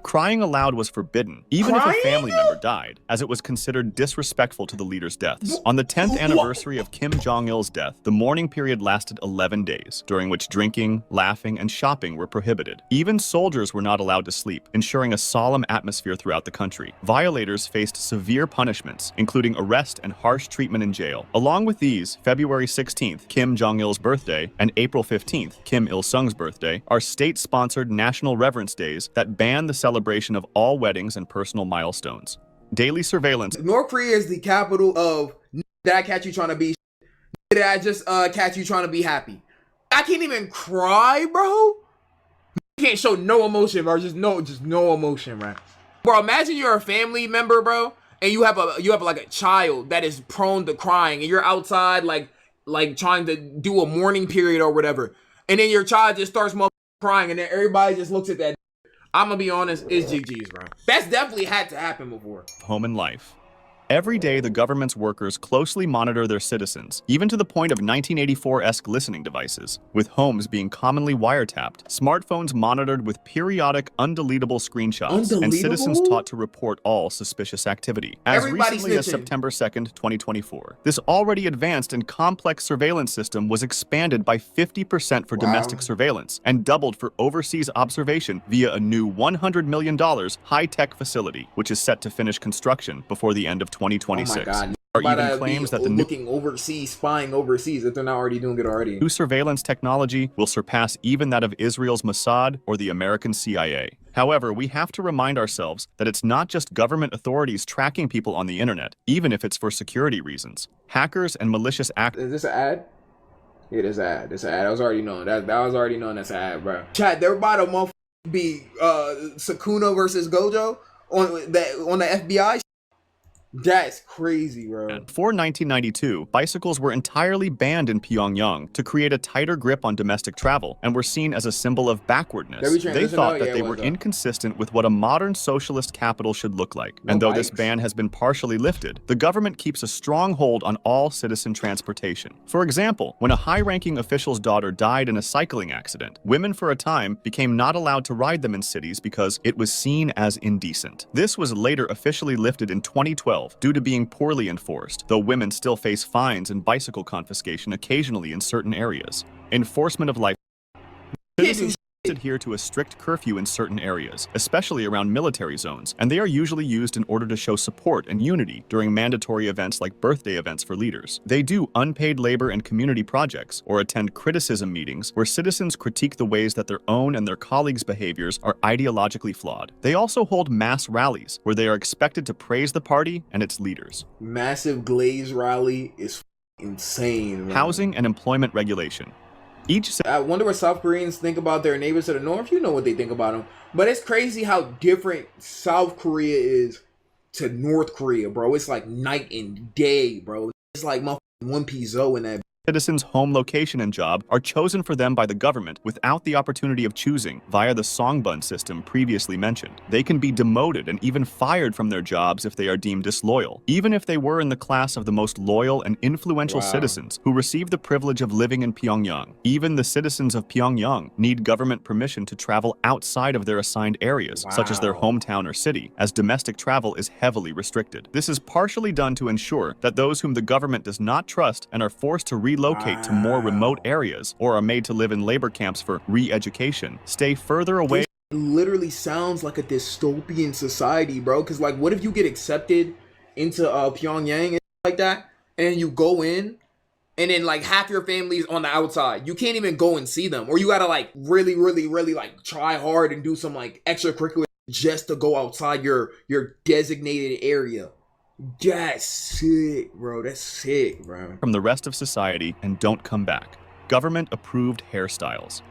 Crying aloud was forbidden, even if a family member died, as it was considered disrespectful to the leader's deaths. On the 10th anniversary of Kim Jong-il's death, the mourning period lasted 11 days, during which drinking, laughing, and shopping were prohibited. Even soldiers were not allowed to sleep, ensuring a solemn atmosphere throughout the country. Violators faced severe punishments, including arrest and harsh treatment in jail. Along with these, February 16th, Kim Jong-il's birthday, and April 15th, Kim Il-sung's birthday, are state-sponsored national reverence days that ban the celebration of all weddings and personal milestones. Daily surveillance. North Korea is the capital of that catch you trying to be. That just catch you trying to be happy. I can't even cry, bro. You can't show no emotion, bro. Just no emotion, right? Bro, imagine you're a family member, bro, and you have like a child that is prone to crying, and you're outside like trying to do a mourning period or whatever, and then your child just starts crying, and then everybody just looks at that. I'm gonna be honest, it's GG's, bro. That's definitely had to happen before. Home and life. Every day, the government's workers closely monitor their citizens, even to the point of 1984-esque listening devices, with homes being commonly wiretapped, smartphones monitored with periodic, undeletable screenshots, and citizens taught to report all suspicious activity. As recently as September 2nd, 2024, this already advanced and complex surveillance system was expanded by 50% for domestic surveillance and doubled for overseas observation via a new $100 million high-tech facility, which is set to finish construction before the end of 2026. Oh my God. Or even claims that the looking overseas, spying overseas, if they're not already doing it already. New surveillance technology will surpass even that of Israel's Mossad or the American CIA. However, we have to remind ourselves that it's not just government authorities tracking people on the internet, even if it's for security reasons. Hackers and malicious actors. Is this an ad? Yeah, this ad. This ad. I was already knowing that. That was already knowing that's an ad, bro. Chat, they're about to be Sukuna versus Gojo on the FBI. That's crazy, bro. Before 1992, bicycles were entirely banned in Pyongyang to create a tighter grip on domestic travel and were seen as a symbol of backwardness. They thought that they were inconsistent with what a modern socialist capital should look like. And though this ban has been partially lifted, the government keeps a strong hold on all citizen transportation. For example, when a high-ranking official's daughter died in a cycling accident, women for a time became not allowed to ride them in cities because it was seen as indecent. This was later officially lifted in 2012. Due to being poorly enforced, though women still face fines and bicycle confiscation occasionally in certain areas. Enforcement of life. Citizens adhere to a strict curfew in certain areas, especially around military zones, and they are usually used in order to show support and unity during mandatory events like birthday events for leaders. They do unpaid labor and community projects, or attend criticism meetings where citizens critique the ways that their own and their colleagues' behaviors are ideologically flawed. They also hold mass rallies, where they are expected to praise the party and its leaders. Massive Glaze rally is insane, man. Housing and employment regulation. I wonder what South Koreans think about their neighbors to the north. You know what they think about them. But it's crazy how different South Korea is to North Korea, bro. It's like night and day, bro. It's like motherfucking One Piece Zo in that. Citizens' home location and job are chosen for them by the government without the opportunity of choosing via the Songbun system previously mentioned. They can be demoted and even fired from their jobs if they are deemed disloyal, even if they were in the class of the most loyal and influential citizens who receive the privilege of living in Pyongyang. Even the citizens of Pyongyang need government permission to travel outside of their assigned areas, such as their hometown or city, as domestic travel is heavily restricted. This is partially done to ensure that those whom the government does not trust and are forced to relocate to more remote areas or are made to live in labor camps for re-education stay further away. This literally sounds like a dystopian society, bro. Because like, what if you get accepted into Pyongyang and like that, and you go in, and then like half your family's on the outside. You can't even go and see them, or you gotta like really like try hard and do some like extracurricular just to go outside your designated area. That's sick, bro. That's sick, bro. From the rest of society and don't come back. Government-approved hairstyles.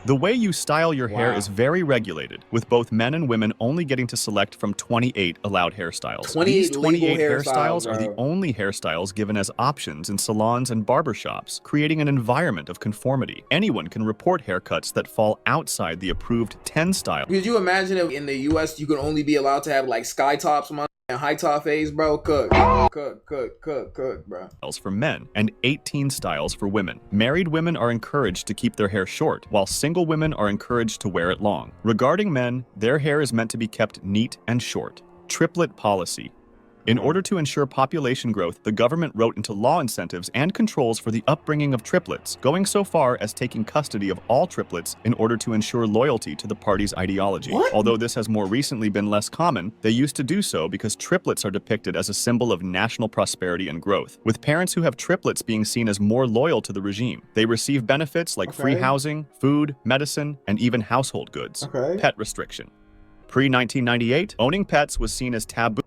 The way you style your hair is very regulated, with both men and women only getting to select from 28 allowed hairstyles. 28 These 28 legal hairstyles are bro. the only hairstyles given as options in salons and barbershops, creating an environment of conformity. Anyone can report haircuts that fall outside the approved 10 style. Could you imagine if in the US you could only be allowed to have like sky tops on and high top fades, bro? Cook, bro. For men and 18 styles for women. Married women are encouraged to keep their hair short, while single women are encouraged to wear it long. Regarding men, their hair is meant to be kept neat and short. Triplet policy. In order to ensure population growth, the government wrote into law incentives and controls for the upbringing of triplets, going so far as taking custody of all triplets in order to ensure loyalty to the party's ideology. Although this has more recently been less common, they used to do so because triplets are depicted as a symbol of national prosperity and growth, with parents who have triplets being seen as more loyal to the regime. They receive benefits like free housing, food, medicine, and even household goods. Pet restriction. Pre-1998, owning pets was seen as taboo.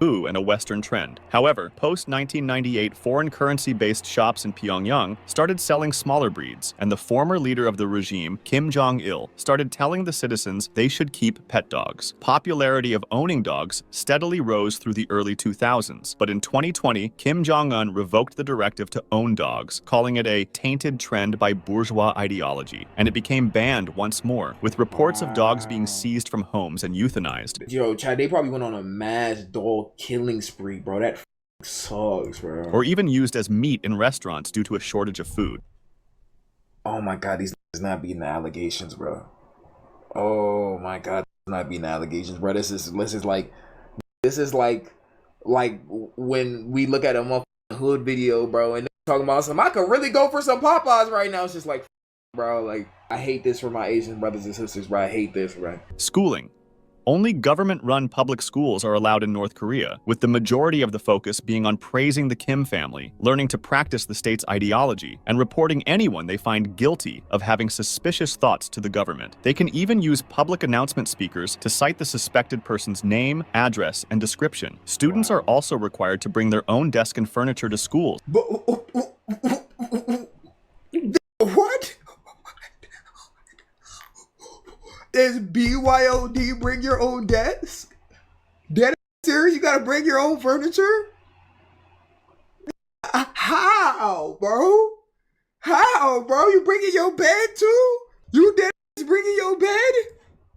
And a Western trend. However, post-1998 foreign currency-based shops in Pyongyang started selling smaller breeds, and the former leader of the regime, Kim Jong-il, started telling the citizens they should keep pet dogs. Popularity of owning dogs steadily rose through the early 2000s, but in 2020, Kim Jong-un revoked the directive to own dogs, calling it a tainted trend by bourgeois ideology, and it became banned once more, with reports of dogs being seized from homes and euthanized. Yo, Chad, they probably went on a mass dog killing spree, bro. That sucks, bro. Or even used as meat in restaurants due to a shortage of food. Oh my god, these niggas not beating the allegations, bro. Oh my god, not beating the allegations, bro. This is like when we look at a motherfucking hood video, bro, and they're talking about some, I could really go for some Popeyes right now. It's just like, bro, like, I hate this for my Asian brothers and sisters, bro. I hate this, bro. Schooling. Only government-run public schools are allowed in North Korea, with the majority of the focus being on praising the Kim family, learning to practice the state's ideology, and reporting anyone they find guilty of having suspicious thoughts to the government. They can even use public announcement speakers to cite the suspected person's name, address, and description. Students are also required to bring their own desk and furniture to school. What? There's BYOD, bring your own desk? Dead serious? You gotta bring your own furniture? How, bro? How, bro? You bringing your bed too? You dead bringing your bed?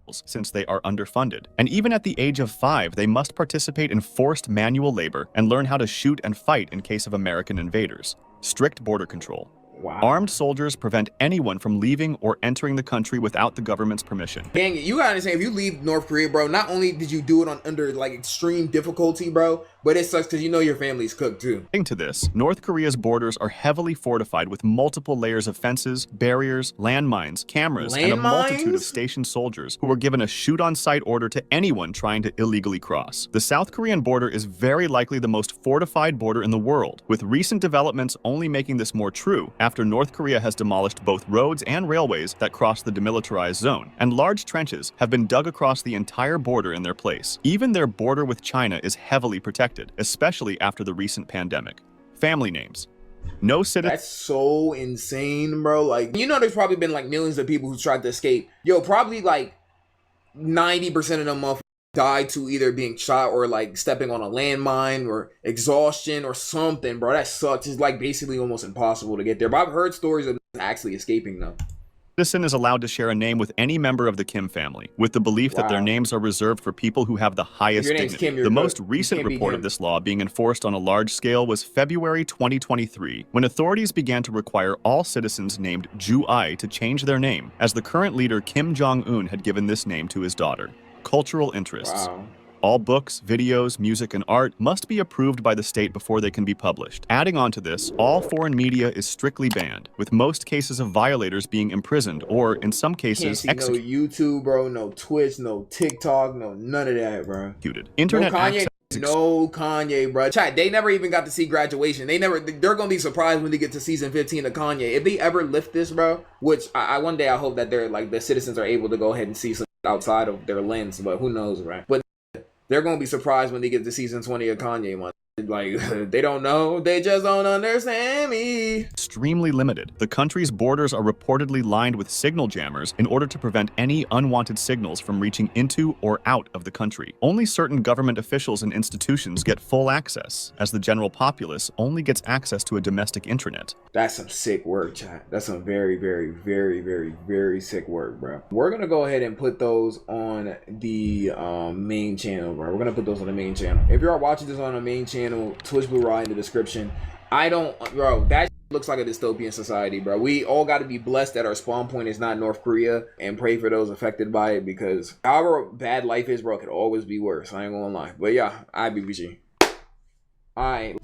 Since they are underfunded. And even at the age of 5, they must participate in forced manual labor and learn how to shoot and fight in case of American invaders. Strict border control. Wow. Armed soldiers prevent anyone from leaving or entering the country without the government's permission. Dang it, you gotta understand, if you leave North Korea, bro, not only did you do it on under like extreme difficulty, bro, but it sucks because you know your family's cooked too. Adding to this, North Korea's borders are heavily fortified with multiple layers of fences, barriers, landmines, cameras, and a multitude of stationed soldiers who were given a shoot-on-sight order to anyone trying to illegally cross. The South Korean border is very likely the most fortified border in the world, with recent developments only making this more true after North Korea has demolished both roads and railways that cross the demilitarized zone, and large trenches have been dug across the entire border in their place. Even their border with China is heavily protected, especially after the recent pandemic. Family names. No citizen. That's so insane, bro. Like, you know, there's probably been like millions of people who tried to escape. Yo, probably like 90% of them motherfuckers died to either being shot or like stepping on a landmine or exhaustion or something, bro. That sucks. It's like basically almost impossible to get there. But I've heard stories of actually escaping though. Citizen is allowed to share a name with any member of the Kim family, with the belief that their names are reserved for people who have the highest Your name's dignity. Kim, you're The good. most You recent can't be report Kim. of this law being enforced on a large scale was February 2023, when authorities began to require all citizens named Ju-ai to change their name, as the current leader Kim Jong-un had given this name to his daughter. Cultural interests. Wow. All books, videos, music, and art must be approved by the state before they can be published. Adding on to this, all foreign media is strictly banned, with most cases of violators being imprisoned or, in some Can't cases, see no executed. YouTube, bro. No Twitch, no TikTok, no none of that, bro. Internet no Kanye, access. no Kanye, bro. Chat, they never even got to see Graduation. They're gonna be surprised when they get to season 15 of Kanye. If they ever lift this, bro, which I one day I hope that they're like the citizens are able to go ahead and see some outside of their lens, but who knows, right? But they're gonna be surprised when they get to season 20 of Kanye one. Like, they don't know, they just don't understand me. Extremely limited. The country's borders are reportedly lined with signal jammers in order to prevent any unwanted signals from reaching into or out of the country. Only certain government officials and institutions get full access, as the general populace only gets access to a domestic intranet. That's some sick work, chat. That's some very, very, very, very, very sick work, bro. We're gonna go ahead and put those on the main channel, bro. We're gonna put those on the main channel. If you're watching this on the main channel, Twitch Blue Rye in the description. Bro, that looks like a dystopian society, bro. We all got to be blessed that our spawn point is not North Korea and pray for those affected by it, because however bad life is, bro, it could always be worse. I ain't gonna lie. But yeah, I be with you. All right.